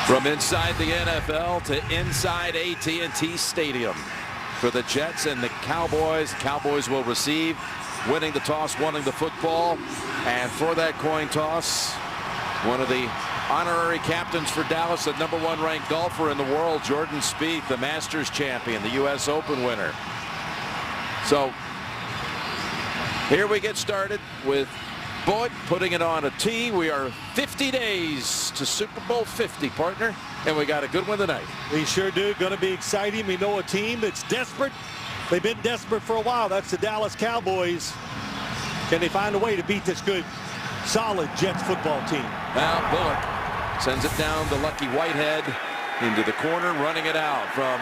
From inside the NFL to inside AT&T Stadium for the Jets and the Cowboys. Cowboys will receive, winning the toss, wanting the football. And for that coin toss, one of the honorary captains for Dallas, the #1 ranked golfer in the world, Jordan Spieth, the Masters champion, the U.S. Open winner. So here we get started with Boyd putting it on a tee. We are 50 days to Super Bowl 50, partner, and we got a good one tonight. We sure do. Going to be exciting. We know a team that's desperate. They've been desperate for a while. That's the Dallas Cowboys. Can they find a way to beat this good, solid Jets football team? Now Bullock sends it down to Lucky Whitehead into the corner, running it out from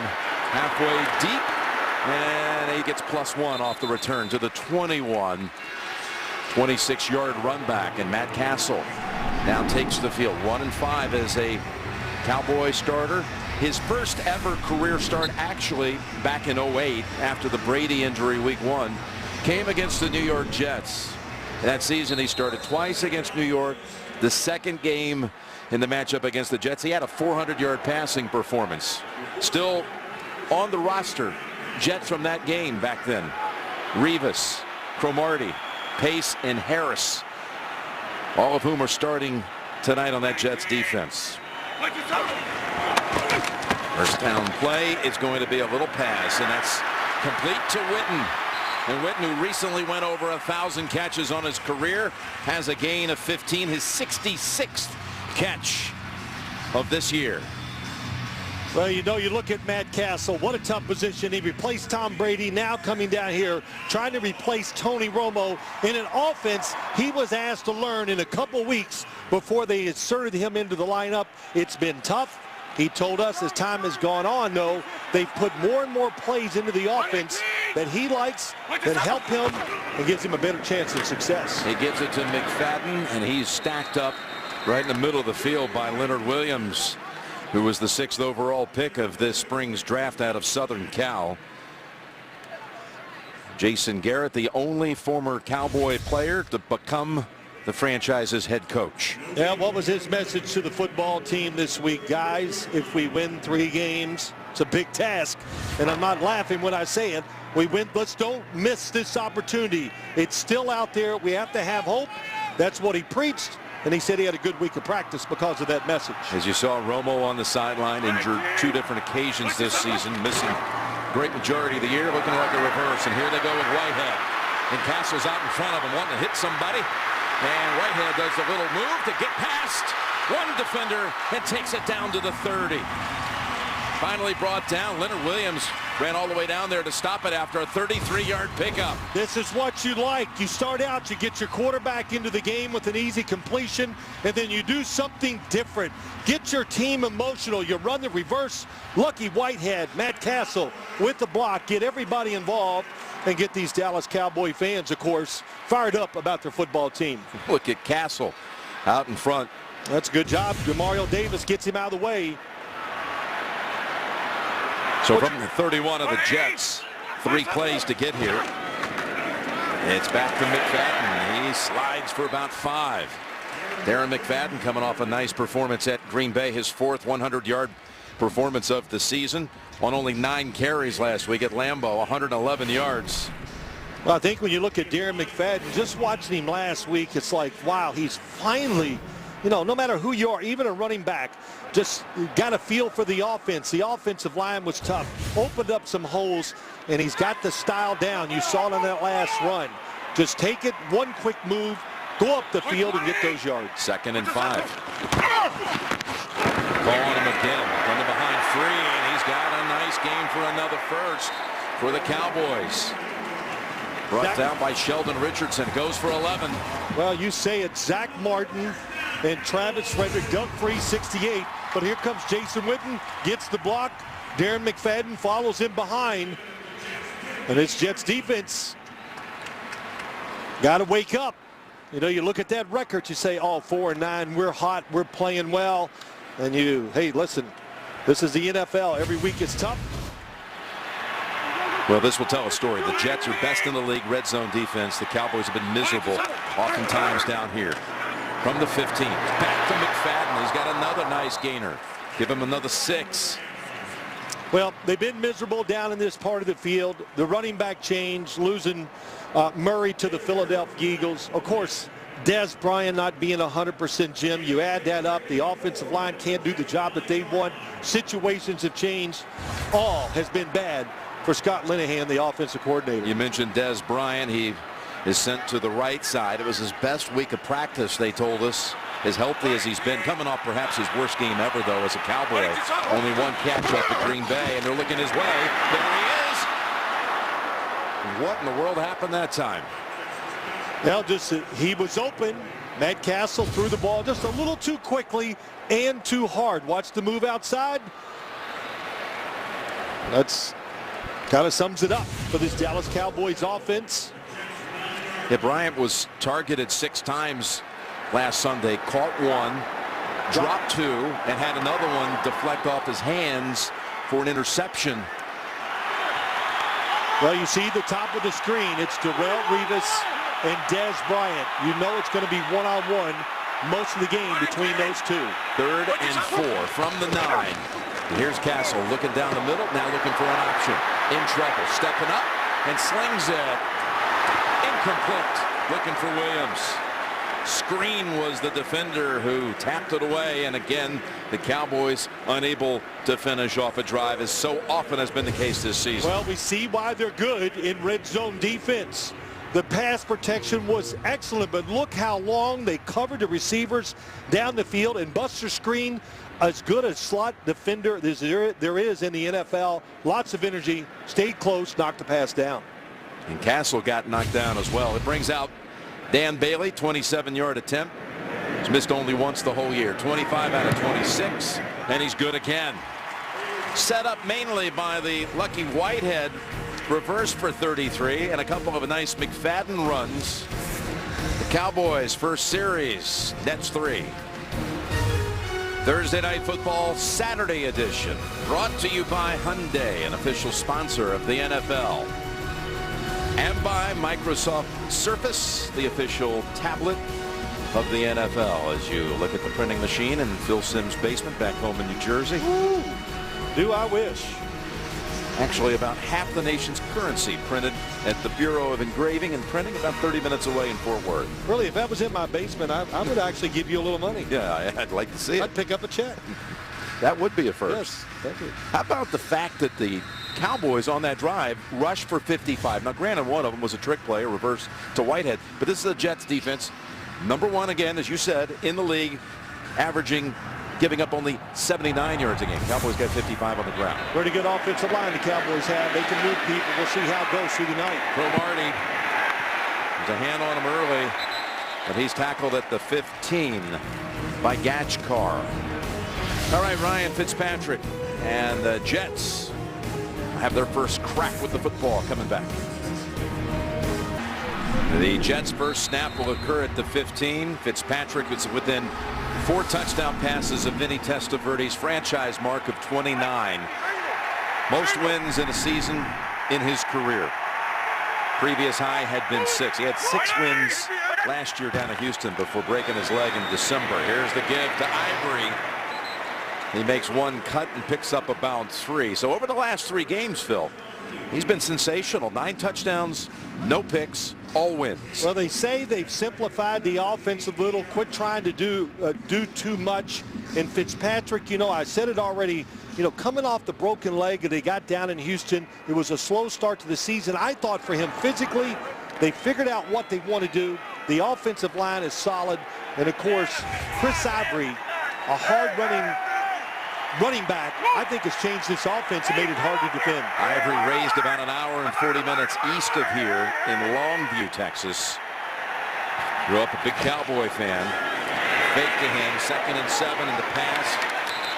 halfway deep, and he gets +1 off the return to the 21. 26-yard run back, and Matt Castle now takes the field. 1-5 as a Cowboy starter. His first ever career start, actually back in 08 after the Brady injury week 1, came against the New York Jets. That season he started twice against New York. The second game in the matchup against the Jets, he had a 400-yard passing performance. Still on the roster, Jets from that game back then: Revis, Cromartie, Pace, and Harris, all of whom are starting tonight on that Jets defense. First down play is going to be a little pass, and that's complete to Witten. And Witten, who recently went over 1,000 catches on his career, has a gain of 15, his 66th catch of this year. Well, you know, you look at Matt Castle, what a tough position. He replaced Tom Brady, now coming down here trying to replace Tony Romo in an offense he was asked to learn in a couple weeks before they inserted him into the lineup. It's been tough. He told us as time has gone on, though, they've put more and more plays into the offense that he likes, that help him and gives him a better chance of success. He gives it to McFadden, and he's stacked up right in the middle of the field by Leonard Williams, who was the 6th overall pick of this spring's draft out of Southern Cal. Jason Garrett, the only former Cowboy player to become the franchise's head coach. Yeah, what was his message to the football team this week? Guys, if we win 3 games, it's a big task. And I'm not laughing when I say it. We win. Let's don't miss this opportunity. It's still out there. We have to have hope. That's what he preached. And he said he had a good week of practice because of that message. As you saw, Romo on the sideline, injured 2 different occasions this season, missing great majority of the year, looking like a reverse. And here they go with Whitehead. And Castle's out in front of him, wanting to hit somebody. And Whitehead does a little move to get past one defender and takes it down to the 30. Finally brought down. Leonard Williams ran all the way down there to stop it after a 33-yard pickup. This is what you like. You start out, you get your quarterback into the game with an easy completion, and then you do something different. Get your team emotional. You run the reverse. Lucky Whitehead, Matt Castle with the block. Get everybody involved and get these Dallas Cowboy fans, of course, fired up about their football team. Look at Castle out in front. That's a good job. Demario Davis gets him out of the way. So from the 31 of the Jets, 3 plays to get here. It's back to McFadden. He slides for about 5. Darren McFadden coming off a nice performance at Green Bay, his 4th 100-yard performance of the season, on only 9 carries last week at Lambeau, 111 yards. Well, I think when you look at Darren McFadden, just watching him last week, it's like, wow, he's finally, you know, no matter who you are, even a running back, just got a feel for the offense. The offensive line was tough, opened up some holes, and he's got the style down. You saw it on that last run. Just take it, one quick move, go up the field and get those yards. 2nd and 5. Ball on him again, running behind 3, and he's got a nice game for another first for the Cowboys. Brought down by Sheldon Richardson, goes for 11. Well, you say it, Zach Martin and Travis Frederick dug free 68, but here comes Jason Witten, gets the block. Darren McFadden follows him behind, and it's Jets defense. Got to wake up. You know, you look at that record, you say, oh, 4-9, we're hot, we're playing well. And you, hey, listen, this is the NFL. Every week is tough. Well, this will tell a story. The Jets are best in the league red zone defense. The Cowboys have been miserable oftentimes down here. From the 15, back to McFadden. He's got another nice gainer. Give him another 6. Well, they've been miserable down in this part of the field. The running back change, losing Murray to the Philadelphia Eagles. Of course, Dez Bryant not being 100% Jim. You add that up, the offensive line can't do the job that they want. Situations have changed. All has been bad for Scott Linehan, the offensive coordinator. You mentioned Dez Bryant. He is sent to the right side. It was his best week of practice, they told us. As healthy as he's been, coming off perhaps his worst game ever, though, as a Cowboy. Only one catch up at Green Bay, and they're looking his way. There he is. What in the world happened that time? Well, just he was open. Matt Castle threw the ball just a little too quickly and too hard. Watch the move outside. That's kind of sums it up for this Dallas Cowboys offense. Yeah, Bryant was targeted 6 times last Sunday, caught 1, dropped 2, and had another one deflect off his hands for an interception. Well, you see the top of the screen. It's Darrelle Revis and Dez Bryant. You know it's going to be one-on-one most of the game between those two. 3rd and 4 from the 9. And here's Castle looking down the middle, now looking for an option. In trouble, stepping up and slings it. Incomplete, looking for Williams. Screen was the defender who tapped it away, and again the Cowboys unable to finish off a drive, as so often has been the case this season. Well, we see why they're good in red zone defense. The pass protection was excellent, but look how long they covered the receivers down the field. And Buster Screen, as good a slot defender as there is in the NFL. Lots of energy, stayed close, knocked the pass down. And Castle got knocked down as well. It brings out Dan Bailey, 27-yard attempt. He's missed only once the whole year. 25 out of 26, and he's good again. Set up mainly by the Lucky Whitehead. Reverse for 33, and a couple of nice McFadden runs. The Cowboys' first series, Nets 3. Thursday Night Football Saturday edition, brought to you by Hyundai, an official sponsor of the NFL. And by Microsoft Surface, the official tablet of the NFL, as you look at the printing machine in Phil Simms' basement back home in New Jersey. Ooh, do I wish. Actually, about half the nation's currency printed at the Bureau of Engraving and Printing, about 30 minutes away in Fort Worth. Really, if that was in my basement, I would actually give you a little money. Yeah, I'd like to see it. I'd pick up a check. That would be a first. Yes, thank you. How about the fact that the Cowboys on that drive rushed for 55? Now, granted, one of them was a trick play, a reverse to Whitehead, but this is the Jets defense. Number 1, again, as you said, in the league, giving up only 79 yards a game. Cowboys got 55 on the ground. Pretty good offensive line the Cowboys have. They can move people. We'll see how it goes through the night. Cromartie, there's a hand on him early, but he's tackled at the 15 by Gachkar. All right, Ryan Fitzpatrick and the Jets have their first crack with the football coming back. The Jets' first snap will occur at the 15. Fitzpatrick is within 4 touchdown passes of Vinny Testaverde's franchise mark of 29. Most wins in a season in his career. Previous high had been 6. He had 6 wins last year down in Houston before breaking his leg in December. Here's the give to Ivory. He makes 1 cut and picks up about 3. So over the last 3 games, Phil, he's been sensational. 9 touchdowns, no picks, all wins. Well, they say they've simplified the offense a little, quit trying to do too much. And Fitzpatrick, you know, I said it already, you know, coming off the broken leg that they got down in Houston, it was a slow start to the season. I thought for him physically, they figured out what they want to do. The offensive line is solid. And, of course, Chris Ivory, a hard-running running back, I think has changed this offense and made it hard to defend. Ivory raised about an hour and 40 minutes east of here in Longview, Texas. Grew up a big Cowboy fan. Fake to him, 2nd and 7 in the pass.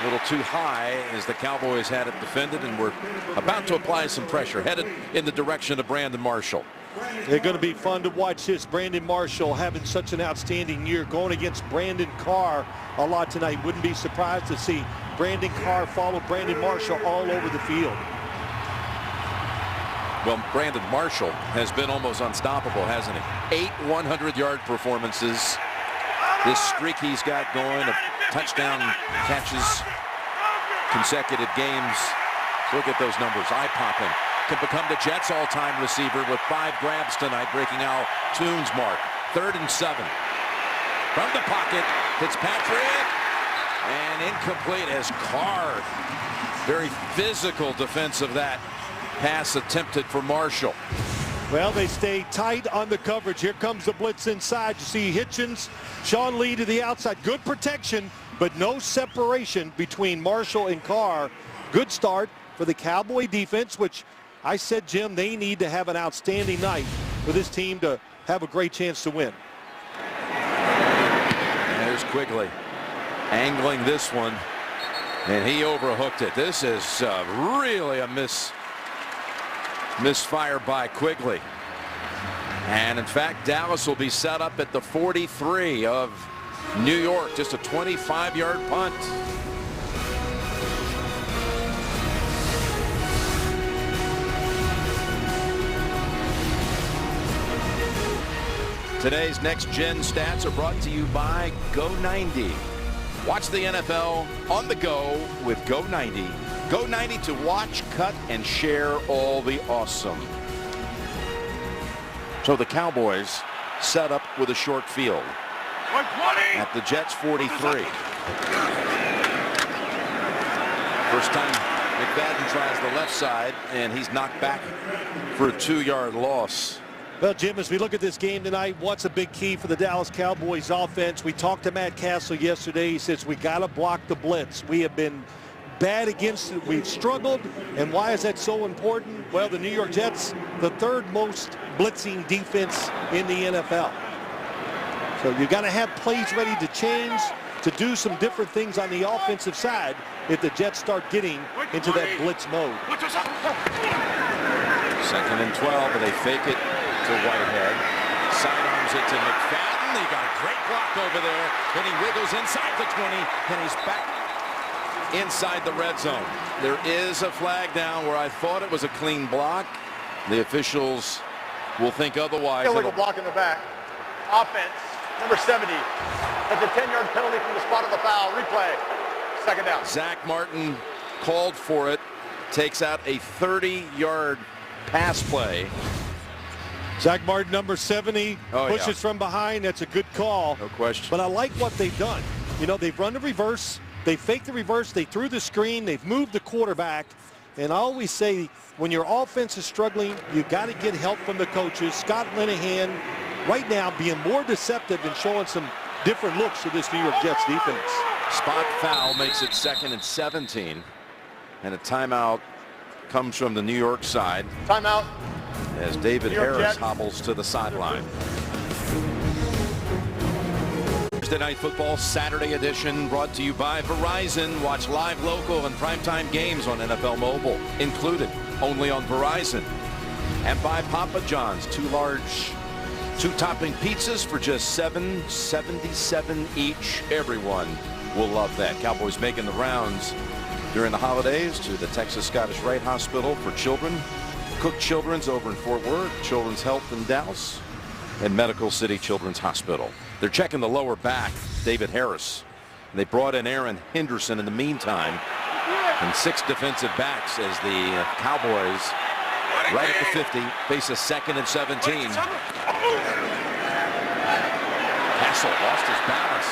A little too high as the Cowboys had it defended, and were about to apply some pressure, headed in the direction of Brandon Marshall. They're going to be fun to watch this. Brandon Marshall having such an outstanding year, going against Brandon Carr a lot tonight. Wouldn't be surprised to see Brandon Carr follow Brandon Marshall all over the field. Well, Brandon Marshall has been almost unstoppable, hasn't he? 8 100-yard performances. This streak he's got going of touchdown catches consecutive games. Look at those numbers, eye-popping. Can become the Jets' all-time receiver with 5 grabs tonight, breaking Al Toon's mark. 3rd and 7. From the pocket, Fitzpatrick, and incomplete as Carr. Very physical defense of that pass attempted for Marshall. Well, they stay tight on the coverage. Here comes the blitz inside. You see Hitchens, Sean Lee to the outside. Good protection, but no separation between Marshall and Carr. Good start for the Cowboy defense, which I said, Jim, they need to have an outstanding night for this team to have a great chance to win. There's Quigley angling this one, and he overhooked it. This is really a misfire by Quigley. And in fact, Dallas will be set up at the 43 of New York. Just a 25-yard punt. Today's Next Gen stats are brought to you by Go90. Watch the NFL on the go with Go90. Go90 to watch, cut, and share all the awesome. So the Cowboys set up with a short field at the Jets 43. First time McFadden tries the left side, and he's knocked back for a 2-yard loss. Well, Jim, as we look at this game tonight, what's a big key for the Dallas Cowboys offense? We talked to Matt Castle yesterday. He says we got to block the blitz. We have been bad against it. We've struggled. And why is that so important? Well, the New York Jets, the 3rd most blitzing defense in the NFL. So you got to have plays ready to change, to do some different things on the offensive side if the Jets start getting into that blitz mode. 2nd and 12, but they fake it to Whitehead. Sidearms it to McFadden. He got a great block over there. Then he wiggles inside the 20, and he's back inside the red zone. There is a flag down where I thought it was a clean block. The officials will think otherwise. Illegal block in the back. Offense, number 70. That's a 10-yard penalty from the spot of the foul. Replay. 2nd down. Zach Martin called for it. Takes out a 30-yard pass play. Zach Martin, number 70, pushes from behind. That's a good call. No question. But I like what they've done. You know, they've run the reverse. They faked the reverse. They threw the screen. They've moved the quarterback. And I always say, when your offense is struggling, you got to get help from the coaches. Scott Linehan, right now, being more deceptive and showing some different looks to this New York Jets defense. Spot foul makes it 2nd and 17. And a timeout comes from the New York side. Timeout. As David Harris hobbles to the sideline. Thursday Night Football Saturday edition brought to you by Verizon. Watch live, local, and primetime games on NFL Mobile, included only on Verizon. And by Papa John's, 2 large, 2-topping pizzas for just $7.77 each. Everyone will love that. Cowboys making the rounds during the holidays to the Texas Scottish Rite Hospital for Children, Cook Children's over in Fort Worth, Children's Health in Dallas, and Medical City Children's Hospital. They're checking the lower back, David Harris. And they brought in Aaron Henderson in the meantime. And 6 defensive backs as the Cowboys, right at the 50, face a 2nd and 17. Castle lost his balance.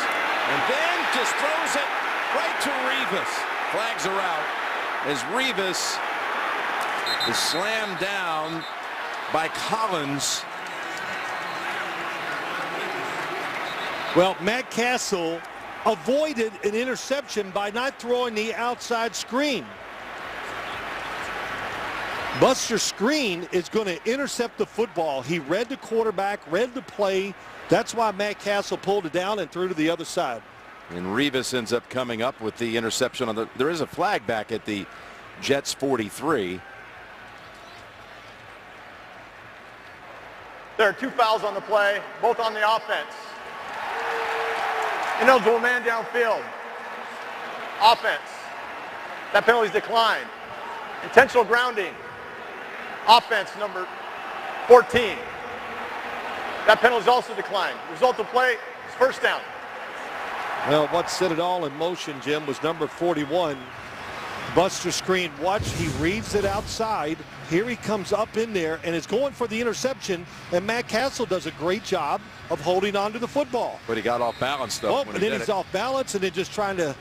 And then just throws it right to Revis. Flags are out as Revis is slammed down by Collins. Well, Matt Castle avoided an interception by not throwing the outside screen. Buster Screen is going to intercept the football. He read the quarterback, read the play. That's why Matt Castle pulled it down and threw to the other side. And Revis ends up coming up with the interception on the. There is a flag back at the Jets 43. There are 2 fouls on the play, both on the offense. Ineligible man downfield. Offense. That penalty's declined. Intentional grounding. Offense, number 14. That penalty's also declined. Result of play is 1st down. Well, what set it all in motion, Jim, was number 41. Buster screen. Watch, he reads it outside. Here he comes up in there and is going for the interception. And Matt Castle does a great job of holding on to the football. But he got off balance, though. Oh, and then he's off balance and then just trying to,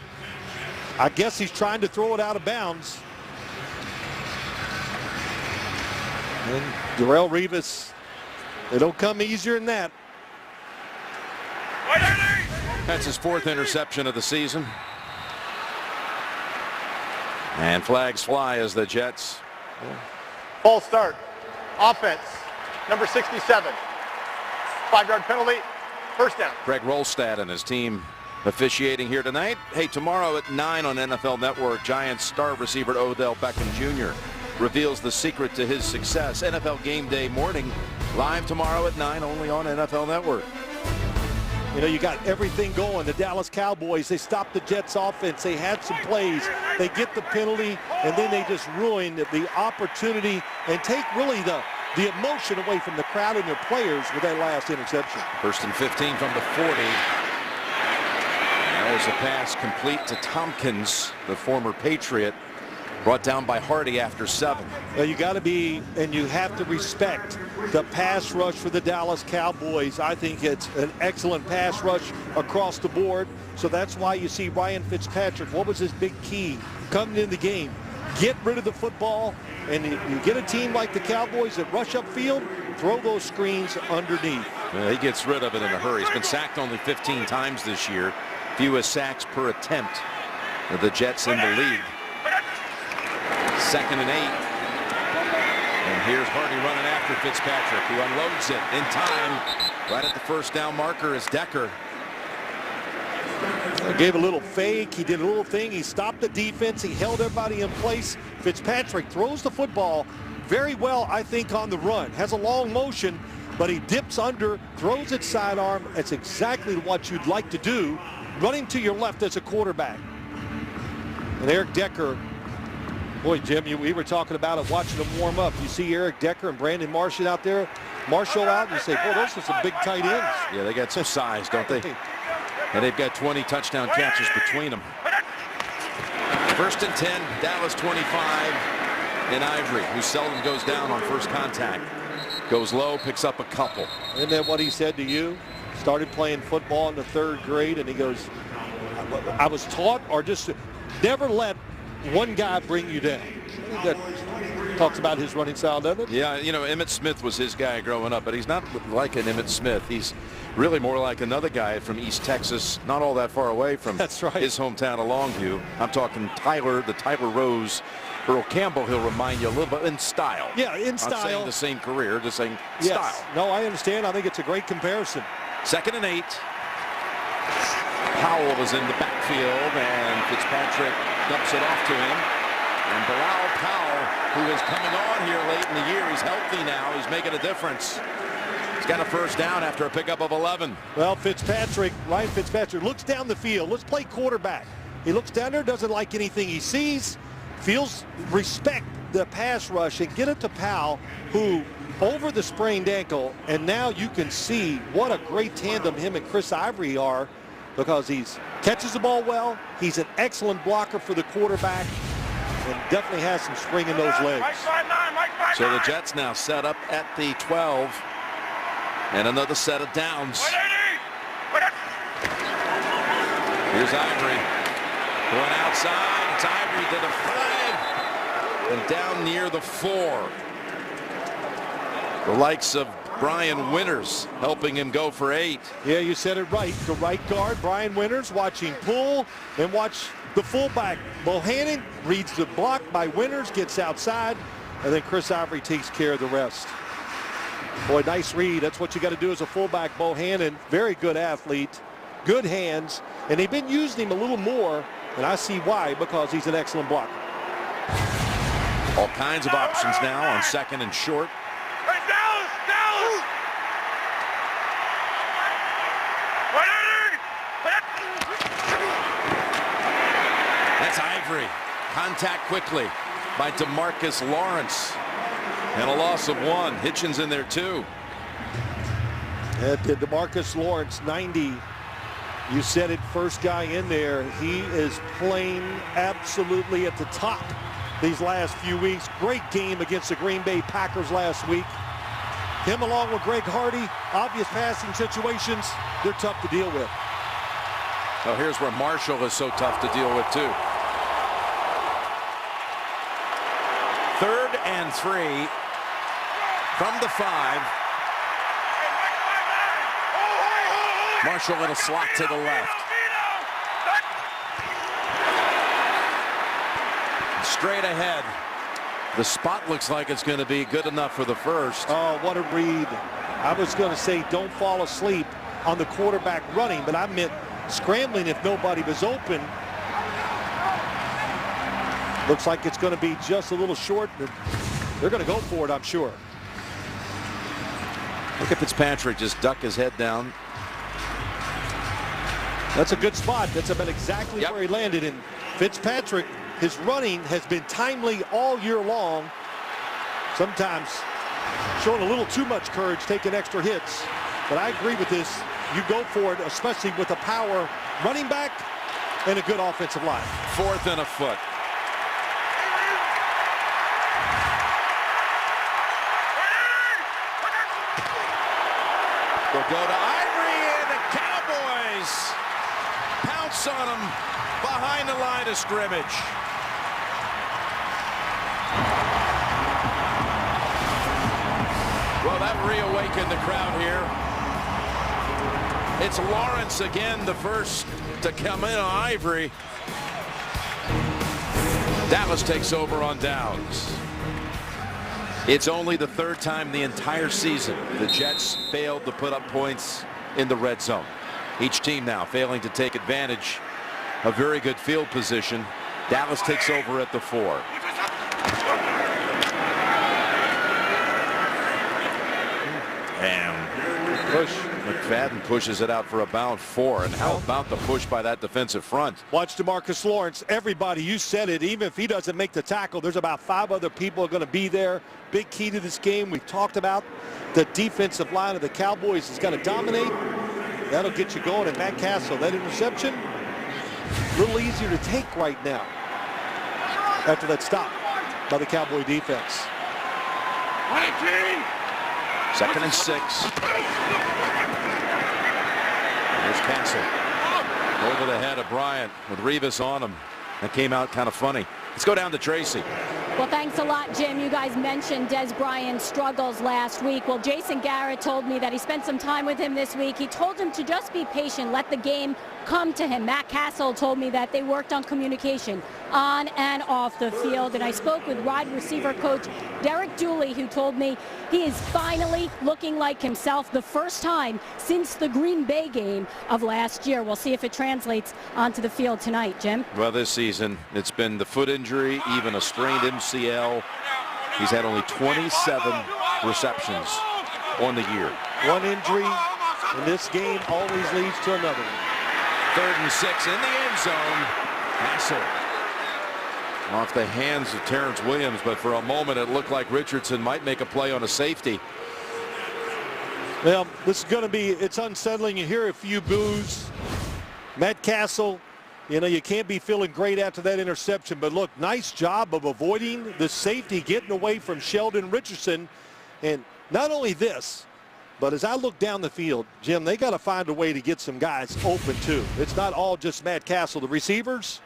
I guess he's trying to throw it out of bounds. And Darrelle Revis, they don't come easier than that. That's his 4th interception of the season. And flags fly as the Jets. False start. Offense, number 67. 5-yard penalty, first down. Greg Rolstad and his team officiating here tonight. Hey, tomorrow at 9 on NFL Network, Giants star receiver Odell Beckham Jr. reveals the secret to his success. NFL Game Day morning, live tomorrow at 9, only on NFL Network. You know, you got everything going. The Dallas Cowboys, they stopped the Jets offense. They had some plays. They get the penalty, and then they just ruin the opportunity and take really the emotion away from the crowd and their players with that last interception. 1st and 15 from the 40. That was a pass complete to Tompkins, the former Patriot, brought down by Hardy after 7. Well, you got to be, and you have to respect the pass rush for the Dallas Cowboys. I think it's an excellent pass rush across the board. So that's why you see Ryan Fitzpatrick. What was his big key coming in the game? Get rid of the football, and you get a team like the Cowboys that rush upfield, throw those screens underneath. Well, he gets rid of it in a hurry. He's been sacked only 15 times this year. Fewest sacks per attempt of the Jets in the league. 2nd and 8. And here's Hardy running after Fitzpatrick, who unloads it in time. Right at the first down marker is Decker. He gave a little fake. He did a little thing. He stopped the defense. He held everybody in place. Fitzpatrick throws the football very well, I think, on the run. Has a long motion, but he dips under, throws it sidearm. That's exactly what you'd like to do, running to your left as a quarterback. And Eric Decker, boy, Jim, we were talking about it, watching them warm up. You see Eric Decker and Brandon Marshall out there, and you say, boy, those are some big tight ends. Yeah, they got some size, don't they? And they've got 20 touchdown catches between them. 1st and 10, Dallas 25. And Ivory, who seldom goes down on first contact, goes low, picks up a couple. Isn't that what he said to you? Started playing football in the 3rd grade, and he goes, I was taught, or just never let one guy bring you down. That talks about his running style, doesn't it? Yeah, you know, Emmitt Smith was his guy growing up, but he's not like an Emmitt Smith. He's really more like another guy from East Texas, not all that far away from That's right. his hometown of Longview. I'm talking Tyler Rose. Earl Campbell, he'll remind you a little bit in style. Yeah, in style. Not saying the same career, just saying yes. style. No, I understand. I think it's a great comparison. 2nd and 8. Powell was in the backfield, and Fitzpatrick dumps it off to him. And Bilal Powell, who is coming on here late in the year, he's healthy now. He's making a difference. He's got a first down after a pickup of 11. Well, Ryan Fitzpatrick looks down the field. Let's play quarterback. He looks down there, doesn't like anything he sees, respect the pass rush, and get it to Powell, who over the sprained ankle, and now you can see what a great tandem him and Chris Ivory are, because he catches the ball well. He's an excellent blocker for the quarterback, and definitely has some spring in those legs. So the Jets now set up at the 12, and another set of downs. Here's Ivory going outside. It's Ivory to the 5 and down near the 4. The likes of Brian Winters helping him go for 8. Yeah, you said it right. The right guard, Brian Winters, watching pull, and watch the fullback. Bohannon reads the block by Winters, gets outside, and then Chris Ivory takes care of the rest. Boy, nice read. That's what you got to do as a fullback. Bohannon, very good athlete, good hands, and they've been using him a little more, and I see why, because he's an excellent blocker. All kinds of options now on 2nd and short. That's Ivory. Contact quickly by DeMarcus Lawrence. And a loss of 1. Hitchens in there too. DeMarcus Lawrence, 90 You said it, first guy in there. He is playing absolutely at the top these last few weeks. Great game against the Green Bay Packers last week. Him along with Greg Hardy, obvious passing situations, they're tough to deal with. Well, here's where Marshall is so tough to deal with, too. 3rd and 3 from the 5. Marshall in a slot to the left. Straight ahead. The spot looks like it's going to be good enough for the first. Oh, what a read. I was going to say don't fall asleep on the quarterback running, but I meant scrambling if nobody was open. Looks like it's going to be just a little short. They're going to go for it, I'm sure. Look at Fitzpatrick just duck his head down. That's a good spot. That's about exactly where he landed. And Fitzpatrick, his running has been timely all year long. Sometimes showing a little too much courage, taking extra hits. But I agree with this. You go for it, especially with a power running back and a good offensive line. 4th and a foot. They'll go to Ivory, and the Cowboys pounce on him behind the line of scrimmage. Well, that reawakened the crowd here. It's Lawrence again, the first to come in on Ivory. Dallas takes over on downs. It's only the 3rd time the entire season the Jets failed to put up points in the red zone. Each team now failing to take advantage of very good field position. Dallas takes over at the 4. And push. McFadden pushes it out for about 4. And how about the push by that defensive front? Watch DeMarcus Lawrence. Everybody, you said it. Even if he doesn't make the tackle, there's about 5 other people are going to be there. Big key to this game. We've talked about the defensive line of the Cowboys is going to dominate. That'll get you going. And Matt Castle, that interception, a little easier to take right now after that stop by the Cowboy defense. 2nd and 6. There's Castle over the head of Bryant with Revis on him. That came out kind of funny. Let's go down to Tracy. Well, thanks a lot, Jim. You guys mentioned Des Bryant's struggles last week. Well, Jason Garrett told me that he spent some time with him this week. He told him to just be patient, let the game come to him. Matt Castle told me that they worked on communication on and off the field. And I spoke with wide receiver coach Derek Dooley, who told me he is finally looking like himself the first time since the Green Bay game of last year. We'll see if it translates onto the field tonight, Jim. Well, this season, it's been the foot injury, even a strained MCL. He's had only 27 receptions on the year. One injury in this game always leads to another one. 3rd and 6 in the end zone. Hassel off the hands of Terrence Williams, but for a moment it looked like Richardson might make a play on a safety. Well, this is going to be, it's unsettling. You hear a few boos. Matt Castle, you know, you can't be feeling great after that interception, but look, nice job of avoiding the safety, getting away from Sheldon Richardson. And not only this, but as I look down the field, Jim, they got to find a way to get some guys open too. It's not all just Matt Castle. The receivers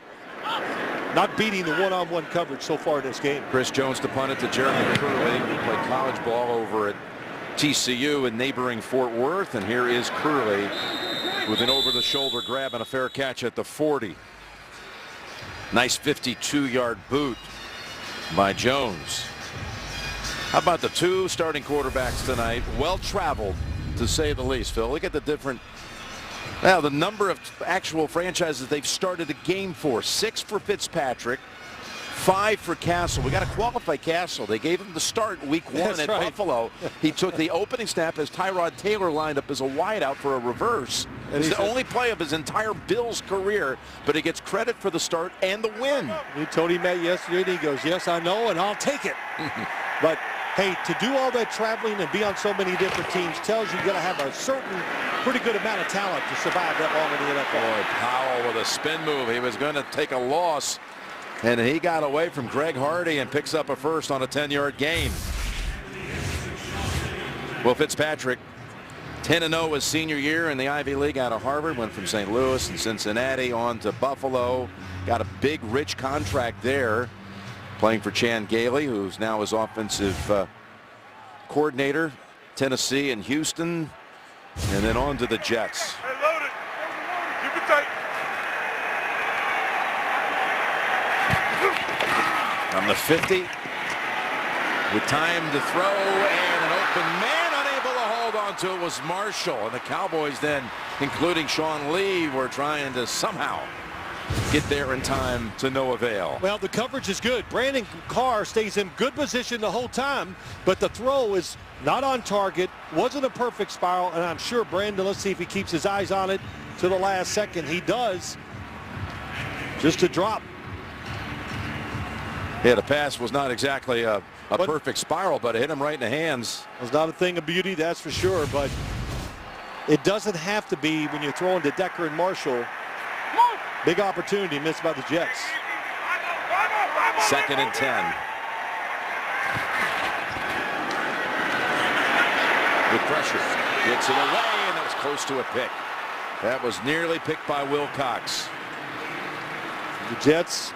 not beating the one-on-one coverage so far in this game. Chris Jones to punt it to Jeremy Curley, who played college ball over at TCU in neighboring Fort Worth. And here is Curley with an over-the-shoulder grab and a fair catch at the 40. Nice 52-yard boot by Jones. How about the 2 starting quarterbacks tonight? Well-traveled, to say the least, Phil. Look at the different, now the number of actual franchises they've started a game for. 6 for Fitzpatrick, 5 for Castle. We got to qualify Castle. They gave him the start week 1 That's at right. Buffalo. He took the opening snap as Tyrod Taylor lined up as a wideout for a reverse. It's the only play of his entire Bills career, but he gets credit for the start and the win. He told him that yesterday, and he goes, yes, I know, and I'll take it. But Hey, to do all that traveling and be on so many different teams tells you got to have a certain pretty good amount of talent to survive that long in the NFL. Boy, Powell with a spin move. He was going to take a loss, and he got away from Greg Hardy and picks up a first on a 10-yard gain. Will Fitzpatrick, 10-0 his senior year in the Ivy League out of Harvard, went from St. Louis and Cincinnati on to Buffalo. Got a big, rich contract there, playing for Chan Gailey, who's now his offensive coordinator, Tennessee and Houston, and then on to the Jets. Hey, load it. Keep it tight. From the 50, with time to throw and an open man, unable to hold on to it was Marshall. And the Cowboys then, including Sean Lee, were trying to somehow get there in time to no avail. Well, the coverage is good. Brandon Carr stays in good position the whole time, but the throw is not on target, wasn't a perfect spiral, and I'm sure Brandon, let's see if he keeps his eyes on it to the last second. He does. Just a drop. Yeah, the pass was not exactly a perfect spiral, but it hit him right in the hands. It was not a thing of beauty, that's for sure, but it doesn't have to be when you're throwing to Decker and Marshall. Big opportunity missed by the Jets. 2nd and 10. With pressure. Gets it away, and that was close to a pick. That was nearly picked by Wilcox. The Jets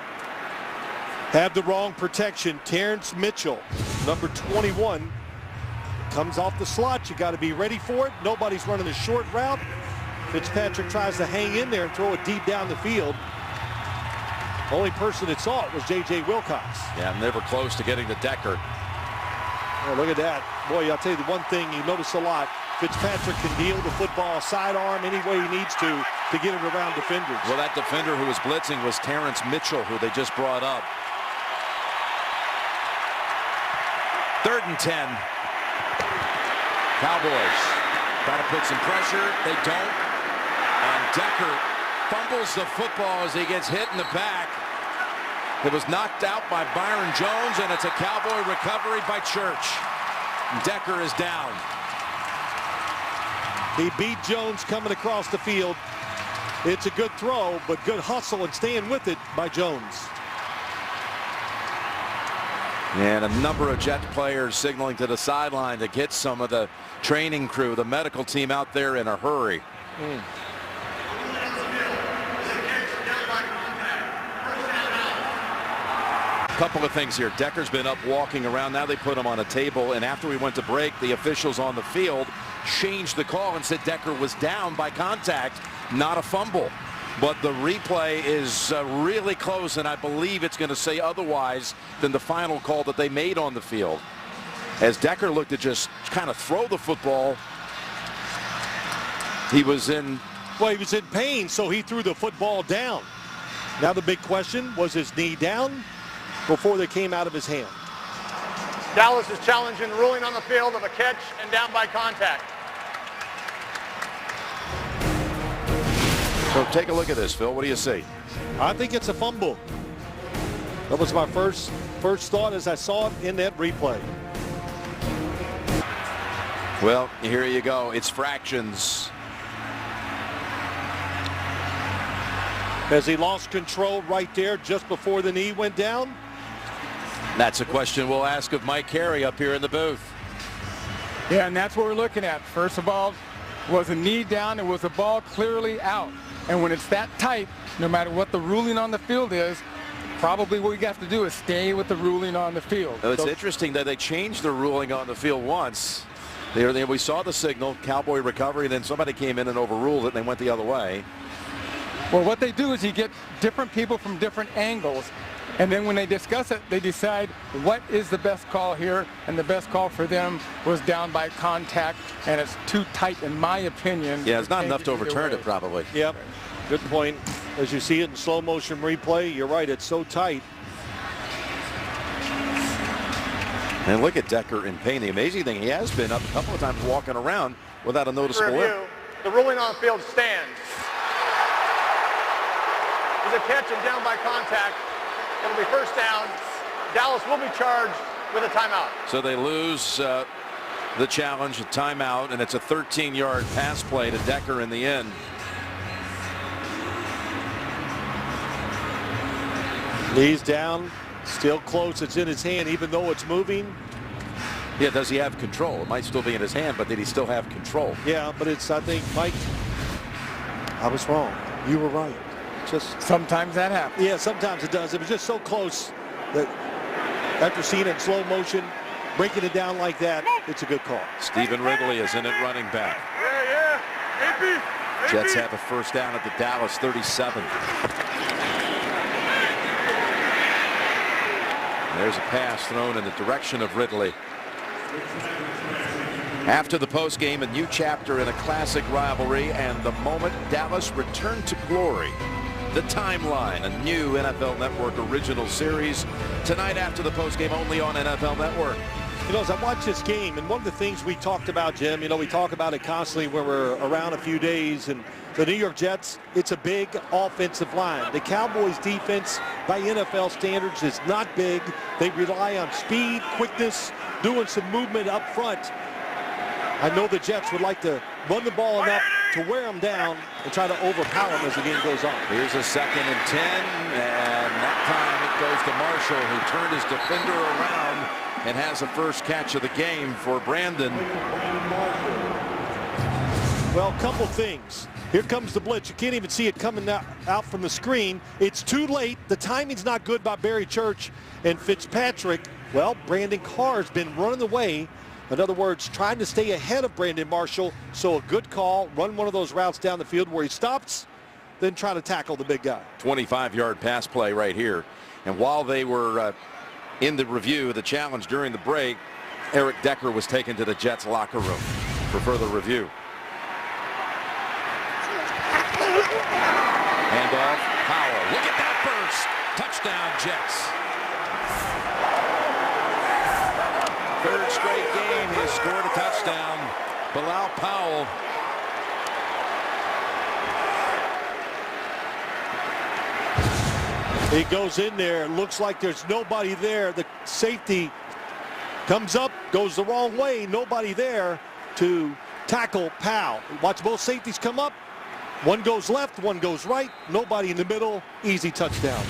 have the wrong protection. Terrence Mitchell, number 21, comes off the slot. You got to be ready for it. Nobody's running a short route. Fitzpatrick tries to hang in there and throw it deep down the field. Only person that saw it was J.J. Wilcox. Yeah, never close to getting to Decker. Oh, look at that. Boy, I'll tell you the one thing you notice a lot. Fitzpatrick can deal the football sidearm any way he needs to get it around defenders. Well, that defender who was blitzing was Terrence Mitchell, who they just brought up. 3rd and 10. Cowboys try to put some pressure. They don't. And Decker fumbles the football as he gets hit in the back. It was knocked out by Byron Jones, and it's a Cowboy recovery by Church. Decker is down. He beat Jones coming across the field. It's a good throw, but good hustle and staying with it by Jones. And a number of Jet players signaling to the sideline to get some of the training crew, the medical team out there in a hurry. Couple of things here. Decker's been up walking around. Now they put him on a table, and after we went to break, the officials on the field changed the call and said Decker was down by contact, not a fumble. But the replay is really close, and I believe it's going to say otherwise than the final call that they made on the field. As Decker looked to just kind of throw the football, he was in pain, so he threw the football down. Now the big question, was his knee down before they came out of his hand? Dallas is challenging ruling on the field of a catch and down by contact. So take a look at this, Phil. What do you see? I think it's a fumble. That was my first thought as I saw it in that replay. Well, here you go. It's fractions. Has he lost control right there just before the knee went down? That's a question we'll ask of Mike Carey up here in the booth. Yeah, and that's what we're looking at. First of all, was a knee down and was the ball clearly out? And when it's that tight, no matter what the ruling on the field is, probably what we have to do is stay with the ruling on the field. It's interesting that they changed the ruling on the field once. We saw the signal, Cowboy recovery, then somebody came in and overruled it, and they went the other way. Well, what they do is you get different people from different angles, and then when they discuss it, they decide what is the best call here, and the best call for them was down by contact, and it's too tight in my opinion. Yeah, it's not enough to overturn it probably. Yep, good point. As you see it in slow motion replay, you're right, it's so tight. And look at Decker in pain. The amazing thing, he has been up a couple of times walking around without a noticeable limp. The ruling on the field stands. There's a catch and down by contact. It'll be first down. Dallas will be charged with a timeout. So they lose the challenge, a timeout, and it's a 13-yard pass play to Decker in the end. Knees down, still close. It's in his hand, even though it's moving. Yeah, does he have control? It might still be in his hand, but did he still have control? Yeah, but it's, I think, Mike, I was wrong. You were right. Just Sometimes that happens. yeah, sometimes it does. It was just so close that after seeing it in slow motion, breaking it down like that, it's a good call. Stephen Ridley is in at running back. Yeah. AP. Jets have a first down at the Dallas 37. There's a pass thrown in the direction of Ridley. After the postgame, a new chapter in a classic rivalry, and the moment Dallas returned to glory. The Timeline, a new NFL Network original series, tonight after the postgame only on NFL Network. You know, as I watch this game, and one of the things we talked about, Jim, you know, we talk about it constantly when we're around a few days, and the New York Jets, it's a big offensive line. The Cowboys defense, by NFL standards, is not big. They rely on speed, quickness, doing some movement up front. I know the Jets would like to run the ball enough to wear them down and try to overpower them as the game goes on. Here's a 2nd and 10, and that time it goes to Marshall, who turned his defender around and has the first catch of the game for Brandon. Well, a couple things. Here comes the blitz. You can't even see it coming out from the screen. It's too late. The timing's not good by Barry Church and Fitzpatrick. Well, Brandon Carr's been running away. In other words, trying to stay ahead of Brandon Marshall. So a good call, run one of those routes down the field where he stops, then try to tackle the big guy. 25-yard pass play right here. And while they were in the review, the challenge during the break, Eric Decker was taken to the Jets locker room for further review. Handoff, Powell. Look at that burst. Touchdown, Jets. Third straight game, he has scored a touchdown. Bilal Powell. He goes in there. Looks like there's nobody there. The safety comes up, goes the wrong way. Nobody there to tackle Powell. Watch both safeties come up. One goes left, one goes right. Nobody in the middle. Easy touchdown.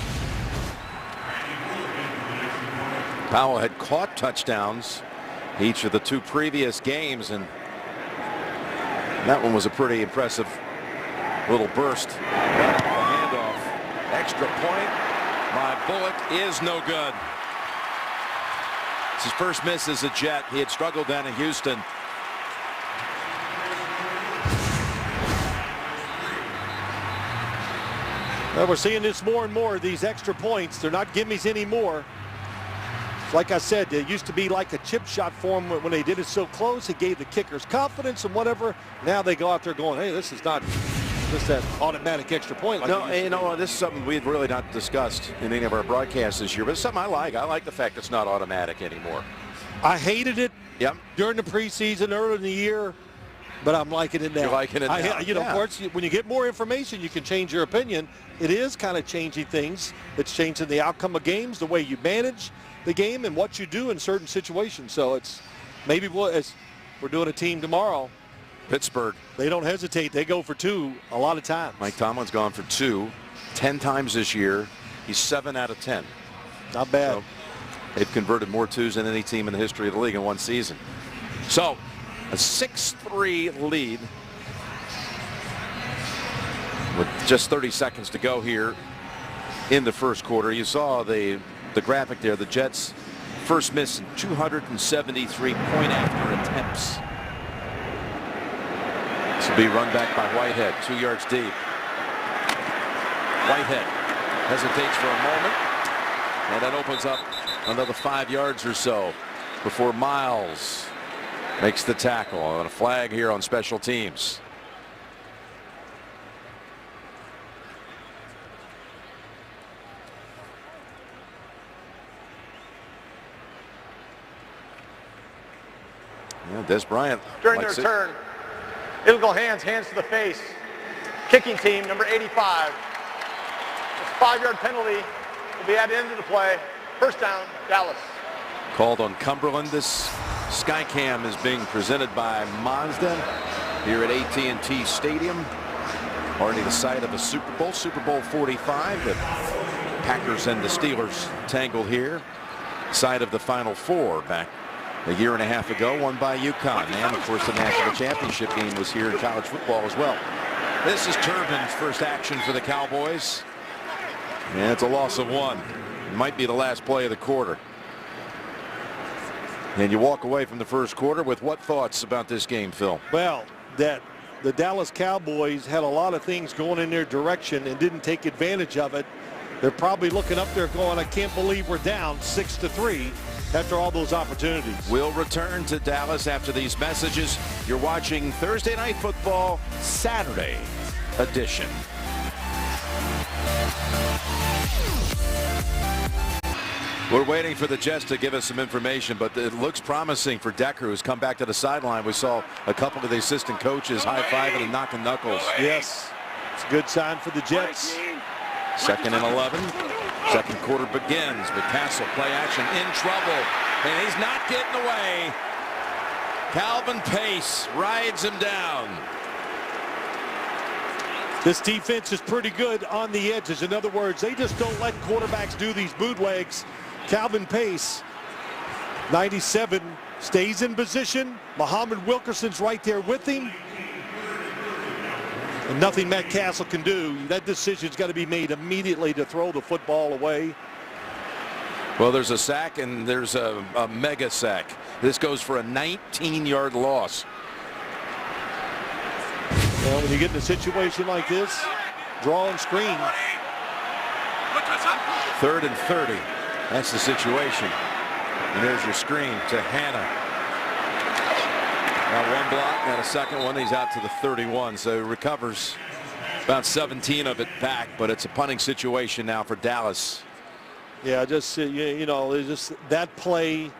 Powell had caught touchdowns each of the 2 previous games, and that one was a pretty impressive little burst. The handoff, extra point. My bullet is no good. It's his first miss as a Jet. He had struggled down in Houston. Well, we're seeing this more and more, these extra points. They're not gimmies anymore. Like I said, it used to be like a chip shot for them when they did it so close. It gave the kickers confidence and whatever. Now they go out there going, hey, this is not just that automatic extra point. Like No, you know, this is something we've really not discussed in any of our broadcasts this year, but it's something I like. I like the fact it's not automatic anymore. I hated it Yep. during the preseason, early in the year, but I'm liking it now. You're liking it now. You know, Yeah. of course, when you get more information, you can change your opinion. It is kind of changing things. It's changing the outcome of games, the way you manage the game, and what you do in certain situations. So it's maybe we're doing a team tomorrow. Pittsburgh. They don't hesitate. They go for 2 a lot of times. Mike Tomlin's gone for 2, 10 times this year. He's 7 out of 10. Not bad. So they've converted more 2s than any team in the history of the league in one season. So a 6-3 lead with just 30 seconds to go here in the first quarter. You saw the graphic there. The Jets first miss in 273 point-after attempts. This will be run back by Whitehead, 2 yards deep. Whitehead hesitates for a moment, and that opens up another 5 yards or so before Miles makes the tackle on a flag here on special teams. Yeah, Des Bryant During their likes it. turn, it'll go hands to the face. Kicking team, number 85. This 5-yard penalty will be added into the play. First down, Dallas. called on Cumberland. This Skycam is being presented by Mazda here at AT&T Stadium. Already the site of a Super Bowl 45. The Packers and the Steelers tangled here. Site of the Final Four back a year and a half ago, won by UConn. And of course the national championship game was here in college football as well. This is Turbin's first action for the Cowboys. And it's a loss of 1. It might be the last play of the quarter. And you walk away from the first quarter with what thoughts about this game, Phil? Well, that the Dallas Cowboys had a lot of things going in their direction and didn't take advantage of it. They're probably looking up there going, I can't believe we're down 6-3 after all those opportunities. We'll return to Dallas after these messages. You're watching Thursday Night Football Saturday edition. We're waiting for the Jets to give us some information, but it looks promising for Decker, who's come back to the sideline. We saw a couple of the assistant coaches high-fiving and knocking knuckles. Yes, it's a good sign for the Jets. 2nd and 11. Second quarter begins, but Castle play action in trouble, and he's not getting away. Calvin Pace rides him down. This defense is pretty good on the edges. In other words, they just don't let quarterbacks do these bootlegs. Calvin Pace, 97, stays in position. Muhammad Wilkerson's right there with him. And nothing Matt Castle can do. That decision's got to be made immediately to throw the football away. Well, there's a sack and there's a mega sack. This goes for a 19-yard loss. Well, when you get in a situation like this, draw and screen. 3rd and 30. That's the situation. And there's your screen to Hannah. Now one block and a second one. He's out to the 31. So he recovers about 17 of it back. But it's a punting situation now for Dallas. Yeah, just, you know, it's just that play.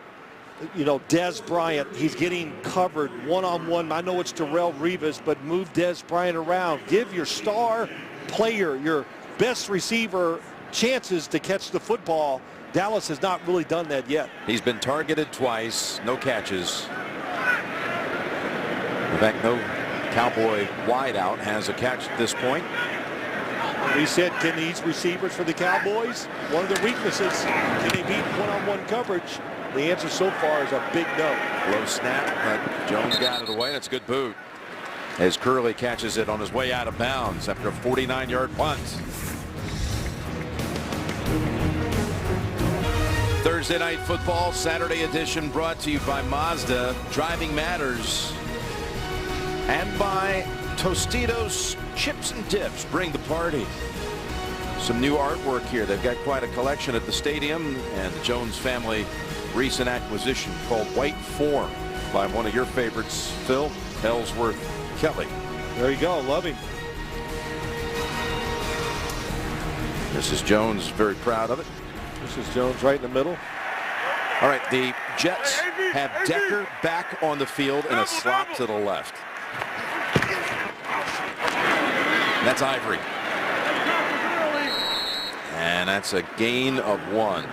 You know, Dez Bryant, he's getting covered one-on-one. I know it's Darrelle Revis, but move Dez Bryant around. Give your star player, your best receiver, chances to catch the football. Dallas has not really done that yet. He's been targeted twice, no catches. In fact, no Cowboy wideout has a catch at this point. We said, can these receivers for the Cowboys, one of their weaknesses, can they beat one-on-one coverage? The answer so far is a big no. Low snap, but Jones got it away, and it's a good boot. As Curley catches it on his way out of bounds after a 49-yard punt. Thursday Night Football, Saturday edition, brought to you by Mazda. Driving matters. And by Tostitos Chips and Dips. Bring the party. Some new artwork here. They've got quite a collection at the stadium, and the Jones family recent acquisition called White Form by one of your favorites, Phil, Ellsworth Kelly. There you go. Love him. Mrs. Jones very proud of it. Mrs. Jones right in the middle. All right, the Jets have Decker back on the field in a slot to the left. That's Ivory. And that's a gain of 1.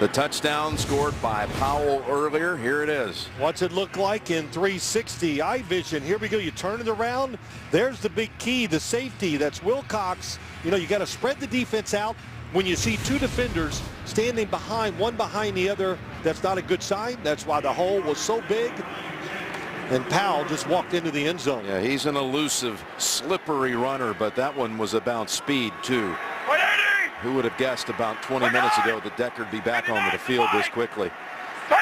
The touchdown scored by Powell earlier. Here it is. What's it look like in 360 eye vision? Here we go. You turn it around. There's the big key, the safety. That's Wilcox. You know, you got to spread the defense out. When you see two defenders standing behind, one behind the other, that's not a good sign. That's why the hole was so big. And Powell just walked into the end zone. Yeah, he's an elusive, slippery runner, but that one was about speed, too. Who would have guessed about 20 minutes ago that Decker would be back onto the field this quickly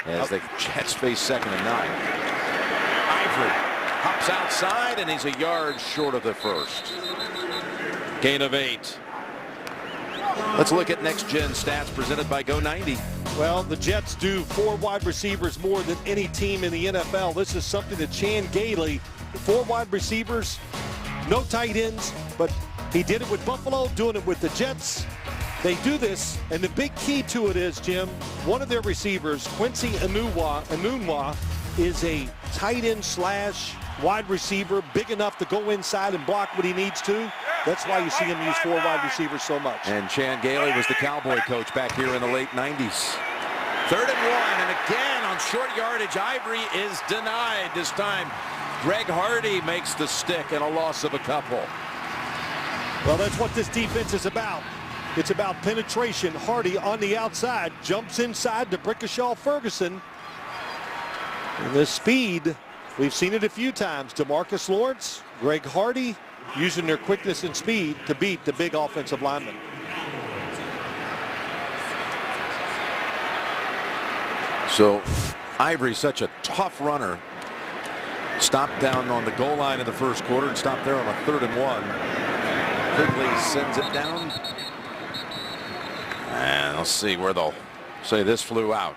as the Jets face 2nd and 9. Ivory hops outside, and he's a yard short of the first. Gain of 8. Let's look at next-gen stats presented by Go90. Well, the Jets do 4 wide receivers more than any team in the NFL. This is something that Chan Gailey, 4 wide receivers, no tight ends, but he did it with Buffalo, doing it with the Jets. They do this, and the big key to it is, Jim, one of their receivers, Quincy Enunwa, is a tight end slash wide receiver, big enough to go inside and block what he needs to. That's why you see him use 4 wide receivers so much. And Chan Gailey was the Cowboy coach back here in the late 90s. 3rd and 1, and again on short yardage, Ivory is denied. This time, Greg Hardy makes the stick and a loss of a couple. Well, that's what this defense is about. It's about penetration. Hardy on the outside, jumps inside to Brickashaw Ferguson. And the speed, we've seen it a few times. DeMarcus Lawrence, Greg Hardy, using their quickness and speed to beat the big offensive lineman. So Ivory's such a tough runner. Stopped down on the goal line in the first quarter and stopped there on a 3rd and 1. Quickly sends it down. And let's see where they'll say this flew out.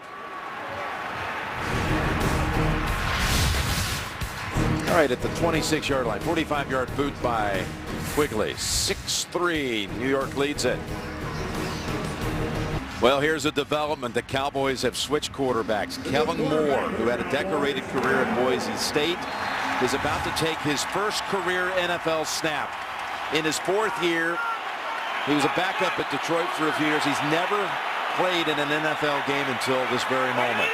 All right, at the 26-yard line, 45-yard boot by Quigley. 6-3, New York leads it. Well, here's a development. The Cowboys have switched quarterbacks. Kellen Moore, who had a decorated career at Boise State, is about to take his first career NFL snap. In his 4th year, he was a backup at Detroit for a few years. He's never played in an NFL game until this very moment.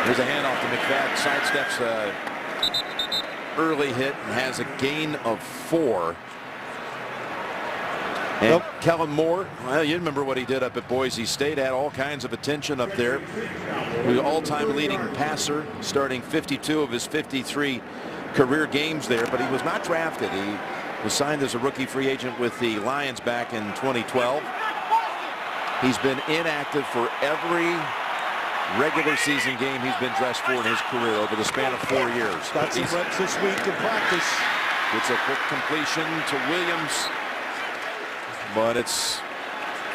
Here's a handoff to McFadden. Sidesteps an early hit and has a gain of 4. And Kellen Moore, well, you remember what he did up at Boise State. Had all kinds of attention up there. He was all-time leading passer, starting 52 of his 53 career games there, but he was not drafted. He was signed as a rookie free agent with the Lions back in 2012. He's been inactive for every regular season game he's been dressed for in his career over the span of 4 years. Got some reps this week in practice. Gets a quick completion to Williams, but it's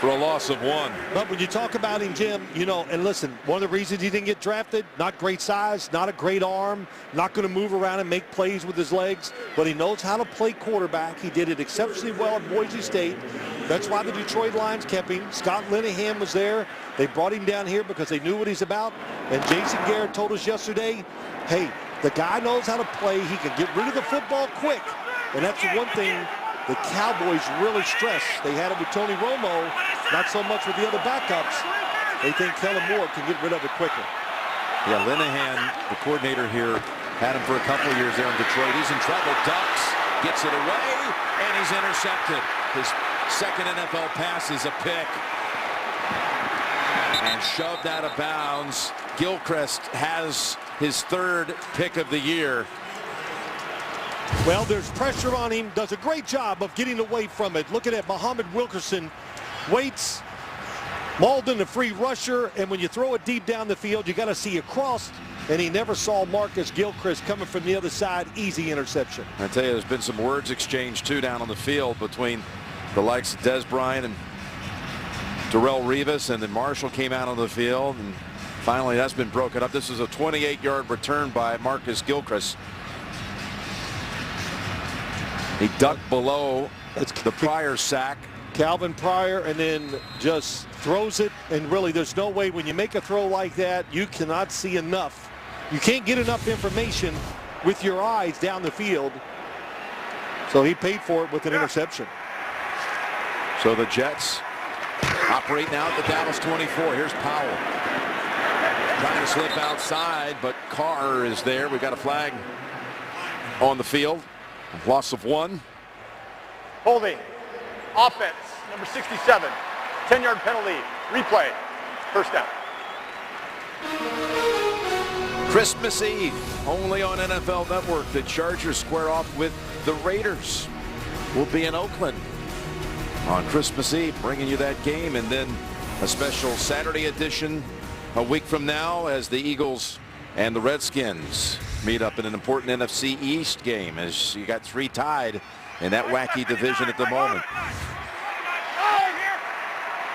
for a loss of 1. But when you talk about him, Jim, you know, and listen, one of the reasons he didn't get drafted, not great size, not a great arm, not going to move around and make plays with his legs, but he knows how to play quarterback. He did it exceptionally well at Boise State. That's why the Detroit Lions kept him. Scott Linehan was there. They brought him down here because they knew what he's about. And Jason Garrett told us yesterday, hey, the guy knows how to play. He can get rid of the football quick. And that's the one thing the Cowboys really stress. They had it with Tony Romo, not so much with the other backups. They think Kellen Moore can get rid of it quicker. Yeah, Linehan, the coordinator here, had him for a couple of years there in Detroit. He's in trouble, ducks, gets it away, and he's intercepted. His second NFL pass is a pick. And shoved out of bounds. Gilchrist has his 3rd pick of the year. Well, there's pressure on him. Does a great job of getting away from it. Look at that. Muhammad Wilkerson waits. Malden, a free rusher. And when you throw it deep down the field, you got to see across. And he never saw Marcus Gilchrist coming from the other side. Easy interception. I tell you, there's been some words exchanged, too, down on the field between the likes of Des Bryant and Darrelle Revis. And then Marshall came out on the field. And finally, that's been broken up. This is a 28-yard return by Marcus Gilchrist. He ducked below the Pryor sack. Calvin Pryor, and then just throws it. And really, there's no way when you make a throw like that, you cannot see enough. You can't get enough information with your eyes down the field. So he paid for it with an interception. So the Jets operate now at the Dallas 24. Here's Powell. Trying to slip outside, but Carr is there. We've got a flag on the field. Loss of 1. Holding. Offense, number 67. 10-yard penalty. Replay. First down. Christmas Eve, only on NFL Network. The Chargers square off with the Raiders. We'll be in Oakland on Christmas Eve, bringing you that game, and then a special Saturday edition a week from now as the Eagles and the Redskins meet up in an important NFC East game, as you got 3 tied in that wacky division at the moment.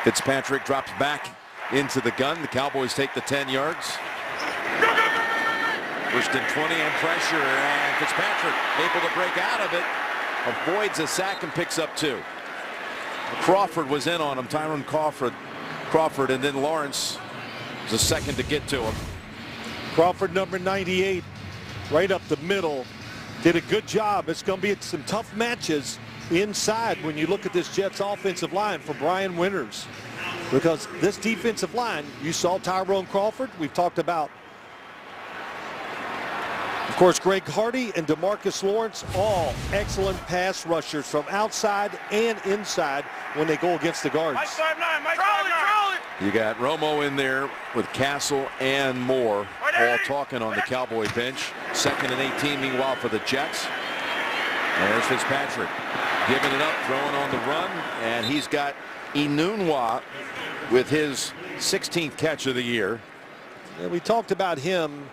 Fitzpatrick drops back into the gun. The Cowboys take the 10 yards. First and 20 and pressure, and Fitzpatrick able to break out of it. Avoids a sack and picks up 2. Crawford was in on him, Tyrone Crawford, and then Lawrence was a second to get to him. Crawford, number 98, right up the middle, did a good job. It's going to be some tough matches inside when you look at this Jets offensive line for Brian Winters. Because this defensive line, you saw Tyrone Crawford. We've talked about, of course, Greg Hardy and DeMarcus Lawrence, all excellent pass rushers from outside and inside when they go against the guards. Mike 5'9", Mike 5'9". You got Romo in there with Castle and Moore all talking on the Cowboy bench. 2nd and 18, meanwhile, for the Jets. There's Fitzpatrick giving it up, throwing on the run, and he's got Enunwa with his 16th catch of the year. And we talked about him,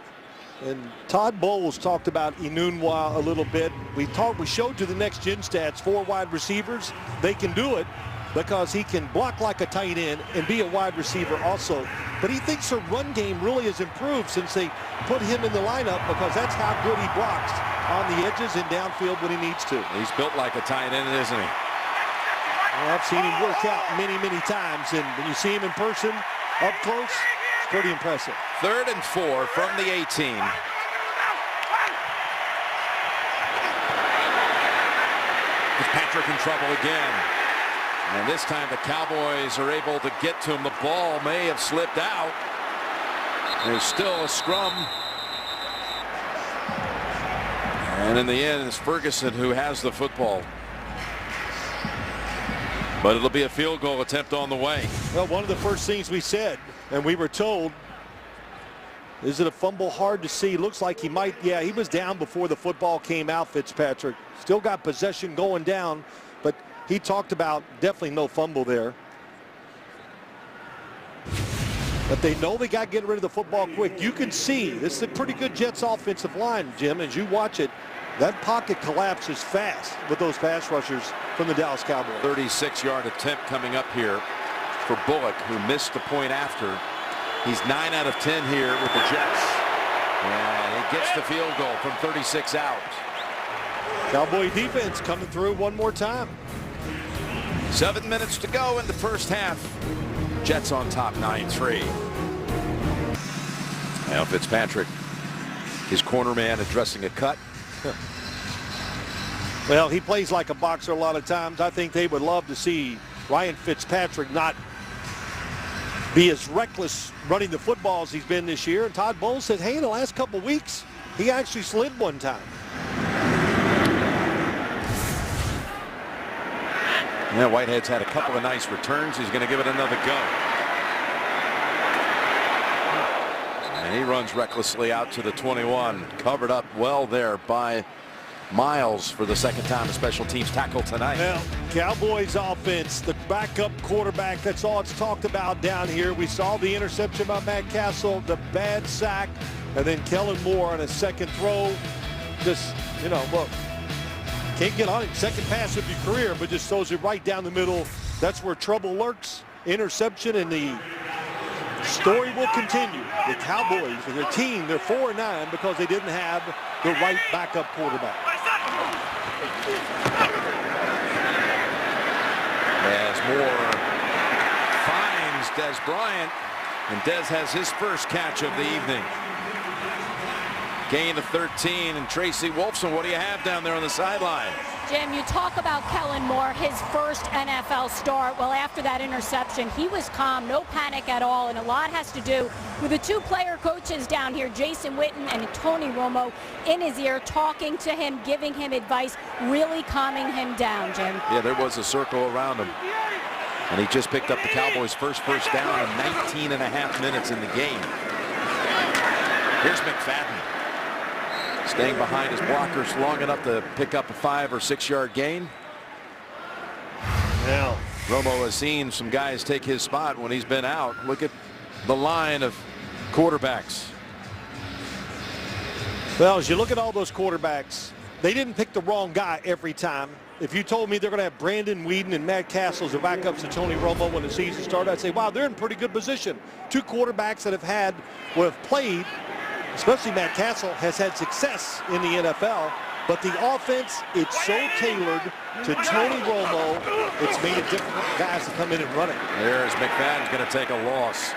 and Todd Bowles talked about Enunwa a little bit. We showed you the next gen stats, 4 wide receivers. They can do it because he can block like a tight end and be a wide receiver also. But he thinks her run game really has improved since they put him in the lineup, because that's how good he blocks on the edges and downfield when he needs to. He's built like a tight end, isn't he? Well, I've seen him work out many, many times, and when you see him in person, up close, it's pretty impressive. 3rd and 4 from the 18. Fitzpatrick in trouble again. And this time the Cowboys are able to get to him. The ball may have slipped out. There's still a scrum. And in the end, it's Ferguson who has the football. But it'll be a field goal attempt on the way. Well, one of the first things we said, and we were told, is it a fumble? Hard to see. Looks like he might. Yeah, he was down before the football came out, Fitzpatrick. Still got possession going down, but he talked about definitely no fumble there. But they know they got to get rid of the football quick. You can see this is a pretty good Jets offensive line, Jim. As you watch it, that pocket collapses fast with those pass rushers from the Dallas Cowboys. 36-yard attempt coming up here for Bullock, who missed the point after. He's 9 out of 10 here with the Jets. And he gets the field goal from 36 out. Cowboy defense coming through one more time. 7 minutes to go in the first half. Jets on top 9-3. Now Fitzpatrick, his corner man, addressing a cut. Well, he plays like a boxer a lot of times. I think they would love to see Ryan Fitzpatrick not be as reckless running the football as he's been this year. And Todd Bowles said, hey, in the last couple weeks, he actually slid one time. Yeah, Whitehead's had a couple of nice returns. He's going to give it another go. And he runs recklessly out to the 21. Covered up well there by Miles for the 2nd time a special teams tackle tonight. Well, Cowboys offense, the backup quarterback, that's all it's talked about down here. We saw the interception by Matt Castle, the bad sack, and then Kellen Moore on a second throw. Just, you know, look, can't get on it. Second pass of your career, but just throws it right down the middle. That's where trouble lurks. Interception, and the story will continue. The Cowboys, and their team, they're 4-9 because they didn't have the right backup quarterback. As Moore finds Dez Bryant, and Dez has his first catch of the evening. Gain of 13, and Tracy Wolfson, what do you have down there on the sideline? Jim, you talk about Kellen Moore, his first NFL start. Well, after that interception, he was calm, no panic at all, and a lot has to do with the 2 player coaches down here, Jason Witten and Tony Romo, in his ear, talking to him, giving him advice, really calming him down, Jim. Yeah, there was a circle around him. And he just picked up the Cowboys' first down in 19 and a half minutes in the game. Here's McFadden, staying behind his blockers long enough to pick up a 5 or 6 yard gain. Now, Romo has seen some guys take his spot when he's been out. Look at the line of quarterbacks. well, as you look at all those quarterbacks, they didn't pick the wrong guy every time. If you told me they're going to have Brandon Weeden and Matt Castle as the backups to Tony Romo when the season started, I'd say, wow, they're in pretty good position. 2 quarterbacks that have played, especially Matt Castle, has had success in the NFL. But the offense, it's so tailored to Tony Romo, it's made it difficult for guys to come in and run it. There's McFadden's going to take a loss.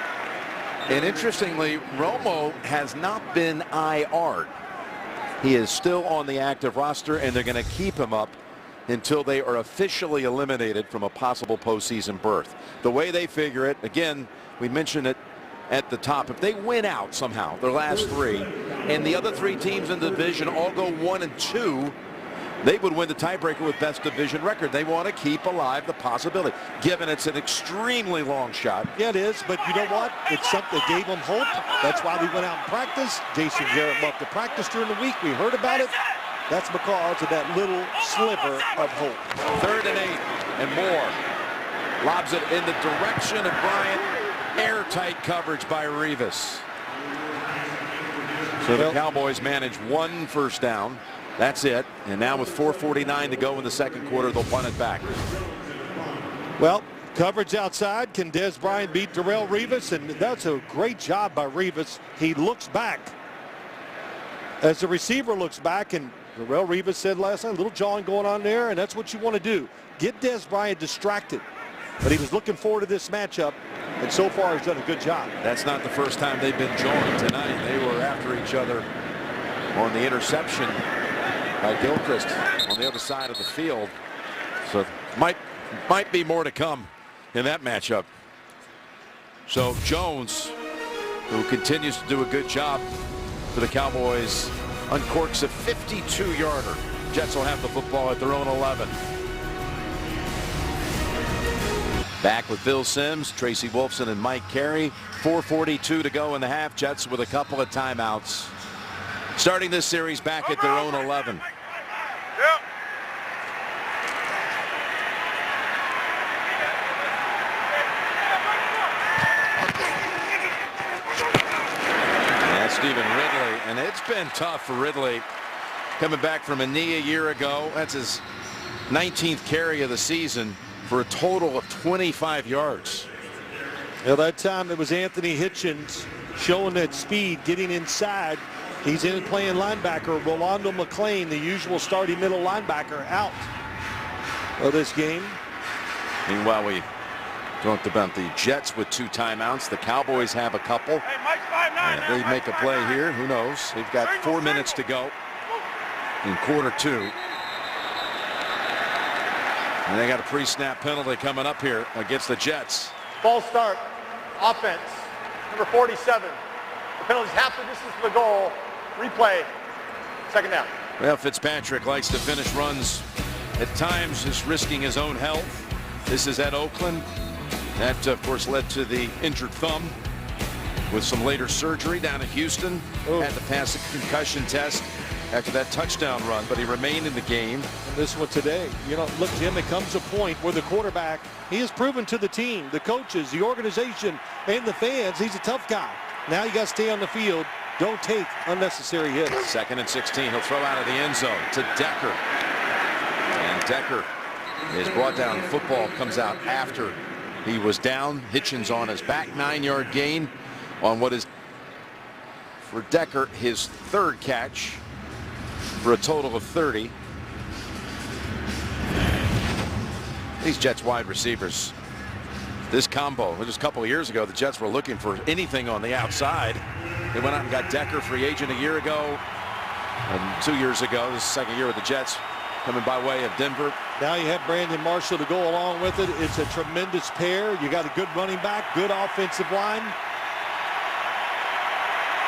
And interestingly, Romo has not been IR'd. He is still on the active roster, and they're going to keep him up until they are officially eliminated from a possible postseason berth. The way they figure it, again, we mentioned it at the top, if they win out somehow, their last 3, and the other 3 teams in the division all go 1 and 2, they would win the tiebreaker with best division record. They want to keep alive the possibility, given it's an extremely long shot. Yeah, it is, but you know what? It's something that gave them hope. That's why we went out and practiced. Jason Garrett loved to practice during the week. We heard about it. That's because of that little sliver of hope. 3rd and 8 and more. Lobs it in the direction of Bryant. Airtight coverage by Rivas. So the Cowboys manage 1 first down. That's it. And now with 4:49 to go in the second quarter, they'll punt it back. Well, coverage outside. Can Des Bryant beat Darrelle Rivas? And that's a great job by Rivas. He looks back. As the receiver looks back, and Darrelle Rivas said last night, a little jawing going on there, and that's what you want to do. Get Des Bryant distracted. But he was looking forward to this matchup, and so far he's done a good job. That's not the first time they've been joined tonight. They were after each other on the interception by Gilchrist on the other side of the field. So might be more to come in that matchup. So Jones, who continues to do a good job for the Cowboys, uncorks a 52-yarder. Jets will have the football at their own 11. Back with Bill Sims, Tracy Wolfson, and Mike Carey. 4:42 to go in the half. Jets with a couple of timeouts. Starting this series back at their own 11. That's Stephen Ridley, and it's been tough for Ridley coming back from a knee a year ago. That's his 19th carry of the season for a total of 25 yards. Well, that time it was Anthony Hitchens showing that speed, getting inside. He's in playing linebacker. Rolando McClain, the usual starting middle linebacker, out of this game. Meanwhile, we talked about the Jets with 2 timeouts. The Cowboys have a couple. If they make a play here, who knows? They've got 4 minutes to go in quarter 2. And they got a pre-snap penalty coming up here against the Jets. Ball start. Offense. Number 47. The penalty's half the distance to the goal. Replay. Second down. Well, Fitzpatrick likes to finish runs at times, just risking his own health. This is at Oakland. That, of course, led to the injured thumb with some later surgery down at Houston. Had to pass a concussion test after that touchdown run, but he remained in the game. And this one today, you know, look, Jim, it comes a point where the quarterback, he has proven to the team, the coaches, the organization, and the fans, he's a tough guy. Now you got to stay on the field. Don't take unnecessary hits. 2nd and 16. He'll throw out of the end zone to Decker. And Decker is brought down. Football comes out after he was down. Hitchens on his back. 9-yard gain on what is, for Decker, his 3rd catch for a total of 30. These Jets wide receivers, this combo, just a couple of years ago, the Jets were looking for anything on the outside. They went out and got Decker, free agent, a year ago, and 2 years ago. This is the 2nd year with the Jets, coming by way of Denver. Now you have Brandon Marshall to go along with it. It's a tremendous pair. You got a good running back, good offensive line.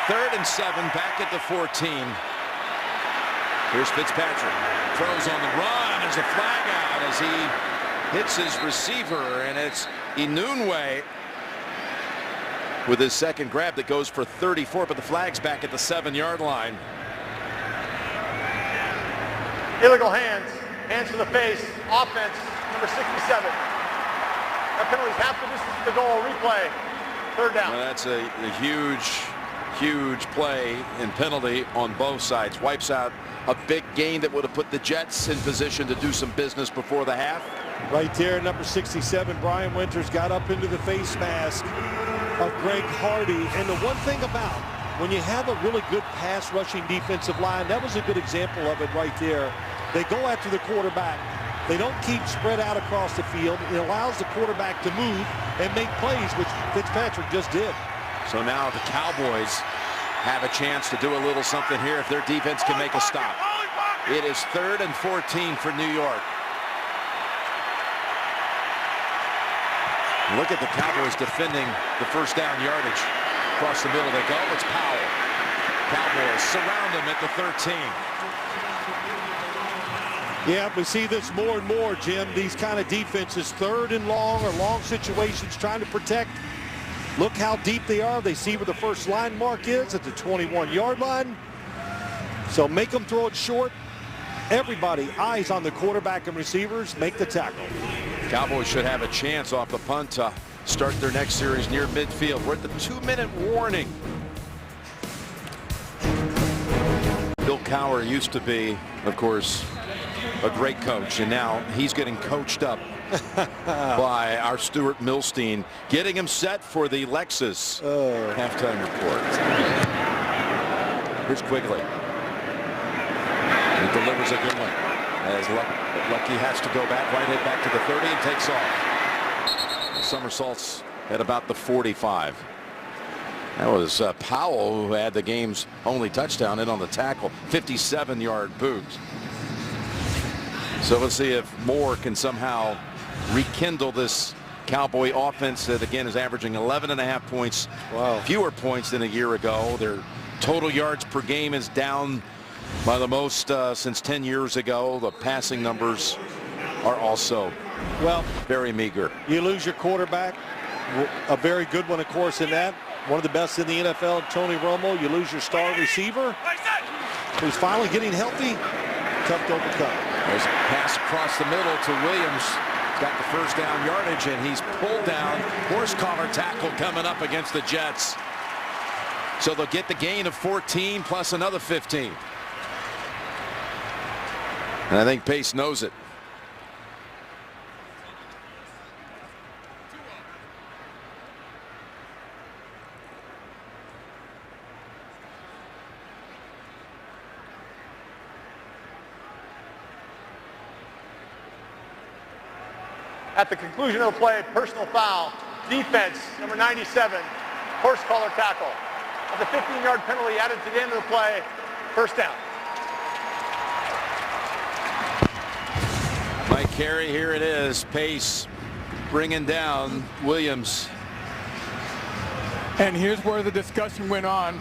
3rd and 7, back at the 14. Here's Fitzpatrick. Throws on the run. There's a flag out as he hits his receiver, and it's Inunwe with his 2nd grab that goes for 34, but the flag's back at the 7-yard line. Illegal hands. Hands to the face. Offense. Number 67. That penalty's half the distance to the goal. Replay. 3rd down. Well, that's a huge play and penalty on both sides. Wipes out a big gain that would have put the Jets in position to do some business before the half. Right there, number 67, Brian Winters got up into the face mask of Greg Hardy. And the one thing about when you have a really good pass rushing defensive line, that was a good example of it right there. They go after the quarterback. They don't keep spread out across the field. It allows the quarterback to move and make plays, which Fitzpatrick just did. So now the Cowboys have a chance to do a little something here if their defense can make a stop. It is 3rd and 14 for New York. Look at the Cowboys defending the first down yardage. Across the middle they go. It's Powell. Cowboys surround him at the 13. Yeah, we see this more and more, Jim. These kind of defenses, third and long or long situations, trying to protect. Look how deep they are. They see where the first line mark is at the 21-yard line. So make them throw it short. Everybody, eyes on the quarterback and receivers, make the tackle. Cowboys should have a chance off the punt to start their next series near midfield. We're at the 2-minute warning. Bill Cowher used to be, of course, a great coach, and now he's getting coached up by our Stuart Milstein, getting him set for the Lexus halftime report. Here's Quigley. He delivers a good one as Lucky has to go back, right head back to the 30 and takes off. Somersaults at about the 45. That was Powell who had the game's only touchdown in on the tackle. 57-yard boot. So let's see if Moore can somehow rekindle this Cowboy offense that again is averaging 11.5 points. Wow. Fewer points than a year ago. Their total yards per game is down by the most since 10 years ago. The passing numbers are also very meager. You lose your quarterback, a very good one, of course, in that. One of the best in the NFL, Tony Romo. You lose your star receiver, who's finally getting healthy. Tough to overcome. There's a pass across the middle to Williams. He's got the first down yardage, and he's pulled down. Horse collar tackle coming up against the Jets. So they'll get the gain of 14 plus another 15. And I think Pace knows it. At the conclusion of the play, personal foul, defense, number 97, horse collar tackle. With a 15-yard penalty added to the end of the play, first down. Mike Carey, here it is. Pace bringing down Williams. And here's where the discussion went on,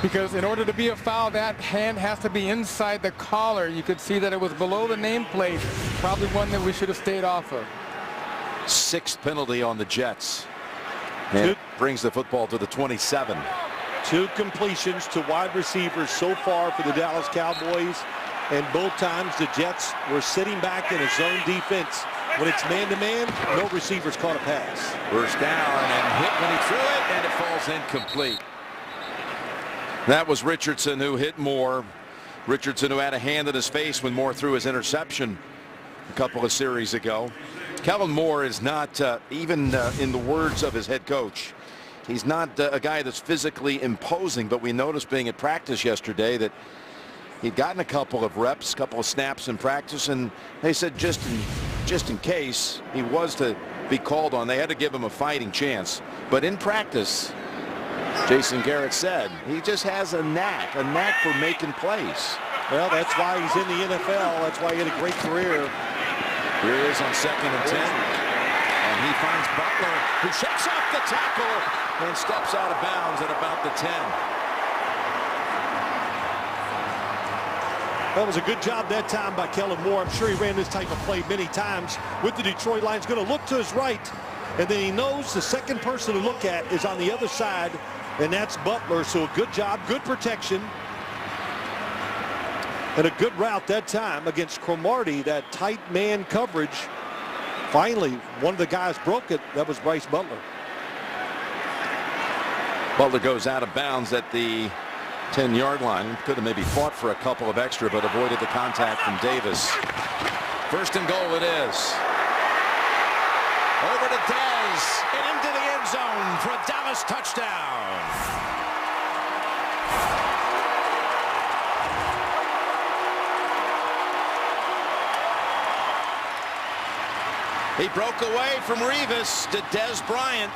because in order to be a foul, that hand has to be inside the collar. You could see that it was below the nameplate, probably one that we should have stayed off of. Sixth penalty on the Jets. And it brings the football to the 27. 2 completions to wide receivers so far for the Dallas Cowboys, and both times the Jets were sitting back in a zone defense. When it's man-to-man, no receivers caught a pass. First down and hit when he threw it, and it falls incomplete. That was Richardson who hit Moore. Richardson who had a hand in his face when Moore threw his interception a couple of series ago. Kellen Moore is not, even in the words of his head coach, he's not a guy that's physically imposing, but we noticed being at practice yesterday that he'd gotten a couple of reps, a couple of snaps in practice, and they said just in case he was to be called on, they had to give him a fighting chance. But in practice, Jason Garrett said, he just has a knack for making plays. Well, that's why he's in the NFL. That's why he had a great career. Here he is on 2nd and 10. And he finds Butler, who shakes off the tackle and steps out of bounds at about the 10. That was a good job that time by Kellen Moore. I'm sure he ran this type of play many times with the Detroit Lions. Going to look to his right, and then he knows the second person to look at is on the other side, and that's Butler. So a good job, good protection, and a good route that time against Cromartie, that tight man coverage. Finally, one of the guys broke it. That was Bryce Butler. Butler goes out of bounds at the 10-yard line. Could have maybe fought for a couple of extra, but avoided the contact from Davis. First and goal it is. Over to Dez and into the end zone for a Dallas touchdown. He broke away from Revis to Dez Bryant.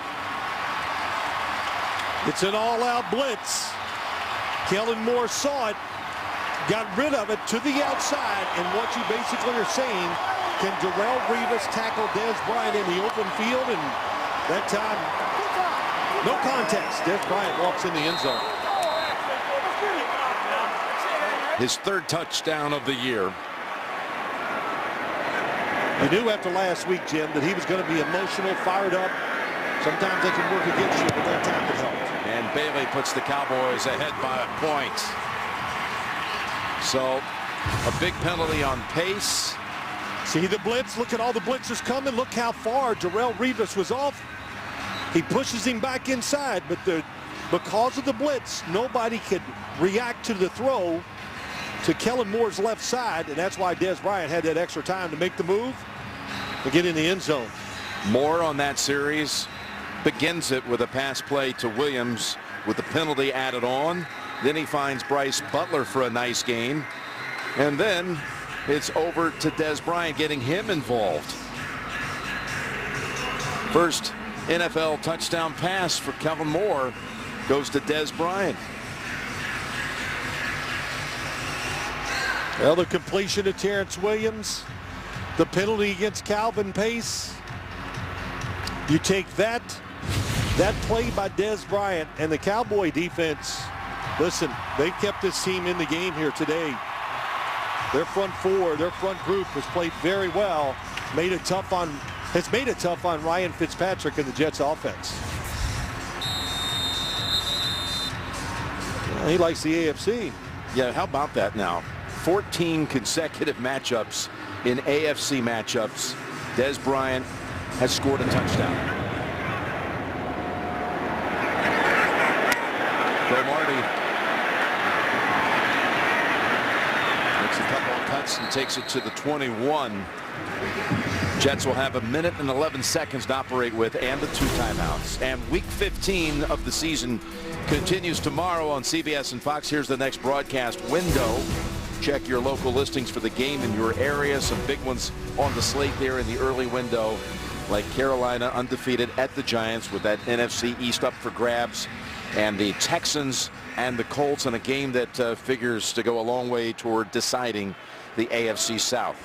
It's an all-out blitz. Kellen Moore saw it, got rid of it to the outside, and what you basically are saying, can Darrelle Revis tackle Dez Bryant in the open field? And That time, no contest. Des Bryant walks in the end zone. His third touchdown of the year. You knew after last week, Jim, that he was going to be emotional, fired up. Sometimes they can work against you, but that time it helped. And Bailey puts the Cowboys ahead by a point. So a big penalty on pace. See the blitz? Look at all the blitzers coming. Look how far Darrelle Revis was off. He pushes him back inside, but because of the blitz, nobody could react to the throw to Kellen Moore's left side, and that's why Des Bryant had that extra time to make the move to get in the end zone. Moore on that series begins it with a pass play to Williams with the penalty added on. Then he finds Bryce Butler for a nice gain. And then it's over to Des Bryant, getting him involved. First NFL touchdown pass for Kellen Moore goes to Des Bryant. Well, the completion to Terrence Williams, the penalty against Calvin Pace. You take that play by Des Bryant, and the Cowboy defense, listen, they kept this team in the game here today. Their front four, their front group has played very well. Has made it tough on Ryan Fitzpatrick and the Jets offense. Well, he likes the AFC. Yeah, how about that now? 14 consecutive matchups in AFC matchups. Des Bryant has scored a touchdown. Marty makes a couple of cuts and takes it to the 21. Jets will have 1 minute and 11 seconds to operate with and the 2 timeouts. And week 15 of the season continues tomorrow on CBS and Fox. Here's the next broadcast window. Check your local listings for the game in your area. Some big ones on the slate there in the early window, like Carolina undefeated at the Giants with that NFC East up for grabs, and the Texans and the Colts in a game that figures to go a long way toward deciding the AFC South.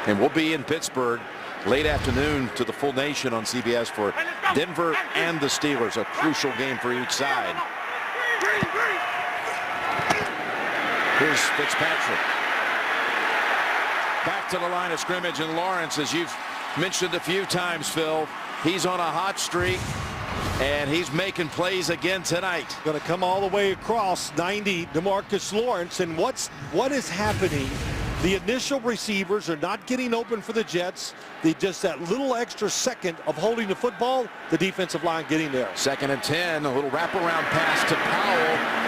And we'll be in Pittsburgh late afternoon to the full nation on CBS for Denver and the Steelers, a crucial game for each side. Here's Fitzpatrick. Back to the line of scrimmage, and Lawrence, as you've mentioned a few times, Phil, he's on a hot streak, and he's making plays again tonight. Going to come all the way across 90, DeMarcus Lawrence, and what is happening? The initial receivers are not getting open for the Jets. Just that little extra second of holding the football, the defensive line getting there. 2nd and 10, a little wraparound pass to Powell.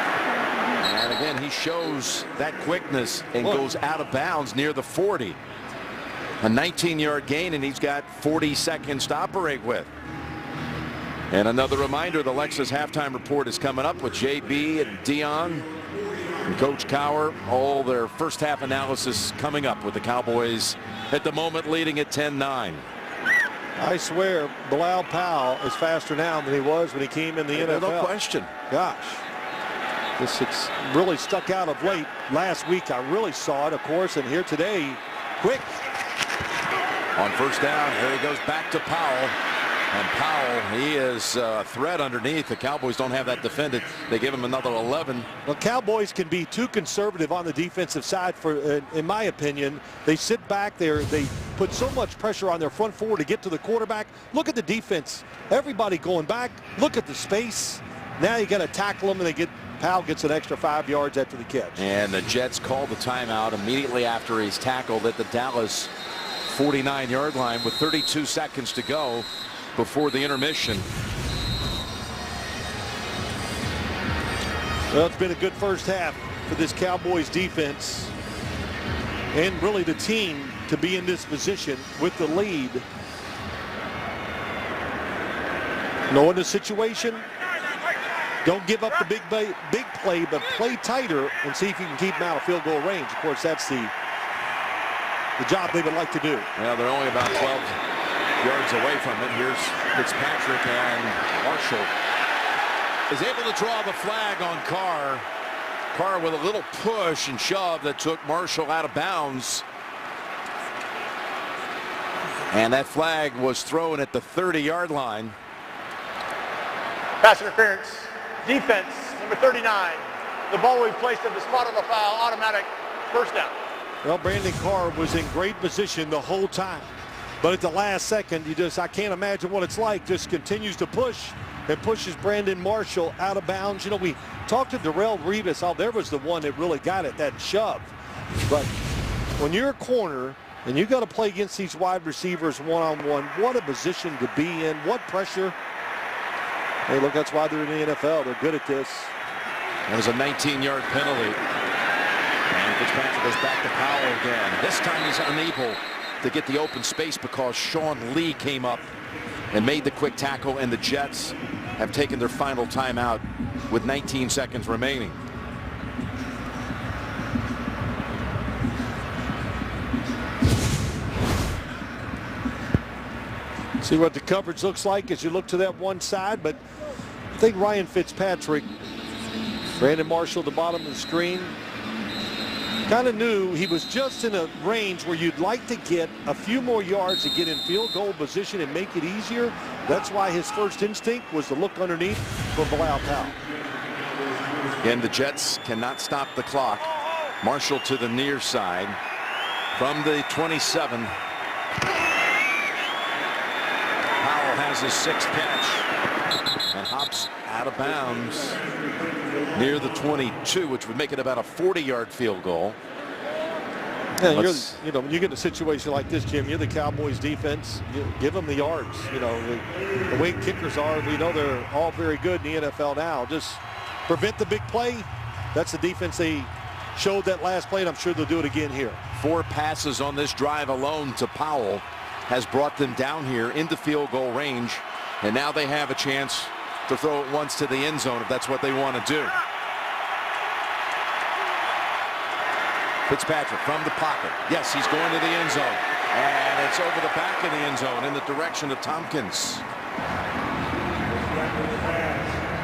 And again, he shows that quickness and goes out of bounds near the 40. A 19-yard gain, and he's got 40 seconds to operate with. And another reminder, the Lexus halftime report is coming up with JB and Dion and Coach Cowher. All their first half analysis coming up with the Cowboys at the moment leading at 10-9. I swear, Bilal Powell is faster now than he was when he came in the NFL. No question. Gosh. This has really stuck out of late. Last week I really saw it, of course, and here today, quick. On first down, here he goes back to Powell. And Powell, he is a threat underneath. The Cowboys don't have that defended. They give him another 11. Well, Cowboys can be too conservative on the defensive side, for, in my opinion. They sit back there. They put so much pressure on their front four to get to the quarterback. Look at the defense. Everybody going back. Look at the space. Now you got to tackle them, and Powell gets an extra 5 yards after the catch. And the Jets call the timeout immediately after he's tackled at the Dallas 49-yard line with 32 seconds to go before the intermission. Well, it's been a good first half for this Cowboys defense and really the team to be in this position with the lead. Knowing the situation, don't give up the big play, but play tighter and see if you can keep them out of field goal range. Of course, that's the job they would like to do. Well, they're only about 12 yards away from it. Here's Fitzpatrick, and Marshall is able to draw the flag on Carr. Carr with a little push and shove that took Marshall out of bounds. And that flag was thrown at the 30-yard line. Pass interference. Defense, number 39. The ball will be placed at the spot of the foul. Automatic first down. Well, Brandon Carr was in great position the whole time. But at the last second, I can't imagine what it's like. Just continues to push and pushes Brandon Marshall out of bounds. You know, we talked to Darrell Revis. Oh, there was the one that really got it, that shove. But when you're a corner and you got to play against these wide receivers one-on-one, what a position to be in. What pressure. Hey, look, that's why they're in the NFL. They're good at this. That was a 19-yard penalty. And Fitzpatrick goes back to Powell again. This time he's unable to get the open space because Sean Lee came up and made the quick tackle, and the Jets have taken their final timeout with 19 seconds remaining. See what the coverage looks like as you look to that one side, but I think Ryan Fitzpatrick, Brandon Marshall at the bottom of the screen, kind of knew he was just in a range where you'd like to get a few more yards to get in field goal position and make it easier. That's why his first instinct was to look underneath for Bilal Powell. Again, the Jets cannot stop the clock. Marshall to the near side from the 27. Powell has his 6th catch and hops out of bounds near the 22, which would make it about a 40-yard field goal. Yeah, when you get in a situation like this, Jim, you're the Cowboys defense. You give them the yards. You know, the way kickers are, we know they're all very good in the NFL now. Just prevent the big play. That's the defense they showed that last play, and I'm sure they'll do it again here. 4 passes on this drive alone to Powell has brought them down here into field goal range, and now they have a chance to throw it once to the end zone if that's what they want to do. Fitzpatrick from the pocket. Yes, he's going to the end zone. And it's over the back of the end zone in the direction of Tompkins.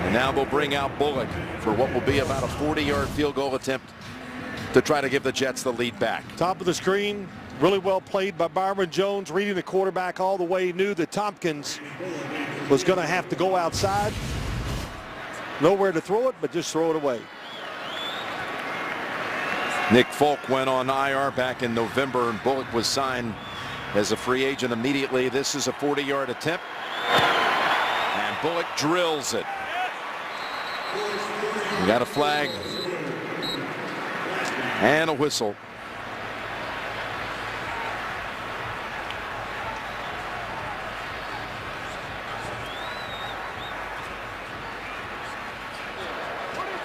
And now they'll bring out Bullock for what will be about a 40-yard field goal attempt to try to give the Jets the lead back. Top of the screen, really well played by Byron Jones, reading the quarterback all the way, knew that Tompkins was going to have to go outside. Nowhere to throw it, but just throw it away. Nick Folk went on IR back in November, and Bullock was signed as a free agent immediately. This is a 40-yard attempt, and Bullock drills it. We got a flag and a whistle.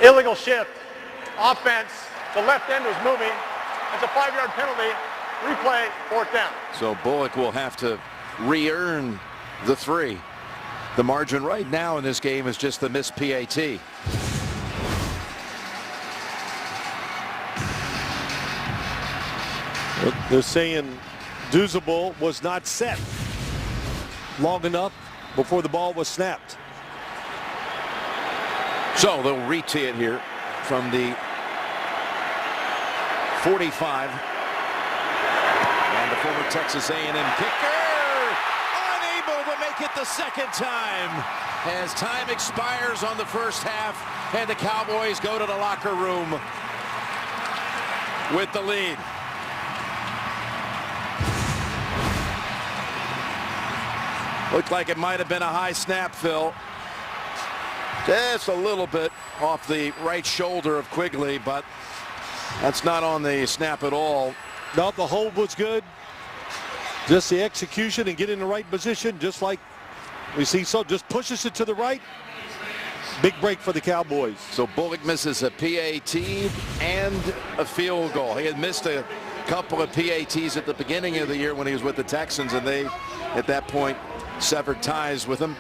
Illegal shift. Offense. The left end was moving. It's a 5-yard penalty. Replay, 4th down. So Bullock will have to re-earn the 3. The margin right now in this game is just the missed PAT. They're saying Duzable was not set long enough before the ball was snapped. So they'll re-tee it here from the 45. And the former Texas A&M kicker unable to make it the second time as time expires on the first half, and the Cowboys go to the locker room with the lead. Looked like it might have been a high snap, Phil. Just a little bit off the right shoulder of Quigley, but that's not on the snap at all. No, the hold was good. Just the execution and get in the right position, just like we see. So just pushes it to the right. Big break for the Cowboys. So Bullock misses a PAT and a field goal. He had missed a couple of PATs at the beginning of the year when he was with the Texans, and they, at that point, severed ties with him.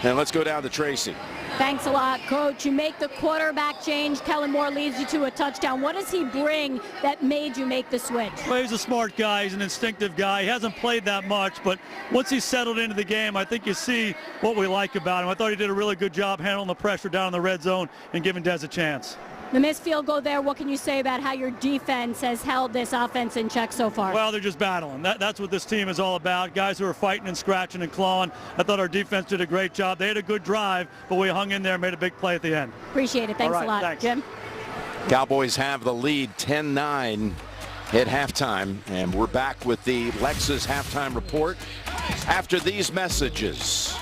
And let's go down to Tracy. Thanks a lot, Coach. You make the quarterback change. Kellen Moore leads you to a touchdown. What does he bring that made you make the switch? Well, he's a smart guy. He's an instinctive guy. He hasn't played that much, but once he's settled into the game, I think you see what we like about him. I thought he did a really good job handling the pressure down in the red zone and giving Dez a chance. The missed field goal there, what can you say about how your defense has held this offense in check so far? Well, they're just battling. That's what this team is all about. Guys who are fighting and scratching and clawing. I thought our defense did a great job. They had a good drive, but we hung in there and made a big play at the end. Appreciate it. Thanks all right, a lot, thanks. Jim. Cowboys have the lead 10-9 at halftime, and we're back with the Lexus halftime report after these messages.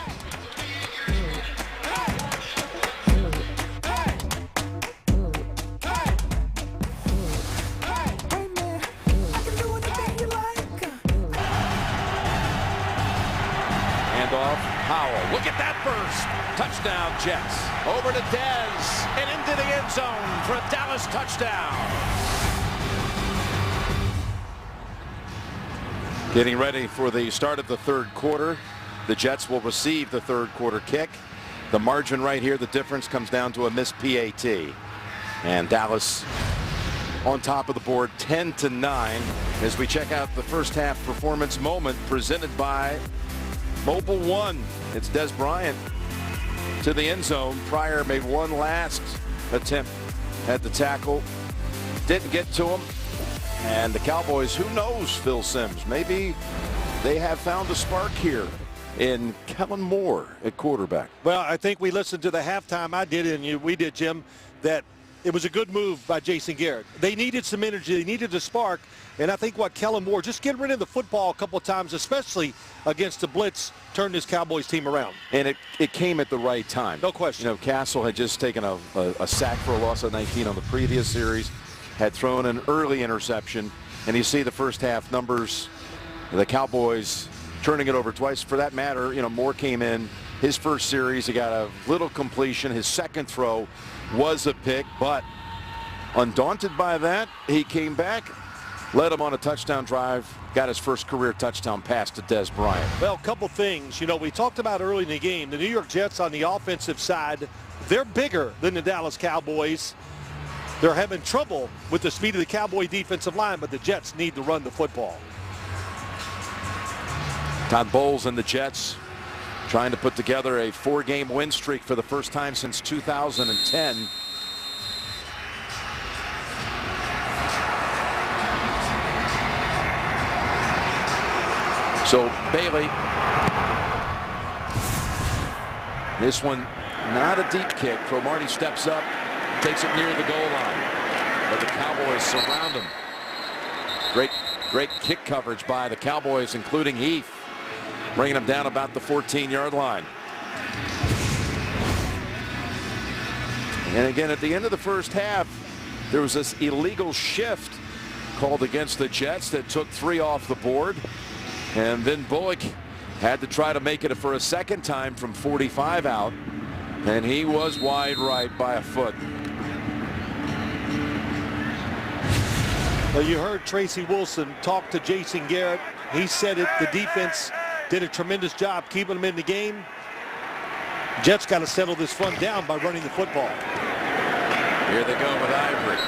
Handoff, Howell. Look at that burst. Touchdown, Jets. Over to Dez and into the end zone for a Dallas touchdown. Getting ready for the start of the third quarter. The Jets will receive the third quarter kick. The margin right here, the difference comes down to a missed PAT. And Dallas on top of the board 10-9 as we check out the first half performance moment presented by Mobile One. It's Dez Bryant to the end zone. Pryor made one last attempt at the tackle. Didn't get to him. And the Cowboys, who knows, Phil Simms, maybe they have found a spark here in Kellen Moore at quarterback. Well, I think we listened to the halftime. I did, and we did, Jim, that it was a good move by Jason Garrett. They needed some energy. They needed a spark. And I think what Kellen Moore, just getting rid of the football a couple of times, especially against the blitz, turned this Cowboys team around. And it came at the right time. No question. You know, Castle had just taken a sack for a loss of 19 on the previous series, had thrown an early interception, and you see the first half numbers, the Cowboys turning it over twice. For that matter, you know, Moore came in his first series, he got a little completion. His second throw was a pick, but undaunted by that, he came back, led him on a touchdown drive, got his first career touchdown pass to Dez Bryant. Well, a couple things. You know, we talked about early in the game, the New York Jets on the offensive side, they're bigger than the Dallas Cowboys. They're having trouble with the speed of the Cowboy defensive line, but the Jets need to run the football. Todd Bowles and the Jets trying to put together a 4-game win streak for the first time since 2010. So Bailey, this one not a deep kick. Cromartie steps up, takes it near the goal line, but the Cowboys surround him. Great kick coverage by the Cowboys, including Heath, bringing him down about the 14-yard line. And again, at the end of the first half, there was this illegal shift called against the Jets that took 3 off the board. And then Bullock had to try to make it for a second time from 45 out. And he was wide right by a foot. Well, you heard Tracy Wilson talk to Jason Garrett. He said it, the defense did a tremendous job keeping them in the game. Jets got to settle this front down by running the football. Here they go with Ivory.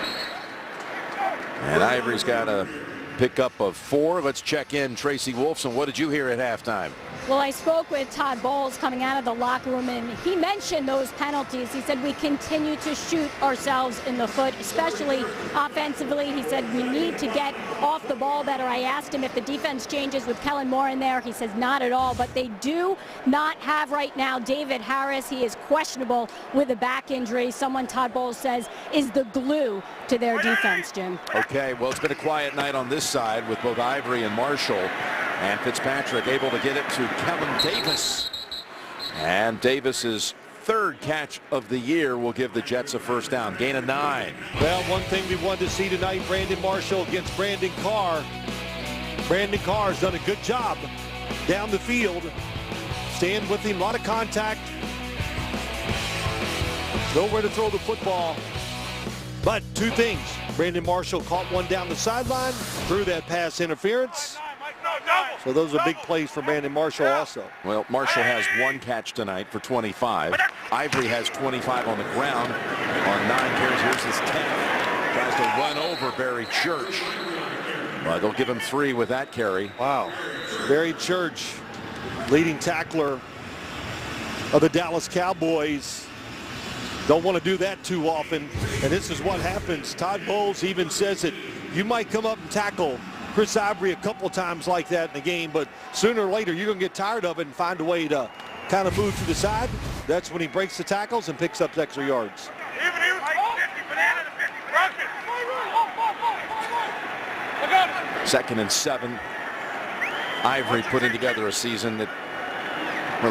And Ivory's got a pickup of 4. Let's check in Tracy Wolfson. What did you hear at halftime? Well, I spoke with Todd Bowles coming out of the locker room, and he mentioned those penalties. He said we continue to shoot ourselves in the foot, especially offensively. He said we need to get off the ball better. I asked him if the defense changes with Kellen Moore in there. He says not at all, but they do not have right now David Harris. He is questionable with a back injury. Someone Todd Bowles says is the glue to their defense, Jim. Okay, well, it's been a quiet night on this side with both Ivory and Marshall. And Fitzpatrick able to get it to Kellen Davis. And Davis's 3rd catch of the year will give the Jets a first down. Gain of 9. Well, one thing we wanted to see tonight, Brandon Marshall against Brandon Carr. Brandon Carr's done a good job down the field. Staying with him, a lot of contact. Nowhere to throw the football. But 2 things. Brandon Marshall caught one down the sideline, threw that pass interference. So those are big plays for Brandon Marshall also. Well, Marshall has 1 catch tonight for 25. Ivory has 25 on the ground on 9 carries. Here's his 10th. Tries to run over Barry Church. But they'll give him 3 with that carry. Wow. Barry Church, leading tackler of the Dallas Cowboys. Don't want to do that too often, and this is what happens. Todd Bowles even says it. You might come up and tackle Chris Ivory a couple times like that in the game, but sooner or later you're going to get tired of it and find a way to kind of move to the side. That's when he breaks the tackles and picks up extra yards. Second and 7. Ivory putting together a season that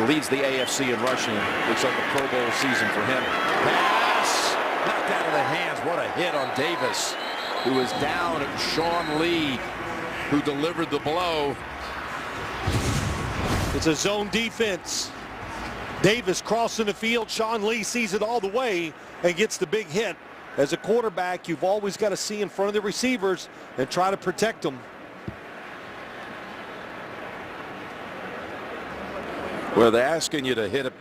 leads the AFC in rushing. Looks like a Pro Bowl season for him. Pass knocked out of the hands. What a hit on Davis, who was down at Sean Lee, who delivered the blow. It's a zone defense. Davis crossing the field. Sean Lee sees it all the way and gets the big hit. As a quarterback, you've always got to see in front of the receivers and try to protect them. Well, they're asking you to hit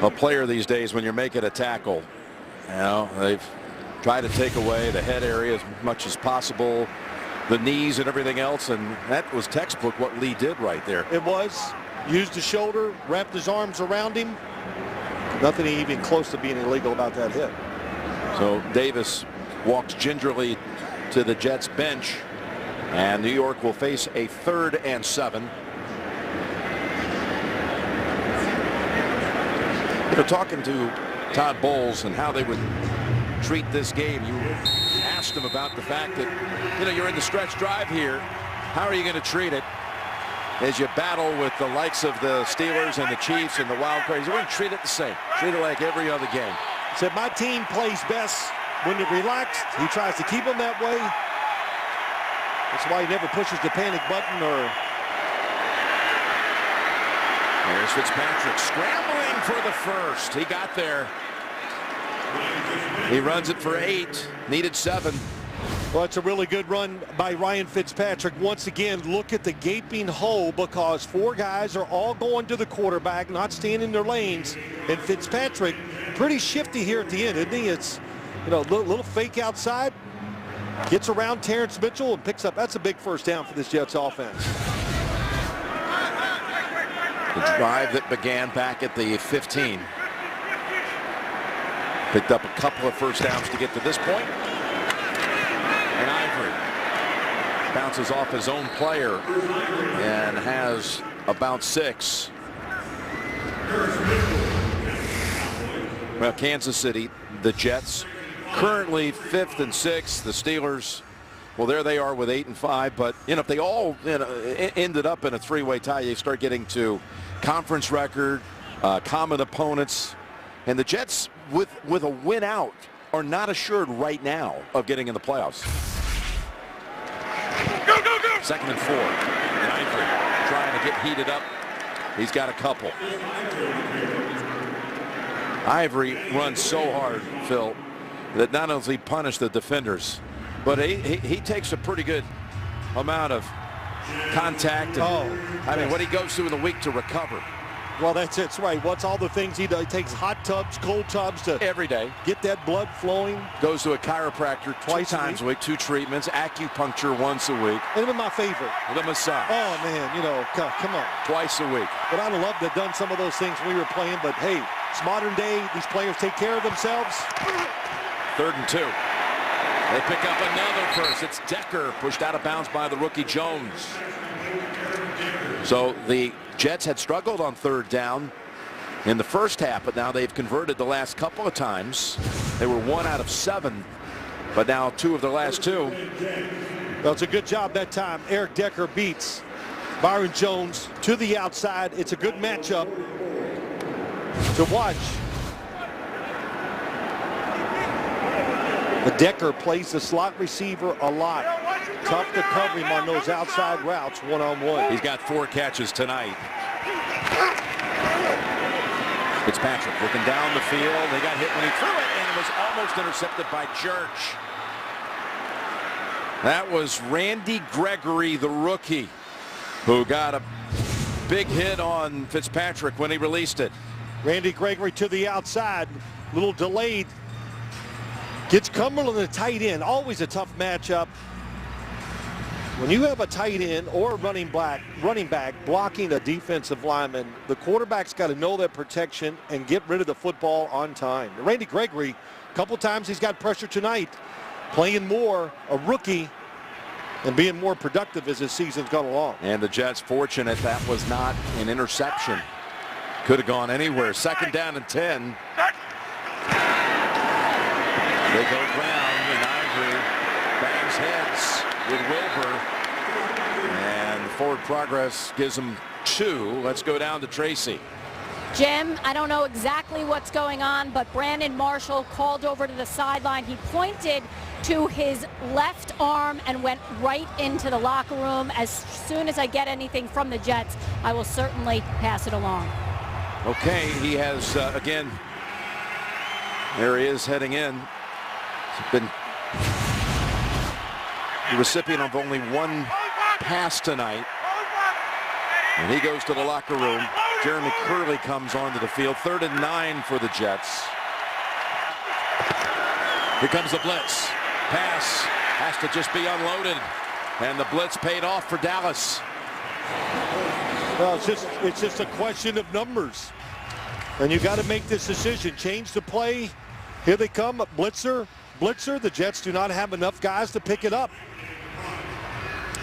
a player these days when you're making a tackle. You know, they've tried to take away the head area as much as possible, the knees and everything else, and that was textbook what Lee did right there. It was. Used the shoulder, wrapped his arms around him. Nothing even close to being illegal about that hit. So Davis walks gingerly to the Jets bench, and New York will face a 3rd and 7. You know, talking to Todd Bowles and how they would treat this game, you asked him about the fact that, you know, you're in the stretch drive here. How are you going to treat it as you battle with the likes of the Steelers and the Chiefs and the Wild Cards? You're going to treat it the same. Treat it like every other game. He said, my team plays best when they're relaxed. He tries to keep them that way. That's why he never pushes the panic button. Or there's Fitzpatrick scrambling for the first. He got there. He runs it for 8. Needed 7. Well, it's a really good run by Ryan Fitzpatrick. Once again, look at the gaping hole because 4 guys are all going to the quarterback, not staying in their lanes. And Fitzpatrick, pretty shifty here at the end, isn't he? It's, you know, little fake outside, gets around Terrence Mitchell and picks up. That's a big first down for this Jets offense. The drive that began back at the 15. Picked up a couple of first downs to get to this point. And Ivory bounces off his own player and has about 6. Well, Kansas City, the Jets, currently 5th and 6th. The Steelers, well, there they are with 8 and 5. But, you know, if they all ended up in a 3-way tie, you start getting to conference record, common opponents. And the Jets, with a win out, are not assured right now of getting in the playoffs. Go, go, go! 2nd and 4. And Ivory trying to get heated up. He's got a couple. Ivory runs so hard, Phil, that not only does he punish the defenders, but he takes a pretty good amount of contact. And, I mean, what he goes through in the week to recover. Well, that's right. What's all the things he does? He takes hot tubs, cold tubs to every day. Get that blood flowing. Goes to a chiropractor twice times a week, 2 treatments, acupuncture once a week. And then my favorite, the massage. Oh man, you know, come on. Twice a week. But I'd love to have done some of those things when we were playing. But hey, it's modern day. These players take care of themselves. 3rd and 2. They pick up another first. It's Decker pushed out of bounds by the rookie Jones. So the Jets had struggled on 3rd down in the first half, but now they've converted the last couple of times. They were 1 out of 7, but now 2 of their last 2. Well, it's a good job that time. Eric Decker beats Byron Jones to the outside. It's a good matchup to watch. The Decker plays the slot receiver a lot. Tough to cover him on those outside routes one-on-one. He's got 4 catches tonight. Fitzpatrick looking down the field. They got hit when he threw it, and it was almost intercepted by Church. That was Randy Gregory, the rookie, who got a big hit on Fitzpatrick when he released it. Randy Gregory to the outside, little delayed. Gets Cumberland the tight end. Always a tough matchup. When you have a tight end or a running back blocking a defensive lineman, the quarterback's got to know that protection and get rid of the football on time. Randy Gregory, a couple times he's got pressure tonight, playing more, a rookie, and being more productive as this season's gone along. And the Jets fortunate that was not an interception. Could have gone anywhere. 2nd down and 10. They go ground, and Ivory bangs heads with Wilbur. And forward progress gives him 2. Let's go down to Tracy. Jim, I don't know exactly what's going on, but Brandon Marshall called over to the sideline. He pointed to his left arm and went right into the locker room. As soon as I get anything from the Jets, I will certainly pass it along. Okay, he has, again, there he is heading in. He's been the recipient of only 1 pass tonight. And he goes to the locker room. Jeremy Curley comes onto the field. 3rd and 9 for the Jets. Here comes the blitz. Pass has to just be unloaded. And the blitz paid off for Dallas. Well, it's just a question of numbers. And you got to make this decision. Change the play. Here they come. Blitzer. The Jets do not have enough guys to pick it up.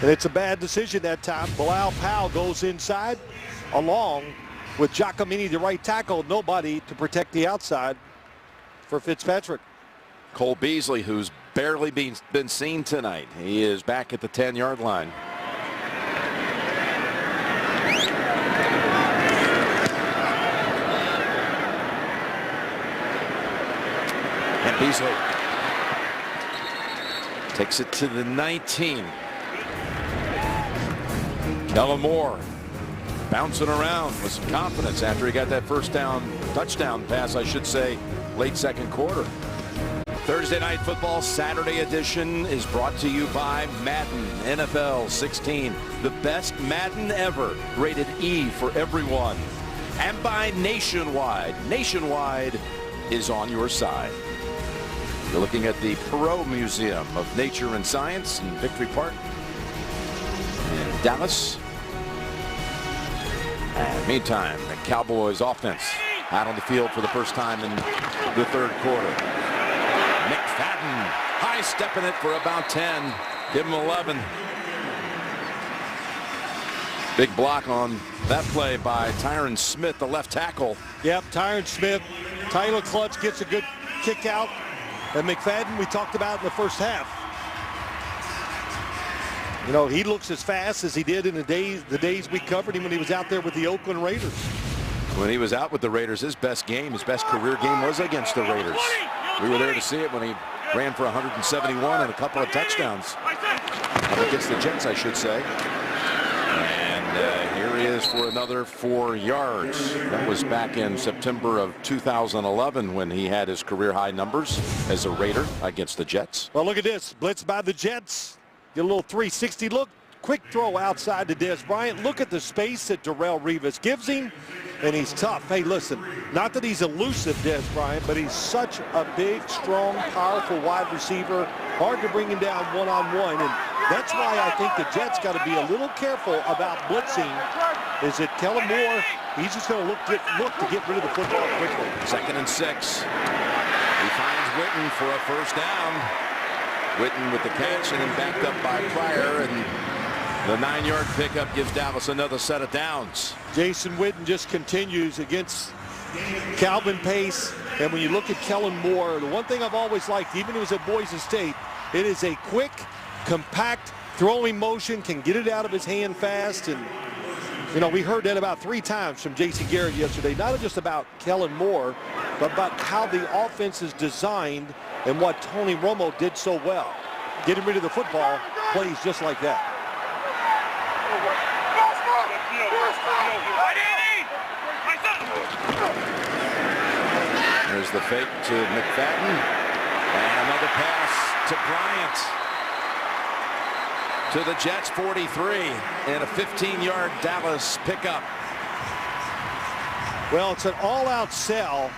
And it's a bad decision that time. Bilal Powell goes inside along with Giacomini, the right tackle. Nobody to protect the outside for Fitzpatrick. Cole Beasley, who's barely been seen tonight. He is back at the 10-yard line. And Beasley takes it to the 19. Kellen Moore bouncing around with some confidence after he got that touchdown pass, I should say, late 2nd quarter. Thursday Night Football Saturday edition is brought to you by Madden NFL 16, the best Madden ever, rated E for everyone, and by Nationwide. Nationwide is on your side. You're looking at the Perot Museum of Nature and Science in Victory Park in Dallas. And meantime, the Cowboys offense out on the field for the first time in the 3rd quarter. McFadden high stepping it for about 10. Give him 11. Big block on that play by Tyron Smith, the left tackle. Yep, Tyron Smith. Tyler Clutch gets a good kick out. And McFadden, we talked about in the first half. You know, he looks as fast as he did in the days we covered him when he was out there with the Oakland Raiders. When he was out with the Raiders, his best career game was against the Raiders. We were there to see it when he ran for 171 and a couple of touchdowns. Against the Jets, I should say. And here he is for another 4 yards. That was back in September of 2011 when he had his career high numbers as a Raider against the Jets. Well, look at this. Blitz by the Jets. Get a little 360 look. Quick throw outside to Dez Bryant. Look at the space that Darrelle Revis gives him. And he's tough. Hey, listen, not that he's elusive, Dez Bryant, but he's such a big, strong, powerful wide receiver. Hard to bring him down one-on-one. And that's why I think the Jets got to be a little careful about blitzing. Is that Kellen Moore, he's just going to look to get rid of the football quickly. 2nd and 6. He finds Witten for a first down. Witten with the catch and then backed up by Pryor, and the 9-yard pickup gives Dallas another set of downs. Jason Witten just continues against Calvin Pace. And when you look at Kellen Moore, the one thing I've always liked, even when he was at Boise State, it is a quick, compact throwing motion, can get it out of his hand fast. And, you know, we heard that about 3 times from J.C. Garrett yesterday, not just about Kellen Moore, but about how the offense is designed and what Tony Romo did so well. Getting rid of the football plays just like that. There's the fake to McFadden. And another pass to Bryant. To the Jets 43. And a 15-yard Dallas pickup. Well, it's an all-out sell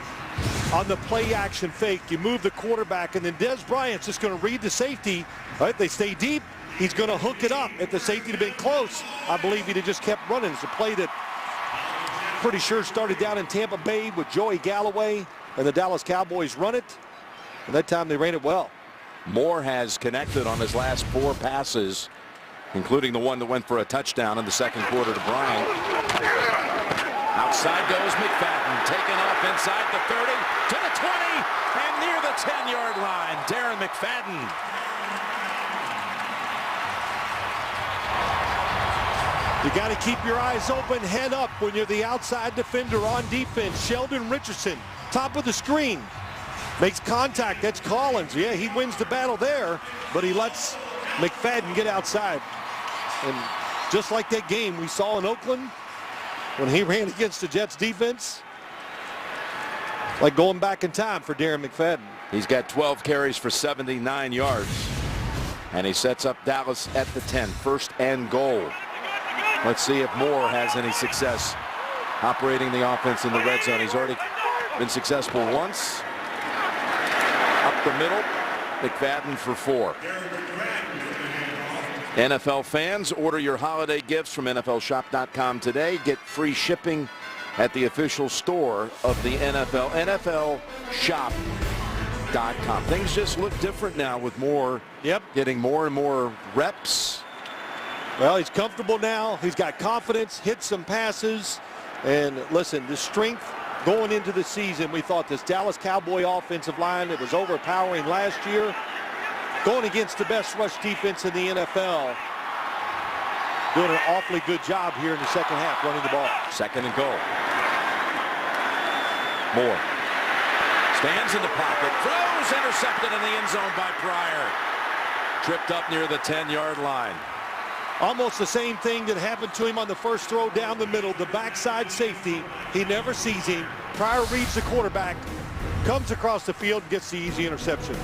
on the play-action fake. You move the quarterback, and then Dez Bryant's just going to read the safety. All right, they stay deep. he's going to hook it up. If the safety had been close, I believe he'd have just kept running. It's a play that pretty sure started down in Tampa Bay with Joey Galloway, and the Dallas Cowboys run it. And that time they ran it well. Moore has connected on his last 4 passes, including the one that went for a touchdown in the second quarter to Bryant. Outside goes McFadden, taken off inside the 30 to the 20 and near the 10-yard line. Darren McFadden. You got to keep your eyes open, head up when you're the outside defender on defense. Sheldon Richardson, top of the screen, makes contact. That's Collins. Yeah, he wins the battle there, but he lets McFadden get outside. And just like that game we saw in Oakland when he ran against the Jets defense, like going back in time for Darren McFadden. He's got 12 carries for 79 yards. And he sets up Dallas at the 10, 1st and goal. Let's see if Moore has any success operating the offense in the red zone. He's already been successful once. Up the middle, McFadden for 4. NFL fans, order your holiday gifts from NFLshop.com today. Get free shipping at the official store of the NFL, NFLshop.com. Things just look different now with Moore getting more and more reps. Well, he's comfortable now. He's got confidence, hit some passes. And listen, the strength going into the season, we thought this Dallas Cowboy offensive line that was overpowering last year, going against the best rush defense in the NFL, doing an awfully good job here in the second half running the ball. 2nd and goal. Moore stands in the pocket, throws, intercepted in the end zone by Pryor. Tripped up near the 10-yard line. Almost the same thing that happened to him on the first throw down the middle. The backside safety, he never sees him. Pryor reads the quarterback, comes across the field, gets the easy interception.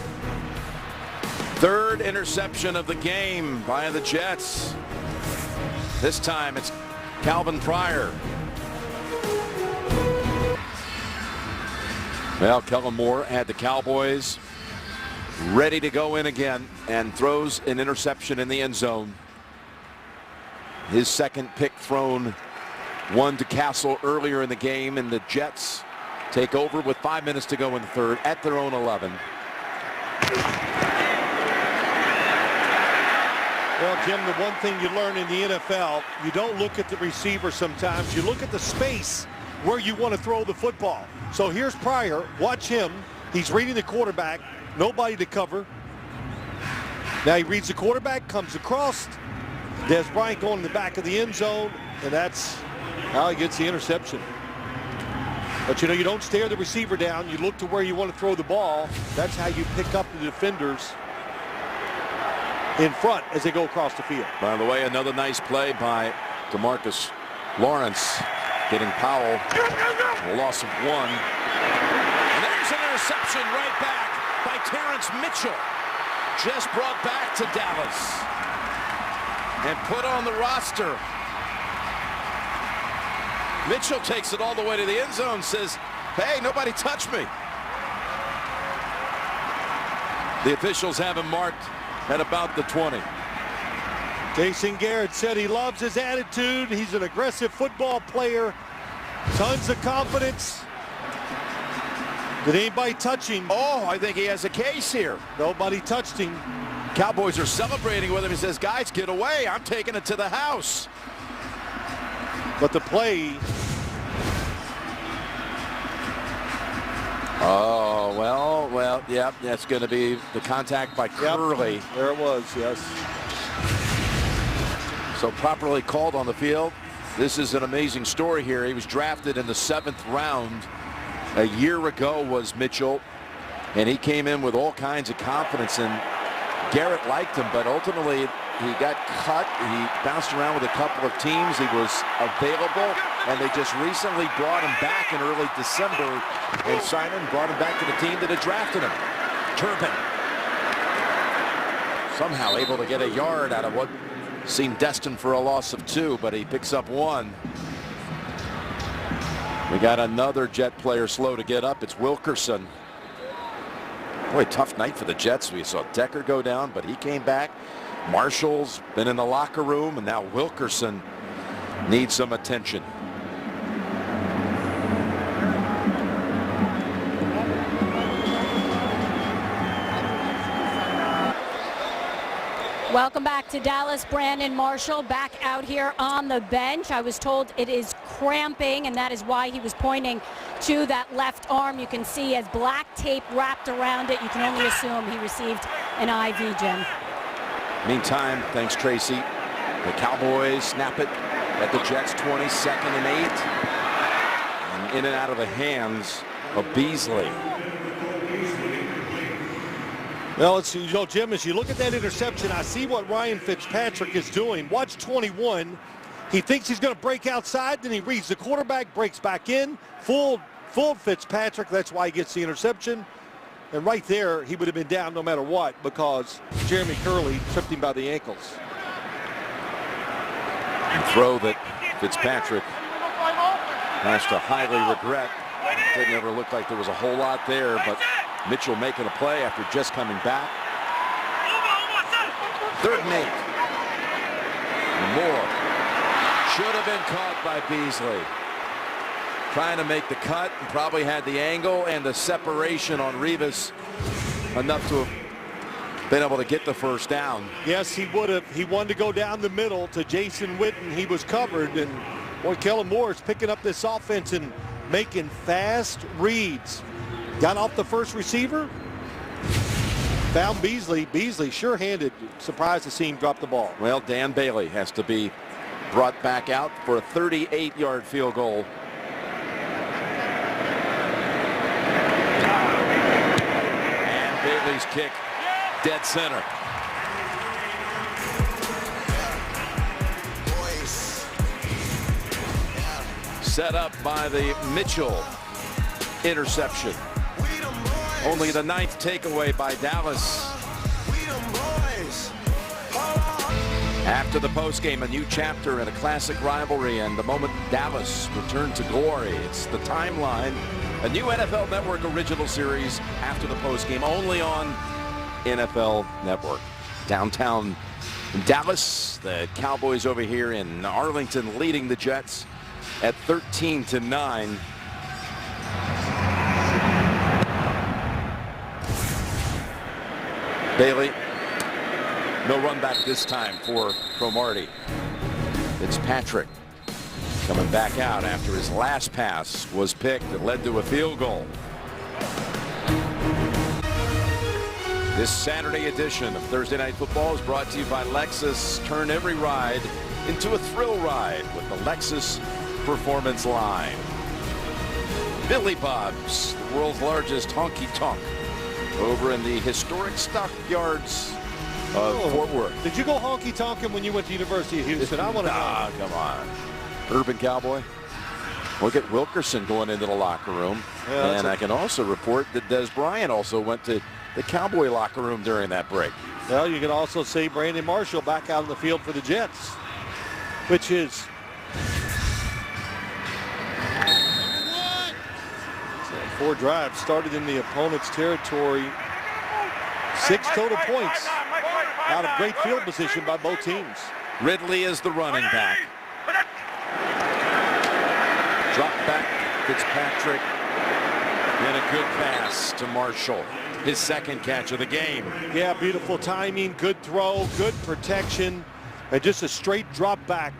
3rd interception of the game by the Jets. This time it's Calvin Pryor. Well, Kellen Moore had the Cowboys ready to go in again and throws an interception in the end zone. His 2nd pick thrown, one to Castle earlier in the game, and the Jets take over with 5 minutes to go in the 3rd at their own 11. Well, Jim, the one thing you learn in the NFL, you don't look at the receiver sometimes. You look at the space where you want to throw the football. So here's Pryor. Watch him. He's reading the quarterback. Nobody to cover. Now he reads the quarterback, comes across. Des Bryant going in the back of the end zone, and that's how he gets the interception. But, you know, you don't stare the receiver down. You look to where you want to throw the ball. That's how you pick up the defenders in front as they go across the field. By the way, another nice play by DeMarcus Lawrence, getting Powell, a loss of 1. And there's an interception right back by Terrence Mitchell. Just brought back to Dallas and put on the roster. Mitchell takes it all the way to the end zone, says, hey, nobody touched me. The officials have him marked at about the 20. Jason Garrett said he loves his attitude. He's an aggressive football player. Tons of confidence. Did anybody touch him? Oh, I think he has a case here. Nobody touched him. Cowboys are celebrating with him. He says, guys, get away. I'm taking it to the house. But the play. Oh, well, yeah, that's going to be the contact by Curley. Yep, there it was, yes. So properly called on the field. This is an amazing story here. He was drafted in the 7th round. A year ago was Mitchell, and he came in with all kinds of confidence, and Garrett liked him, but ultimately he got cut. He bounced around with a couple of teams. He was available, and they just recently brought him back in early December, and Simon brought him back to the team that had drafted him. Turpin somehow able to get a yard out of what seemed destined for a loss of 2, but he picks up 1. We got another Jet player slow to get up. It's Wilkerson. Boy, tough night for the Jets. We saw Decker go down, but he came back. Marshall's been in the locker room, and now Wilkerson needs some attention. Welcome back to Dallas. Brandon Marshall back out here on the bench. I was told it is cramping, and that is why he was pointing to that left arm. You can see as black tape wrapped around it. You can only assume he received an IV, Jim. Meantime, thanks, Tracy. The Cowboys snap it at the Jets 20, 2nd and 8. And in and out of the hands of Beasley. Well, it's, you know, Jim, as you look at that interception, I see what Ryan Fitzpatrick is doing. Watch 21. He thinks he's going to break outside, then he reads the quarterback, breaks back in. Full Fitzpatrick. That's why he gets the interception. And right there, he would have been down no matter what because Jeremy Curley tripped him by the ankles. And throw that Fitzpatrick has to highly regret. It didn't ever look like there was a whole lot there, but Mitchell making a play after just coming back. 3rd and 8. Moore should have been caught by Beasley. Trying to make the cut and probably had the angle and the separation on Revis enough to have been able to get the first down. Yes, he would have. He wanted to go down the middle to Jason Witten. He was covered, and boy, Kellen Moore is picking up this offense and making fast reads. Got off the first receiver, found Beasley. Beasley sure-handed. Surprised to see him drop the ball. Well, Dan Bailey has to be brought back out for a 38-yard field goal. And Bailey's kick dead center. Set up by the Mitchell interception. Only the 9th takeaway by Dallas. After the postgame, a new chapter in a classic rivalry, and the moment Dallas returned to glory. It's The Timeline, a new NFL Network original series after the postgame, only on NFL Network. Downtown Dallas, the Cowboys over here in Arlington leading the Jets at 13-9. Bailey, no run back this time for Cromartie. Fitzpatrick coming back out after his last pass was picked and led to a field goal. This Saturday edition of Thursday Night Football is brought to you by Lexus. Turn every ride into a thrill ride with the Lexus Performance Line. Billy Bob's, the world's largest honky-tonk, over in the historic stockyards of Fort Worth. Did you go honky-tonking when you went to University of Houston? I want to know. Come on. Urban Cowboy. Look at Wilkerson going into the locker room. Yeah, and I can also report that Des Bryant also went to the Cowboy locker room during that break. Well, you can also see Brandon Marshall back out in the field for the Jets, which is 4 drives started in the opponent's territory. 6 total points out of great field position by both teams. Ridley is the running back. Drop back Fitzpatrick and a good pass to Marshall. His 2nd catch of the game. Yeah, beautiful timing, good throw, good protection, and just a straight drop back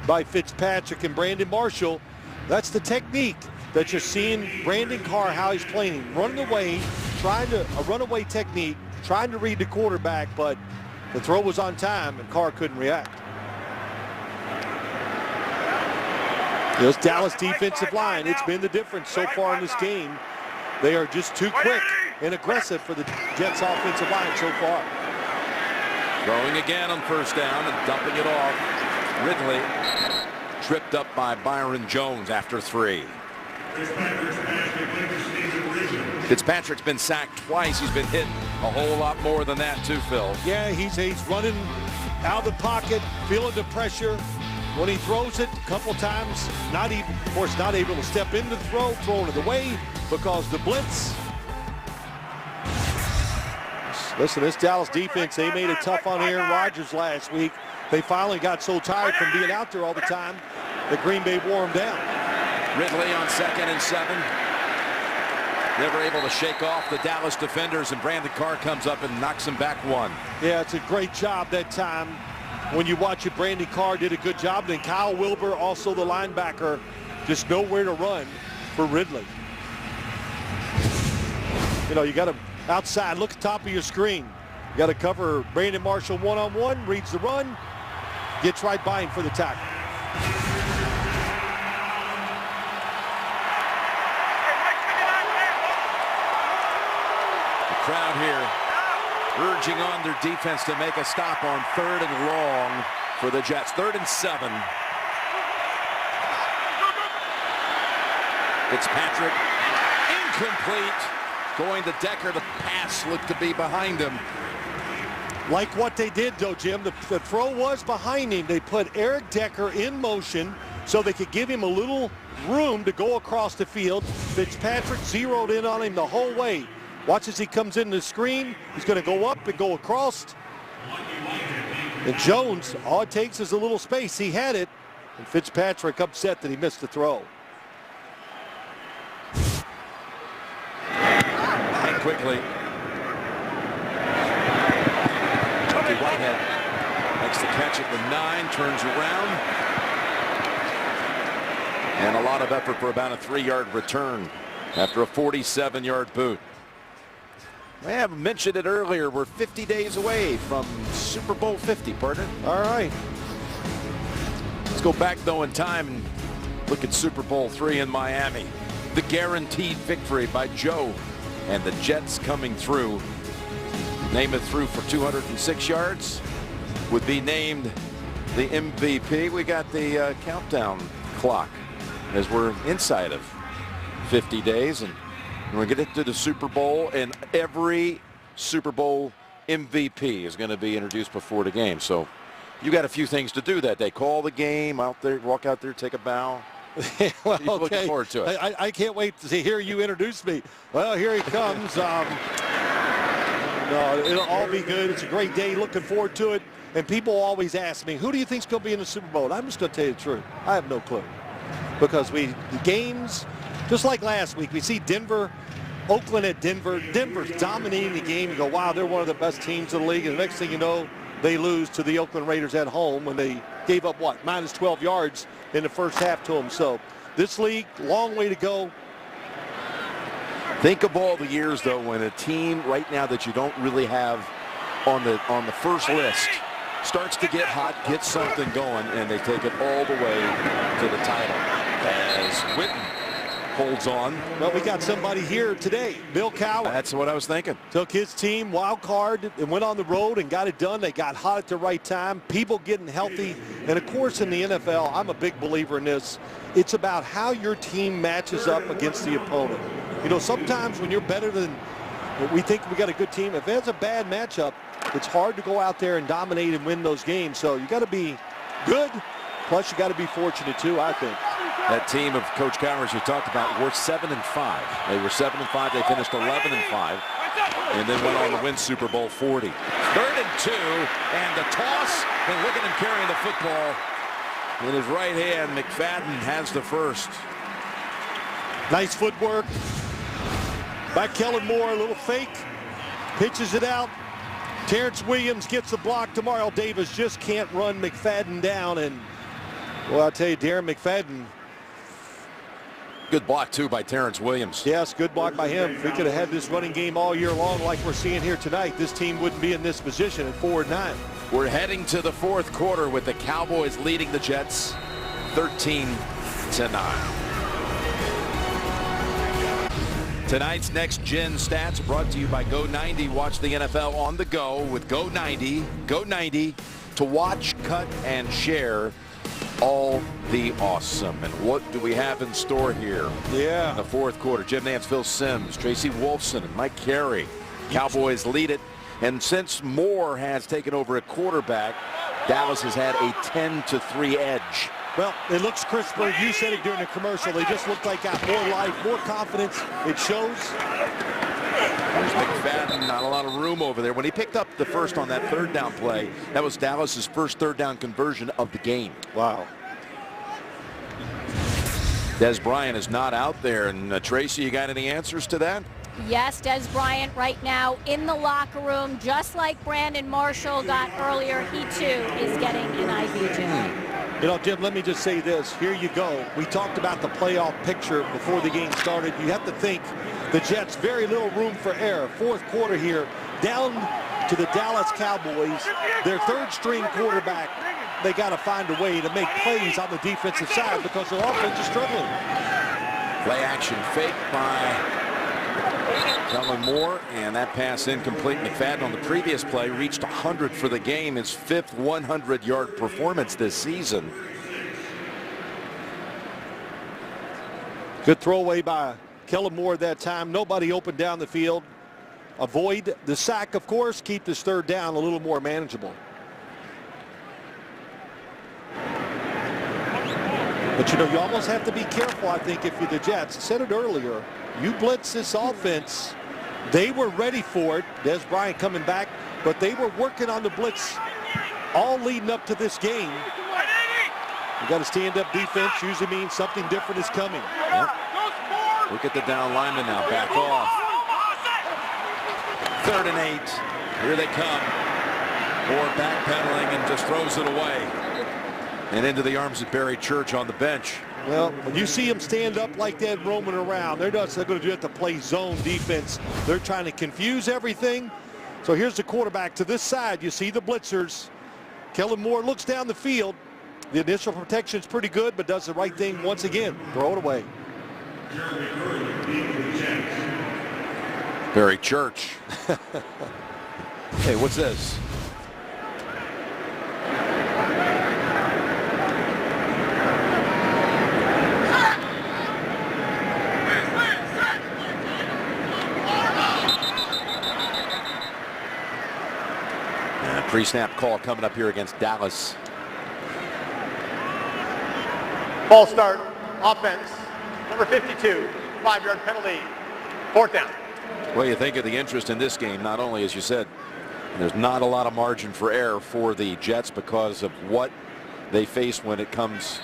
by Fitzpatrick and Brandon Marshall. That's the technique that you're seeing Brandon Carr, how he's playing. Running away, a runaway technique, trying to read the quarterback, but the throw was on time and Carr couldn't react. This Dallas defensive line, it's been the difference so far in this game. They are just too quick and aggressive for the Jets offensive line so far. Throwing again on 1st down and dumping it off. Ridley tripped up by Byron Jones after 3. Fitzpatrick's been sacked twice. He's been hit a whole lot more than that too, Phil. Yeah, he's running out of the pocket, feeling the pressure. When he throws it a couple times, not able to step into the throw, throwing it away because the blitz. Listen, this Dallas defense, they made it tough on Aaron Rodgers last week. They finally got so tired from being out there all the time that Green Bay wore them down. Ridley on 2nd and 7. Never able to shake off the Dallas defenders, and Brandon Carr comes up and knocks him back one. Yeah, it's a great job that time. When you watch it, Brandon Carr did a good job. Then Kyle Wilbur, also the linebacker, just nowhere to run for Ridley. You know, you got to outside, look at the top of your screen. You got to cover Brandon Marshall one-on-one, reads the run, gets right by him for the tackle. The crowd here urging on their defense to make a stop on 3rd and long for the Jets. 3rd and 7. Fitzpatrick incomplete. Going to Decker. The pass looked to be behind him. Like what they did, though, Jim. The throw was behind him. They put Eric Decker in motion so they could give him a little room to go across the field. Fitzpatrick zeroed in on him the whole way. Watch as he comes in the screen. He's going to go up and go across. And Jones, all it takes is a little space. He had it. And Fitzpatrick upset that he missed the throw. And quickly. Chucky Whitehead makes the catch at the 9, turns around. And a lot of effort for about a 3-yard return after a 47-yard boot. I have mentioned it earlier. We're 50 days away from Super Bowl 50, partner. All right. Let's go back, though, in time and look at Super Bowl 3 in Miami. The guaranteed victory by Joe and the Jets coming through. Namath threw for 206 yards. Would be named the MVP. We got the countdown clock as we're inside of 50 days. And we're going to get to the Super Bowl, and every Super Bowl MVP is going to be introduced before the game. So you got a few things to do that day. Call the game, out there, walk out there, take a bow. Well, okay. Looking forward to it. I can't wait to hear you introduce me. Well, here he comes. No, it'll all be good. It's a great day. Looking forward to it. And people always ask me, who do you think's going to be in the Super Bowl? I'm just going to tell you the truth. I have no clue. Because the games, just like last week, we see Denver, Oakland at Denver. Denver's dominating the game. You go, wow, they're one of the best teams in the league. And the next thing you know, they lose to the Oakland Raiders at home when they gave up, what, minus 12 yards in the first half to them. So this league, long way to go. Think of all the years, though, when a team right now that you don't really have on the first list starts to get hot, get something going, and they take it all the way to the title. As Witten holds on. Well, we got somebody here today, Bill Cowher. That's what I was thinking. Took his team, wild card, and went on the road and got it done. They got hot at the right time. People getting healthy. And, of course, in the NFL, I'm a big believer in this. It's about how your team matches up against the opponent. You know, sometimes when you're better than we think we got a good team, if there's a bad matchup, it's hard to go out there and dominate and win those games. So you got to be good, plus you got to be fortunate too, I think. That team of Coach Cowher you talked about were 7-5. They were 7-5. They finished 11-5, and then went on to win Super Bowl 40. 3rd and 2, and the toss, and look at him carrying the football in his right hand. McFadden has the first. Nice footwork. By Kellen Moore, a little fake, pitches it out. Terrence Williams gets the block. Demario Davis just can't run McFadden down, and well, I'll tell you, Darren McFadden. Good block, too, by Terrence Williams. Yes, good block by him. If we could have had this running game all year long like we're seeing here tonight, this team wouldn't be in this position at 4-9. We're heading to the 4th quarter with the Cowboys leading the Jets 13-9. Tonight's Next Gen Stats brought to you by Go90. Watch the NFL on the go with Go90. Go90 to watch, cut, and share all the awesome. And what do we have in store here? Yeah. In the 4th quarter, Jim Nance, Phil Simms, Tracy Wolfson, and Mike Carey. Cowboys lead it. And since Moore has taken over at quarterback, Dallas has had a 10-3 edge Well, it looks crisper. You said it during the commercial. They just look like got more life, more confidence. It shows. There's McFadden, not a lot of room over there. When he picked up the first on that third down play, that was Dallas's first third down conversion of the game. Wow. Des Bryant is not out there. And Tracy, you got any answers to that? Yes, Des Bryant right now in the locker room, just like Brandon Marshall got earlier. He too is getting an IV, Jim. You know, Jim, let me just say this. Here you go. We talked about the playoff picture before the game started. You have to think the Jets, very little room for error. Fourth quarter here, down to the Dallas Cowboys. Their third string quarterback, they got to find a way to make plays on the defensive side because their offense is struggling. Play action fake by Kellen Moore, and that pass incomplete. McFadden on the previous play reached 100 for the game, his fifth 100-yard performance this season. Good throwaway by Kellen Moore that time. Nobody open down the field. Avoid the sack, of course. Keep this third down a little more manageable. But, you know, you almost have to be careful, I think, if you're the Jets. I said it earlier. You blitz this offense. They were ready for it. Des Bryant coming back, but they were working on the blitz all leading up to this game. You got to stand up defense. Usually means something different is coming. Yep. Look at the down lineman now. Back off. 3rd and 8. Here they come. Moore backpedaling and just throws it away. And into the arms of Barry Church on the bench. Well, when you see them stand up like that roaming around, they're not going to do it to play zone defense. They're trying to confuse everything. So here's the quarterback to this side. You see the blitzers. Kellen Moore looks down the field. The initial protection is pretty good, but does the right thing once again. Throw it away. Barry Church. Hey, what's this? Pre-snap call coming up here against Dallas. Ball start, offense, number 52, 5-yard penalty, 4th down. Well, you think of the interest in this game, not only, as you said, there's not a lot of margin for error for the Jets because of what they face when it comes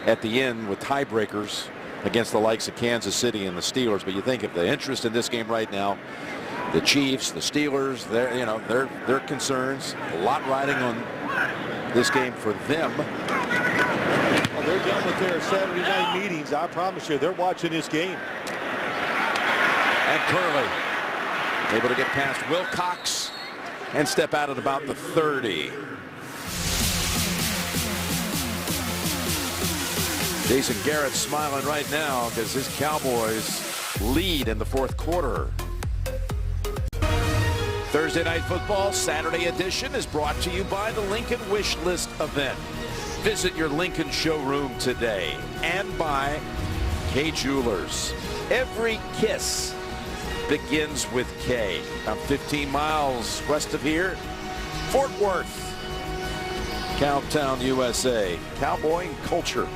at the end with tiebreakers against the likes of Kansas City and the Steelers. But you think of the interest in this game right now, the Chiefs, the Steelers, their concerns, a lot riding on this game for them. Well, they're done with their Saturday night meetings. I promise you, they're watching this game. And Curley able to get past Wilcox and step out at about the 30. Jason Garrett smiling right now because his Cowboys lead in the 4th quarter. Thursday Night Football Saturday edition is brought to you by the Lincoln Wish List event. Visit your Lincoln showroom today, and by K Jewelers. Every kiss begins with K. About 15 miles west of here, Fort Worth, Cowtown, USA. Cowboy culture,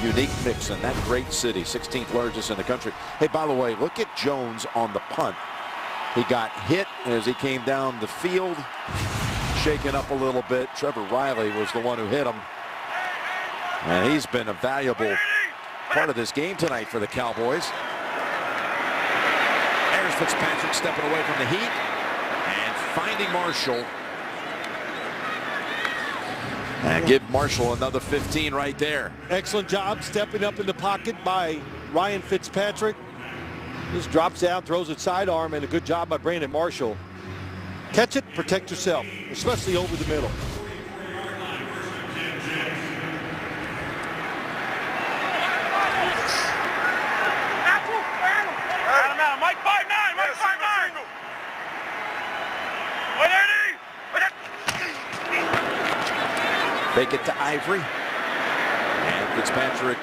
unique mix in that great city, 16th largest in the country. Hey, by the way, look at Jones on the punt. He got hit as he came down the field, shaken up a little bit. Trevor Riley was the one who hit him. And he's been a valuable part of this game tonight for the Cowboys. There's Fitzpatrick stepping away from the heat and finding Marshall. And give Marshall another 15 right there. Excellent job stepping up in the pocket by Ryan Fitzpatrick. Just drops down, throws it sidearm, and a good job by Brandon Marshall. Catch it, protect yourself, especially over the middle. Mike 5'9", Mike 5'9". Fake it to Ivory. And Fitzpatrick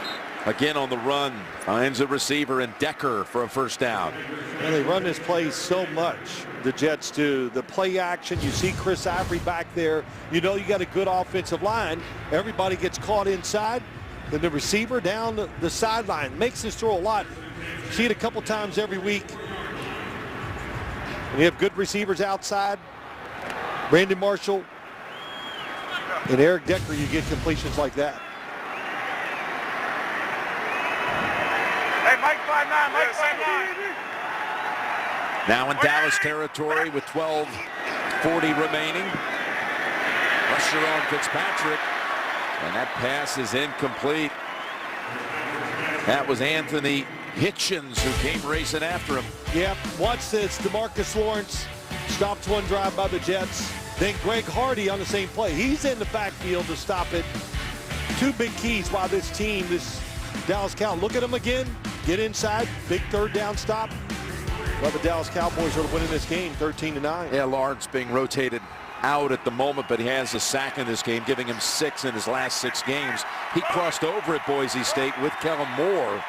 again on the run. Finds a receiver in Decker for a first down. And they run this play so much, the Jets do. The play action, you see Chris Ivory back there. You know you got a good offensive line. Everybody gets caught inside. than the receiver down the sideline. Makes this throw a lot. See it a couple times every week. And you have good receivers outside. Brandon Marshall and Eric Decker, you get completions like that. Hey, Mike 5'9", Mike 5'9". Now in Dallas territory with 12:40 remaining. Pressure on Fitzpatrick, and that pass is incomplete. That was Anthony Hitchens who came racing after him. Yeah, watch this. DeMarcus Lawrence stops one drive by the Jets. Then Greg Hardy on the same play. He's in the backfield to stop it. Two big keys by this team, this Dallas Cowboys. Look at them again. Get inside. Big third down stop. Well, the Dallas Cowboys are winning this game 13-9. Yeah, Lawrence being rotated out at the moment, but he has a sack in this game, giving him 6 in his last 6 games. He crossed over at Boise State with Kellen Moore.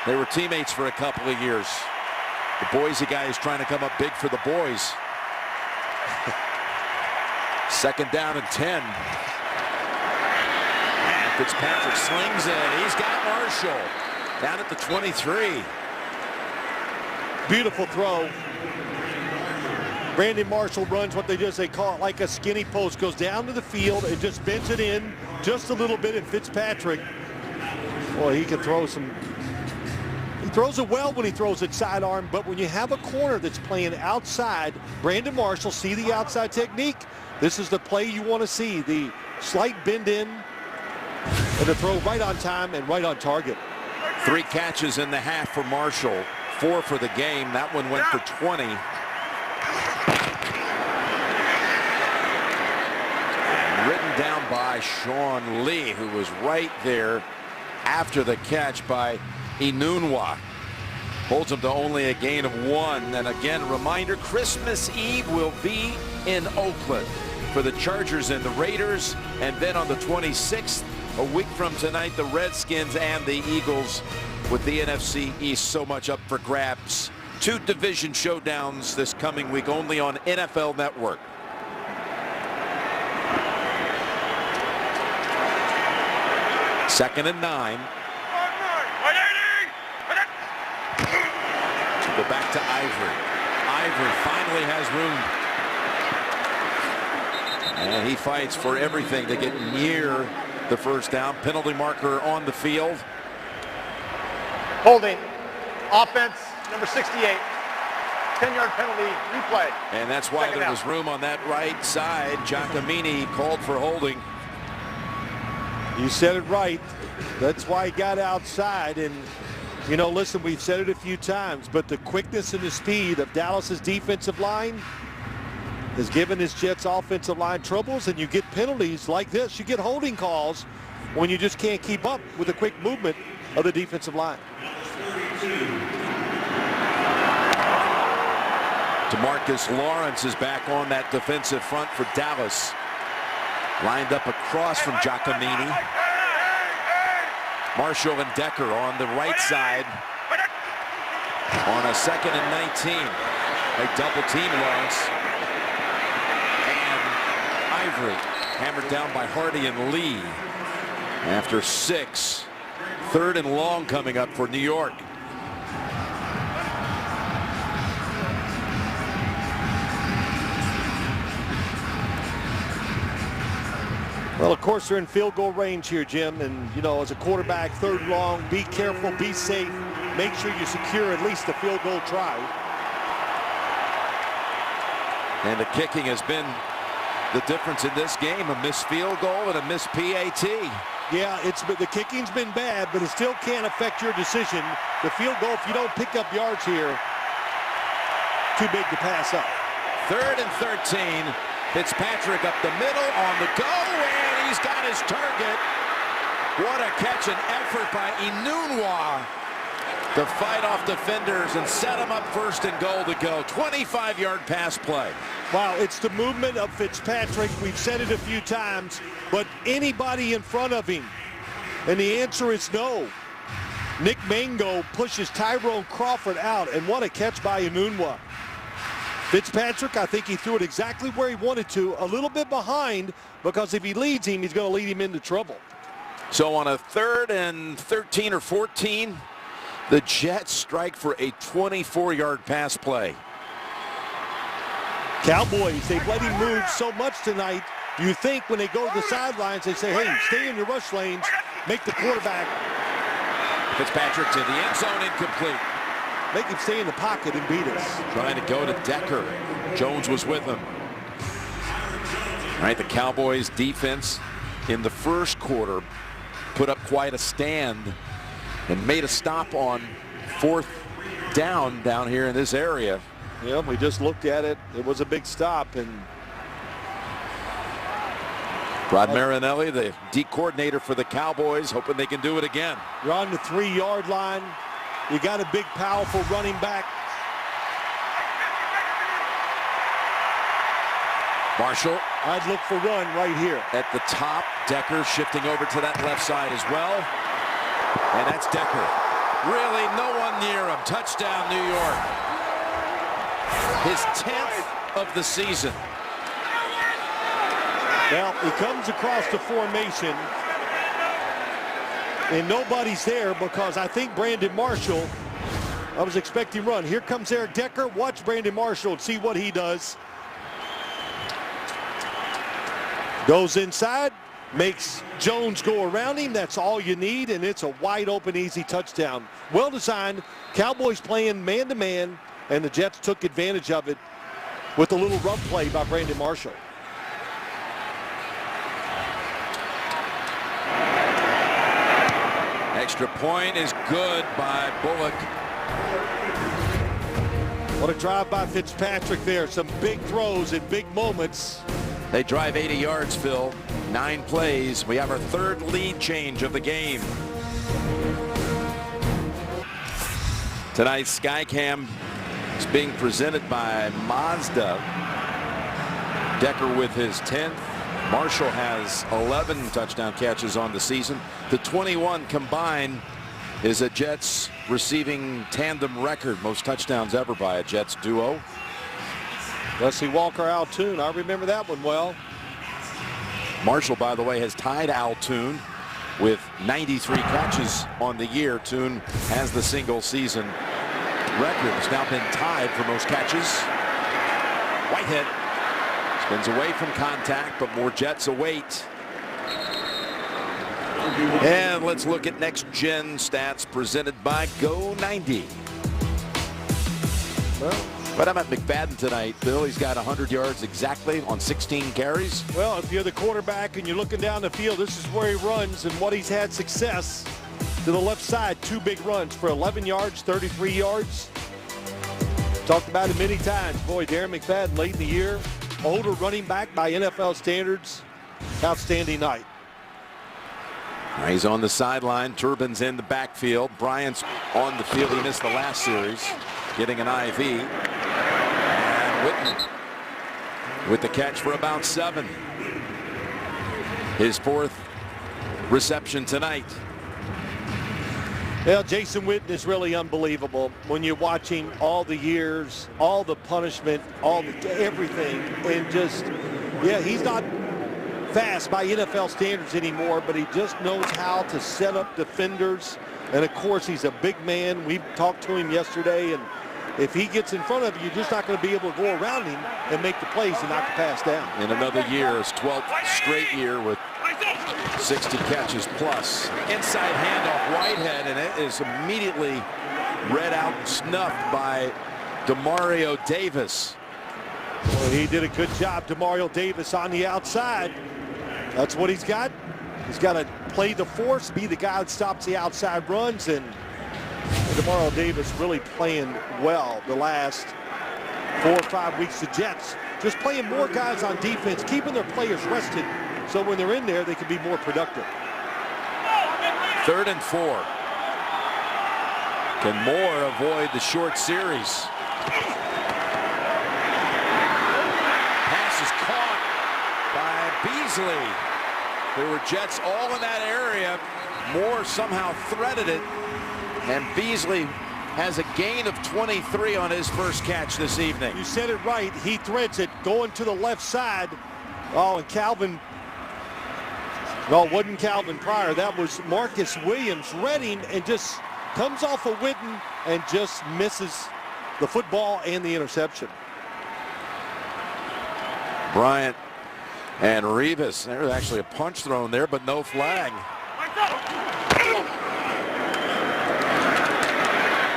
They were teammates for a couple of years. The Boise guy is trying to come up big for the boys. Second down and 10. And Fitzpatrick slings it. He's got Marshall down at the 23. Beautiful throw. Brandon Marshall runs what they call it like a skinny post. Goes down to the field and just bends it in just a little bit. And Fitzpatrick, boy, he can throw some. He throws it well when he throws it sidearm, but when you have a corner that's playing outside, Brandon Marshall, see the outside technique. This is the play you want to see. The slight bend in and the throw right on time and right on target. 3 catches in the half for Marshall, 4 for the game. That one went for 20. And ridden down by Sean Lee, who was right there after the catch by Enunwa. Holds him to only a gain of 1. And again, reminder, Christmas Eve will be in Oakland for the Chargers and the Raiders. And then on the 26th, a week from tonight, the Redskins and the Eagles, with the NFC East so much up for grabs. 2 division showdowns this coming week only on NFL Network. Second and 9. Go back to Ivory. Ivory finally has room. And he fights for everything to get near the first down. Penalty marker on the field. Holding. Offense, number 68. 10-yard penalty, replay. And that's why Second there down. was room on that right side. Giacomini called for holding. You said it right. That's why he got outside. And you know, listen, we've said it a few times, but the quickness and the speed of Dallas's defensive line has given his Jets offensive line troubles, and you get penalties like this. You get holding calls when you just can't keep up with the quick movement of the defensive line. DeMarcus Lawrence is back on that defensive front for Dallas. Lined up across from Giacomini. Marshall and Decker on the right side on a 2nd and 19. They double team Lawrence. And Ivory hammered down by Hardy and Lee. After 6, 3rd and long coming up for New York. Well, of course, they're in field goal range here, Jim. And, you know, as a quarterback, 3rd and long, be careful, be safe. Make sure you secure at least a field goal try. And the kicking has been the difference in this game. A missed field goal and a missed PAT. Yeah, the kicking's been bad, but it still can't affect your decision. The field goal, if you don't pick up yards here, too big to pass up. 3rd and 13. Fitzpatrick up the middle on the go, and he's got his target. What a catch and effort by Enunwa to fight off defenders and set him up 1st and goal to go. 25-yard pass play. Wow, it's the movement of Fitzpatrick. We've said it a few times, but anybody in front of him? And the answer is no. Nick Mango pushes Tyrone Crawford out, and what a catch by Enunwa. Fitzpatrick, I think he threw it exactly where he wanted to, a little bit behind, because if he leads him, he's going to lead him into trouble. So on a 3rd and 13 or 14, the Jets strike for a 24-yard pass play. Cowboys, they've let him move so much tonight. You think when they go to the sidelines, they say, hey, stay in your rush lanes, make the quarterback. Fitzpatrick to the end zone, incomplete. Make him stay in the pocket and beat us. Trying to go to Decker. Jones was with him. All right, the Cowboys defense in the first quarter put up quite a stand and made a stop on 4th down here in this area. Yeah, we just looked at it. It was a big stop. And Rod Marinelli, the D coordinator for the Cowboys, hoping they can do it again. You're on the 3-yard line. You got a big, powerful running back. Marshall. I'd look for run right here. At the top, Decker shifting over to that left side as well. And that's Decker. Really, no one near him. Touchdown, New York. His 10th of the season. Now, he comes across the formation, and nobody's there because I think Brandon Marshall, I was expecting run. Here comes Eric Decker. Watch Brandon Marshall and see what he does. Goes inside, makes Jones go around him. That's all you need, and it's a wide open, easy touchdown. Well designed. Cowboys playing man-to-man, and the Jets took advantage of it with a little run play by Brandon Marshall. Extra point is good by Bullock. What a drive by Fitzpatrick there. Some big throws in big moments. They drive 80 yards, Phil. 9 plays. We have our 3rd lead change of the game. Tonight's Skycam is being presented by Mazda. Decker with his 10th. Marshall has 11 touchdown catches on the season. The 21 combined is a Jets receiving tandem record. Most touchdowns ever by a Jets duo. Leslie Walker, Altoon. I remember that one well. Marshall, by the way, has tied Altoon with 93 catches on the year. Toon has the single season record. It's now been tied for most catches. Whitehead spins away from contact, but more Jets await. And let's look at next gen stats presented by Go 90. Well, but I'm at McFadden tonight, Bill. He's got 100 yards exactly on 16 carries. well, if you're the quarterback and you're looking down the field, this is where he runs and what he's had success. To the left side, 2 big runs for 11 yards, 33 yards. Talked about it many times. Boy, Darren McFadden late in the year. Older running back by NFL standards. Outstanding night. He's on the sideline. Turbin's in the backfield. Bryant's on the field. He missed the last series, getting an IV. And Whitten with the catch for about 7. His 4th reception tonight. Well, Jason Witten is really unbelievable when you're watching all the years, all the punishment, everything, and just, yeah, he's not fast by NFL standards anymore, but he just knows how to set up defenders. And of course, he's a big man. We talked to him yesterday, and if he gets in front of you, you're just not going to be able to go around him and make the plays and knock the pass down. In another year, his 12th straight year with 60 catches plus. Inside handoff, Whitehead, and it is immediately read out and snuffed by Demario Davis. Well, he did a good job, Demario Davis on the outside. That's what he's got. He's got to play the force, be the guy that stops the outside runs, and Demario Davis really playing well the last 4 or 5 weeks. The Jets just playing more guys on defense, keeping their players rested, so when they're in there, they can be more productive. 3rd and 4. Can Moore avoid the short series? Pass is caught by Beasley. There were Jets all in that area. Moore somehow threaded it, and Beasley has a gain of 23 on his first catch this evening. You said it right. He threads it going to the left side. Oh, and Calvin Well, it wasn't Calvin Pryor. That was Marcus Williams reading and just comes off of Witten and just misses the football and the interception. Bryant and Rivas. There's actually a punch thrown there, but no flag.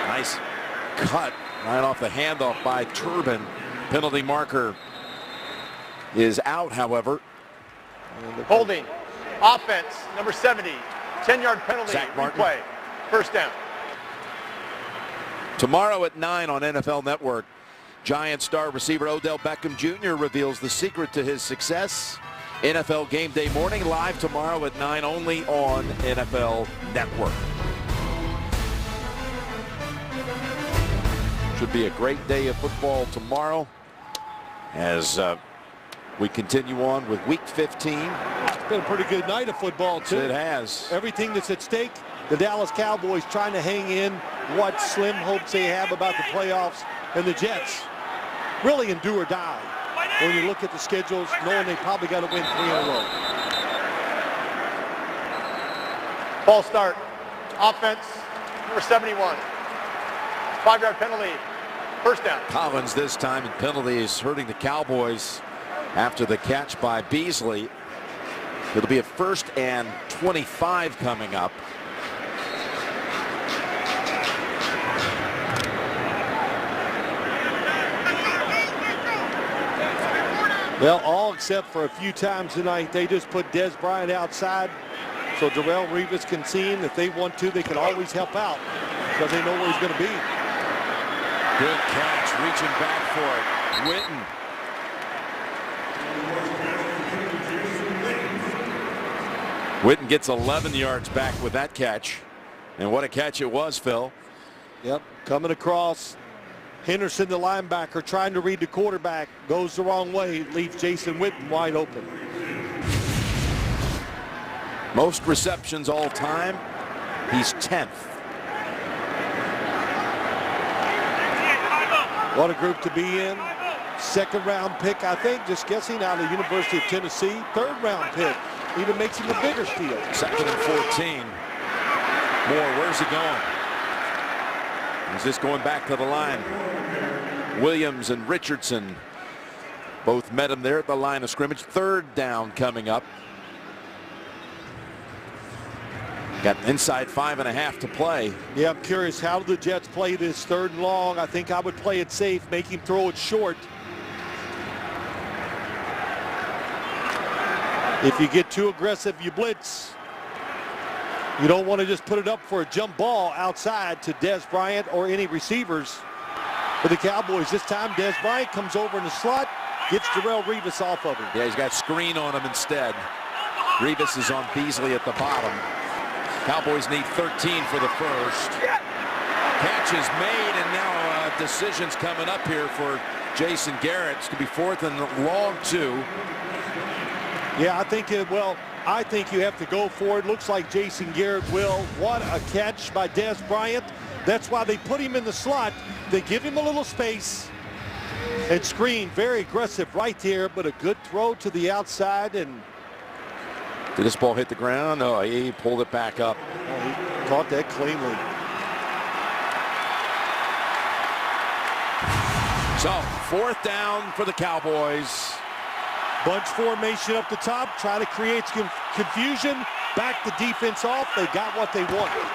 Nice cut right off the handoff by Turbin. Penalty marker is out, however. Holding. Offense, number 70. 10-yard penalty. Replay. First down. Tomorrow at 9 on NFL Network, Giants star receiver Odell Beckham Jr. reveals the secret to his success. NFL Game Day morning, live tomorrow at 9 only on NFL Network. Should be a great day of football tomorrow as we continue on with Week 15. It's been a pretty good night of football, too. It has. Everything that's at stake. The Dallas Cowboys trying to hang in what slim hopes they have about the playoffs, and the Jets really in do or die when you look at the schedules, knowing they probably got to win 3 in a row. Ball start. Offense, number 71. 5-yard penalty. First down. Collins this time, and penalties hurting the Cowboys after the catch by Beasley. It'll be a 1st and 25 coming up. Well, all except for a few times tonight, they just put Des Bryant outside so Darrelle Revis can see him. If they want to, they can always help out because they know where he's going to be. Good catch, reaching back for it. Witten gets 11 yards back with that catch. And what a catch it was, Phil. Yep, coming across. Henderson, the linebacker, trying to read the quarterback, goes the wrong way, leaves Jason Witten wide open. Most receptions all time. He's 10th. What a group to be in. 2nd round pick, I think, just guessing, out of the University of Tennessee. 3rd round pick. Even makes him a bigger steal. 2nd and 14. Moore, where's he going? He's just going back to the line. Williams and Richardson both met him there at the line of scrimmage. 3rd down coming up. Got inside 5.5 to play. Yeah, I'm curious, how do the Jets play this 3rd and long? I think I would play it safe, make him throw it short. If you get too aggressive, you blitz. You don't want to just put it up for a jump ball outside to Des Bryant or any receivers for the Cowboys. This time, Des Bryant comes over in the slot, gets Darrelle Revis off of him. Yeah, he's got screen on him instead. Revis is on Beasley at the bottom. Cowboys need 13 for the first. Catch is made, and now decisions coming up here for Jason Garrett. It's going to be 4th and long 2. Yeah, I think I think you have to go for it. Looks like Jason Garrett will. What a catch by Des Bryant. That's why they put him in the slot. They give him a little space and screen. Very aggressive right there, but a good throw to the outside. And did this ball hit the ground? No, he pulled it back up. he caught that cleanly. So 4th down for the Cowboys. Bunch formation up the top, try to create confusion. Back the defense off. They got what they wanted.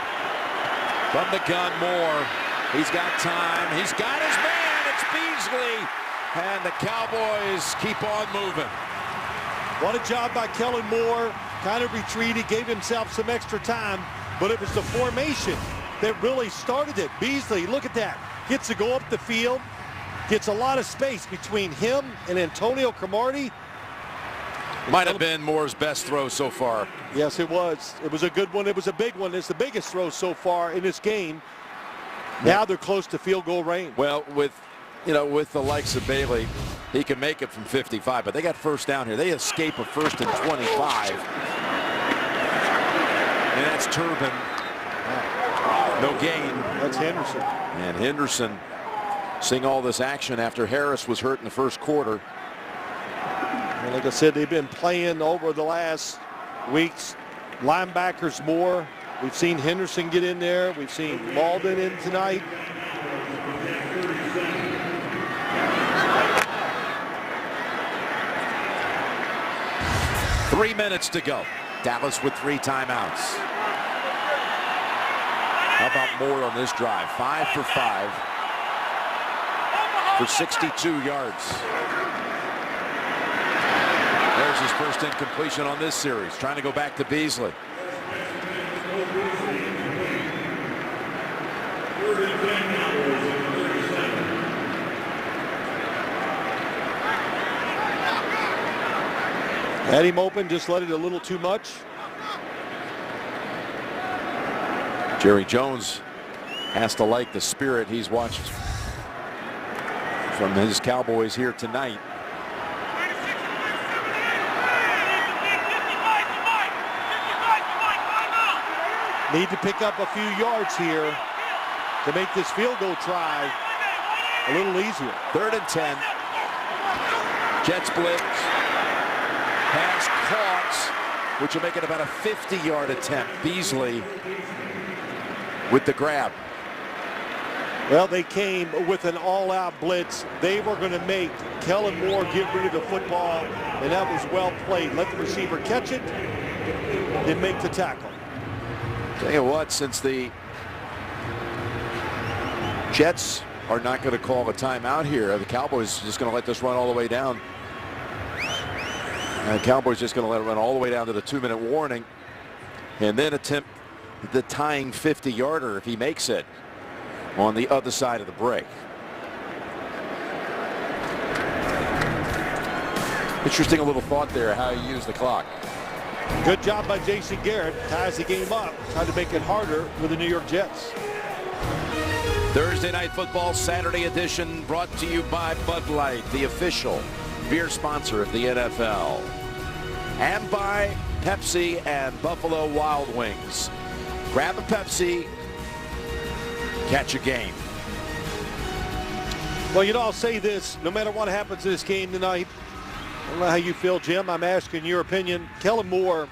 From the gun, Moore. He's got time. He's got his man. It's Beasley. And the Cowboys keep on moving. What a job by Kellen Moore. Kind of retreated, gave himself some extra time. But it was the formation that really started it. Beasley, look at that. Gets to go up the field. Gets a lot of space between him and Antonio Cromartie. Might have been Moore's best throw so far. Yes, it was. It was a good one. It was a big one. It's the biggest throw so far in this game. Now they're close to field goal range. Well, with the likes of Bailey, he can make it from 55, but they got 1st down here. They escape a 1st and 25. And that's Turbin. No gain. That's Henderson. And Henderson seeing all this action after Harris was hurt in the 1st quarter. And like I said, they've been playing over the last weeks. Linebackers more. We've seen Henderson get in there. We've seen Malden in tonight. Three minutes to go. Dallas with 3 timeouts. How about Moore on this drive? 5 for 5 for 62 yards. There's his first incompletion on this series. Trying to go back to Beasley. Had him open, just let it a little too much. Jerry Jones has to like the spirit he's watched from his Cowboys here tonight. Need to pick up a few yards here to make this field goal try a little easier. 3rd and 10. Jets blitz. Pass caught, which will make it about a 50-yard attempt. Beasley with the grab. Well, they came with an all-out blitz. They were going to make Kellen Moore get rid of the football, and that was well played. Let the receiver catch it, then make the tackle. Tell you what, since the Jets are not going to call a timeout here, the Cowboys are just going to let this run all the way down. The Cowboys just going to let it run all the way down to the 2-minute warning and then attempt the tying 50-yarder if he makes it on the other side of the break. Interesting little thought there how you use the clock. Good job by Jason Garrett. Ties the game up. Tried to make it harder for the New York Jets. Thursday Night Football Saturday edition brought to you by Bud Light, the official beer sponsor of the NFL, and by Pepsi and Buffalo Wild Wings. Grab a Pepsi, catch a game. Well, you know, I'll say this, no matter what happens in this game tonight, I don't know how you feel, Jim. I'm asking your opinion. Kellen Moore,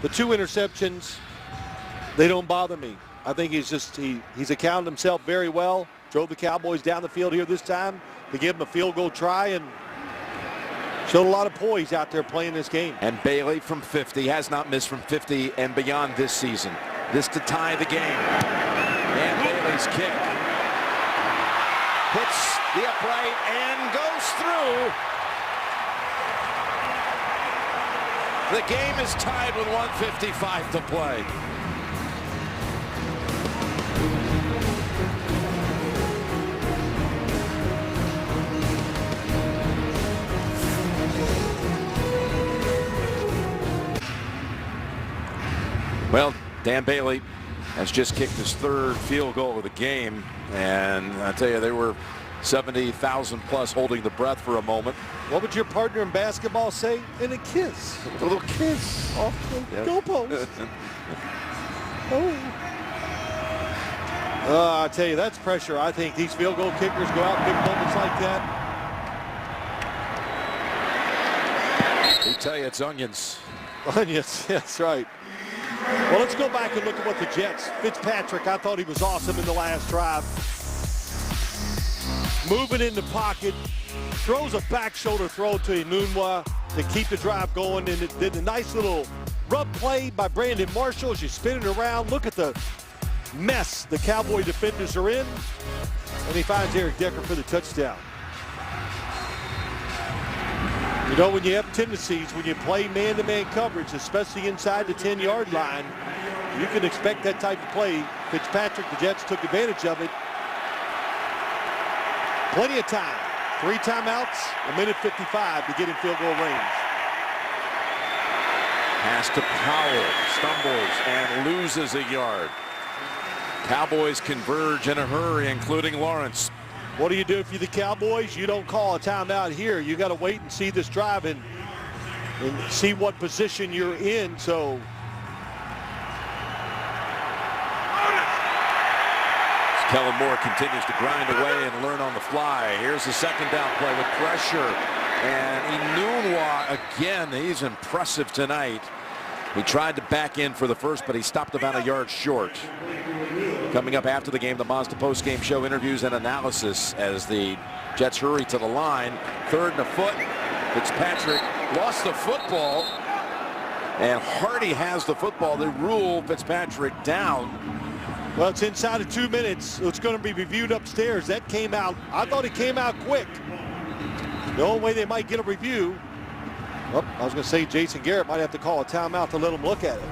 the 2 interceptions, they don't bother me. I think he's accounted himself very well. Drove the Cowboys down the field here this time to give him a field goal try and showed a lot of poise out there playing this game. And Bailey from 50 has not missed from 50 and beyond this season. This to tie the game. And Bailey's kick hits the upright and goes through. The game is tied with 1:55 to play. Well, Dan Bailey has just kicked his 3rd field goal of the game, and I tell you, they were 70,000 plus holding the breath for a moment. What would your partner in basketball say? And a kiss. A little kiss off the goalpost. I tell you, that's pressure. I think these field goal kickers go out in big moments like that. They tell you it's onions. Onions, that's right. Well, let's go back and look at what the Jets. Fitzpatrick, I thought he was awesome in the last drive. Moving in the pocket, throws a back shoulder throw to Enunwa to keep the drive going, and it did a nice little rub play by Brandon Marshall as you spin it around. Look at the mess the Cowboy defenders are in, and he finds Eric Decker for the touchdown. You know, when you have tendencies, when you play man-to-man coverage, especially inside the 10-yard line, you can expect that type of play. Fitzpatrick, the Jets took advantage of it. Plenty of time. 3 timeouts, 1:55 to get in field goal range. Pass to Powell, stumbles and loses a yard. Cowboys converge in a hurry, including Lawrence. What do you do if you're the Cowboys? You don't call a timeout here. You got to wait and see this drive and see what position you're in. So Kellen Moore continues to grind away and learn on the fly. Here's the 2nd down play with pressure. And Enunwa, again, he's impressive tonight. He tried to back in for the first, but he stopped about a yard short. Coming up after the game, the Mazda post-game show interviews and analysis as the Jets hurry to the line. 3rd and a foot. Fitzpatrick lost the football, and Hardy has the football. They rule Fitzpatrick down. Well, it's inside of 2 minutes. It's going to be reviewed upstairs. That came out. I thought it came out quick. The only way they might get a review. Oh, I was going to say Jason Garrett might have to call a timeout to let him look at it.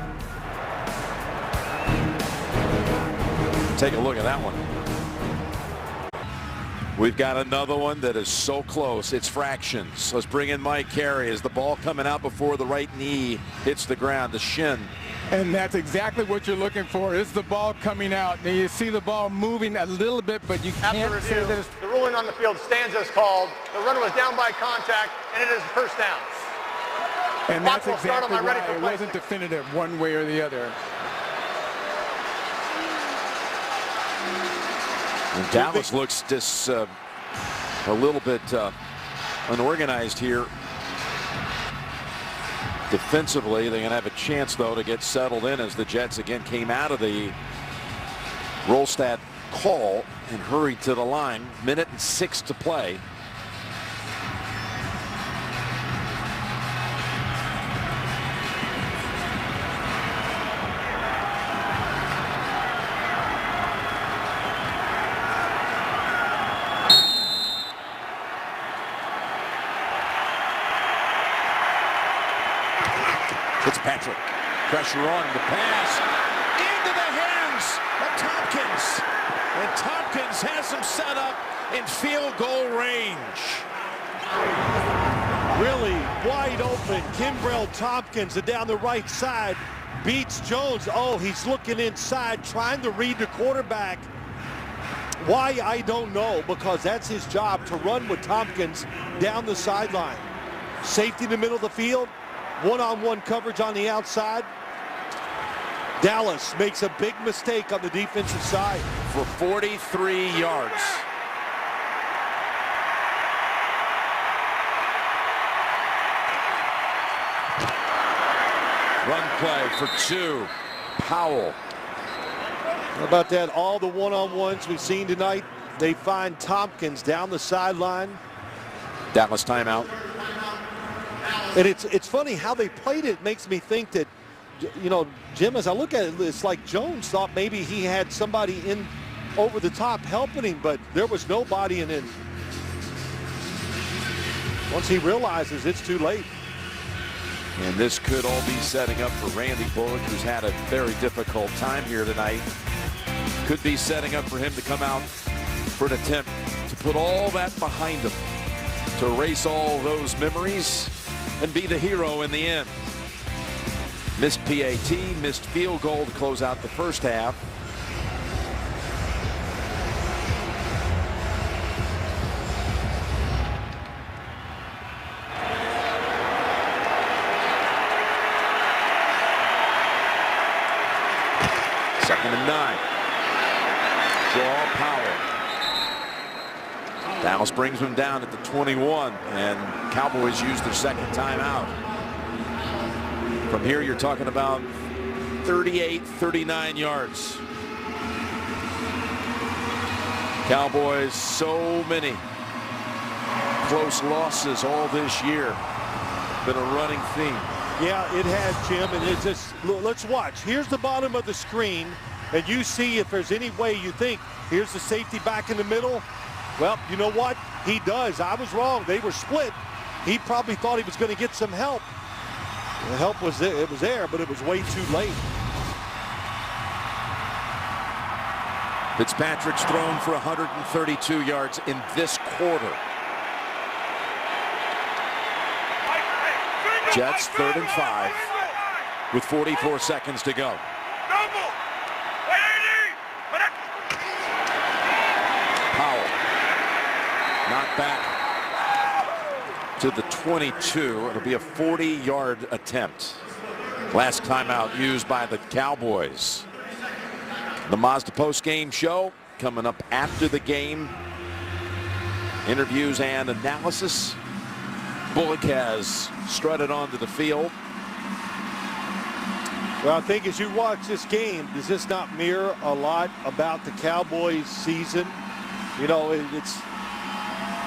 Take a look at that one. We've got another one that is so close. It's fractions. Let's bring in Mike Carey as the ball coming out before the right knee hits the ground, the shin. And that's exactly what you're looking for, is the ball coming out. Now you see the ball moving a little bit, but you can't say that it's... The ruling on the field stands as called. The runner was down by contact, and it is a first down. And that's Clock will start on exactly my ready why for it play. wasn't definitive one way or the other. And Dallas looks just a little bit unorganized here. Defensively, they're going to have a chance, though, to get settled in as the Jets again came out of the Rolstad call and hurried to the line. 1:06 to play. Fitzpatrick, pressure on the pass, into the hands of Tompkins. And Tompkins has him set up in field goal range. Really wide open. Kimbrell Tompkins down the right side beats Jones. Oh, he's looking inside, trying to read the quarterback. Why, I don't know, because that's his job, to run with Tompkins down the sideline. Safety in the middle of the field. One-on-one coverage on the outside. Dallas makes a big mistake on the defensive side. For 43 yards. Run play for 2. Powell. How about that? All the one-on-ones we've seen tonight, they find Tompkins down the sideline. Dallas timeout. And it's funny how they played it. It makes me think that, you know, Jim, as I look at it, it's like Jones thought maybe he had somebody in over the top helping him, but there was nobody. And then once he realizes it's too late. And this could all be setting up for Randy Bullock, who's had a very difficult time here tonight. Could be setting up for him to come out for an attempt to put all that behind him, to erase all those memories and be the hero in the end. Missed PAT, missed field goal to close out the first half. Second and 9. Draw Powell. Dallas brings him down at the 21, and Cowboys use their second timeout. From here, you're talking about 38, 39 yards. Cowboys, so many close losses all this year. Been a running theme. Yeah, it has, Jim, and it's just, let's watch. Here's the bottom of the screen, and you see if there's any way you think, here's the safety back in the middle. Well, you know what? He does. I was wrong. They were split. He probably thought he was going to get some help. The help was there. It was there, but it was way too late. Fitzpatrick's thrown for 132 yards in this quarter. Jets 3rd and 5 with 44 seconds to go. Powell knocked back to the 22. It'll be a 40-yard attempt. Last timeout used by the Cowboys. The Mazda post-game show coming up after the game. Interviews and analysis. Bullock has strutted onto the field. Well, I think as you watch this game, does this not mirror a lot about the Cowboys season? You know,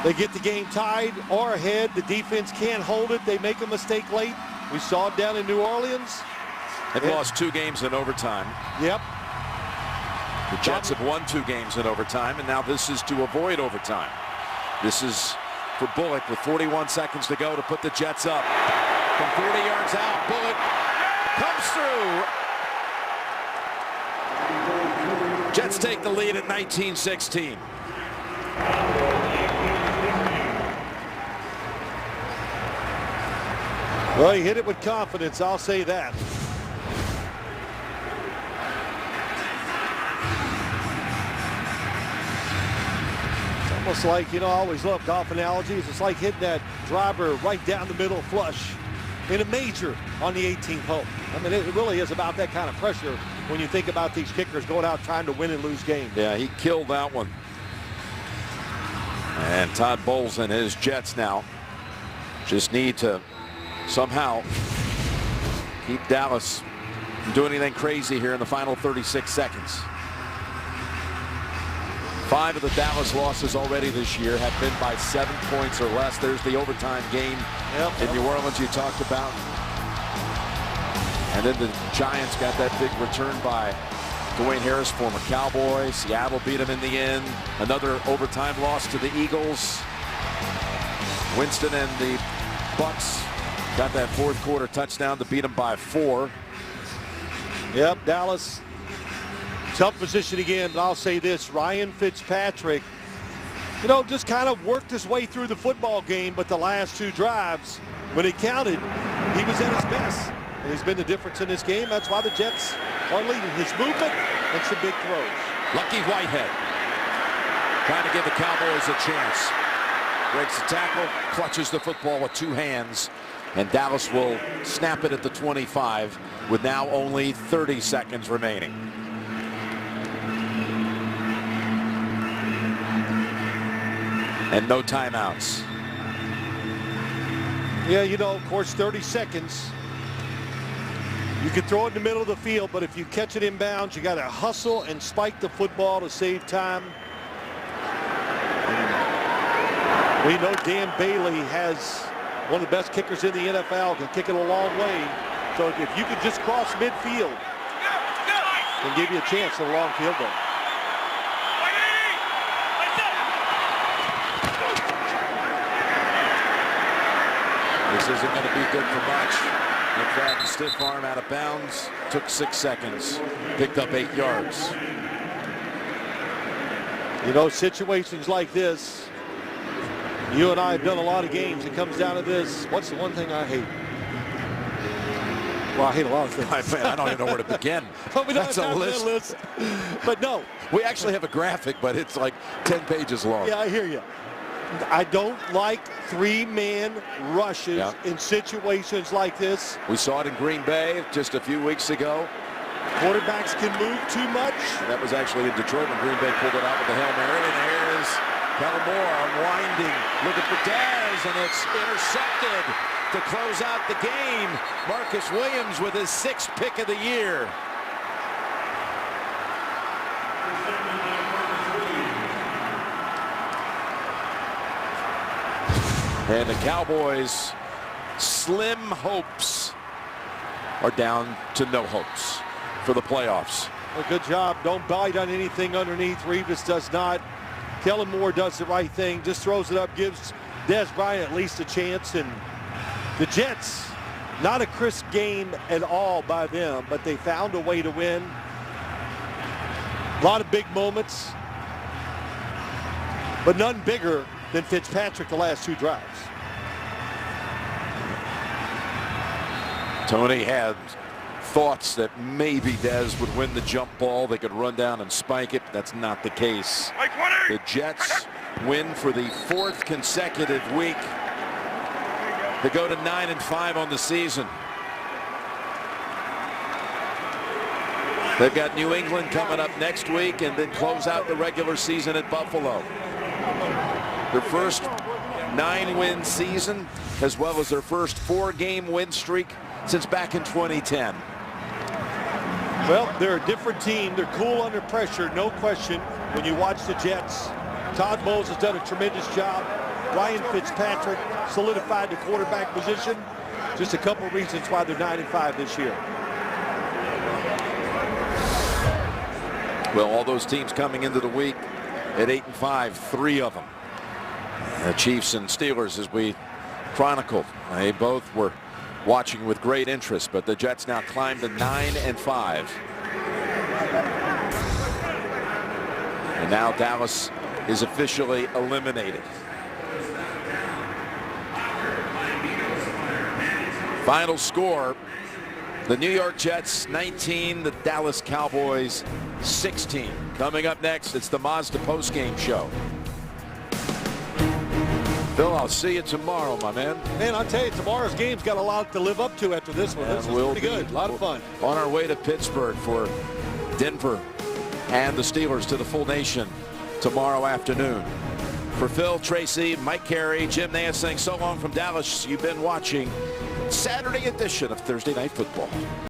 they get the game tied or ahead. The defense can't hold it. They make a mistake late. We saw it down in New Orleans. They've lost 2 games in overtime. Yep. The Jets have won 2 games in overtime, and now this is to avoid overtime. This is for Bullock with 41 seconds to go to put the Jets up. From 40 yards out, Bullock comes through. Jets take the lead at 19-16. Well, he hit it with confidence, I'll say that. It's almost like, you know, I always love golf analogies. It's like hitting that driver right down the middle flush in a major on the 18th hole. I mean, it really is about that kind of pressure when you think about these kickers going out trying to win and lose games. Yeah, he killed that one. And Todd Bowles and his Jets now just need to somehow keep Dallas from doing anything crazy here in the final 36 seconds. 5 of the Dallas losses already this year have been by 7 points or less. There's the overtime game in New Orleans you talked about. And then the Giants got that big return by Dwayne Harris, former Cowboy. Seattle beat him in the end. Another overtime loss to the Eagles. Winston and the Bucks got that 4th quarter touchdown to beat them by 4. Yep, Dallas. Tough position again, but I'll say this. Ryan Fitzpatrick, you know, just kind of worked his way through the football game, but the last 2 drives, when it counted, he was at his best. And he's been the difference in this game. That's why the Jets are leading. His movement and some big throws. Lucky Whitehead trying to give the Cowboys a chance. Breaks the tackle, clutches the football with 2 hands, and Dallas will snap it at the 25 with now only 30 seconds remaining. And no timeouts. Yeah, you know, of course, 30 seconds. You can throw it in the middle of the field, but if you catch it inbounds, you got to hustle and spike the football to save time. We know Dan Bailey has one of the best kickers in the NFL, can kick it a long way. So if you could just cross midfield, can give you a chance at a long field goal. This isn't going to be good for much. McFadden stiff arm out of bounds. Took 6 seconds. Picked up 8 yards. You know, situations like this, you and I have done a lot of games. It comes down to this. What's the one thing I hate? Well, I hate a lot of things. I don't even know where to begin. That's a list. But no. We actually have a graphic, but it's like 10 pages long. Yeah, I hear you. I don't like 3-man rushes in situations like this. We saw it in Green Bay just a few weeks ago. Quarterbacks can move too much. And that was actually in Detroit when Green Bay pulled it out with the Hail Mary. And here's Kellen Moore unwinding. Looking for Dez, and it's intercepted to close out the game. Marcus Williams with his 6th pick of the year. And the Cowboys' slim hopes are down to no hopes for the playoffs. Well, good job. Don't bite on anything underneath. Revis does not. Kellen Moore does the right thing. Just throws it up, gives Dez Bryant at least a chance. And the Jets, not a crisp game at all by them, but they found a way to win. A lot of big moments, but none bigger than Fitzpatrick the last 2 drives. Tony had thoughts that maybe Dez would win the jump ball. They could run down and spike it. That's not the case. The Jets win for the 4th consecutive week. They go to 9-5 on the season. They've got New England coming up next week and then close out the regular season at Buffalo. Their first 9-win season, as well as their first 4-game win streak since back in 2010. Well, they're a different team. They're cool under pressure, no question. When you watch the Jets, Todd Bowles has done a tremendous job. Ryan Fitzpatrick solidified the quarterback position. Just a couple reasons why they're 9-5 this year. Well, all those teams coming into the week at 8-5, 3 of them. The Chiefs and Steelers, as we chronicled, they both were watching with great interest, but the Jets now climb to 9-5. And now Dallas is officially eliminated. Final score, the New York Jets 19, the Dallas Cowboys 16. Coming up next, it's the Mazda postgame show. Phil, I'll see you tomorrow, my man. Man, I'll tell you, tomorrow's game's got a lot to live up to after this one. This is pretty good. A lot of fun. On our way to Pittsburgh for Denver and the Steelers to the full nation tomorrow afternoon. For Phil, Tracy, Mike Carey, Jim Nance saying so long from Dallas. You've been watching Saturday edition of Thursday Night Football.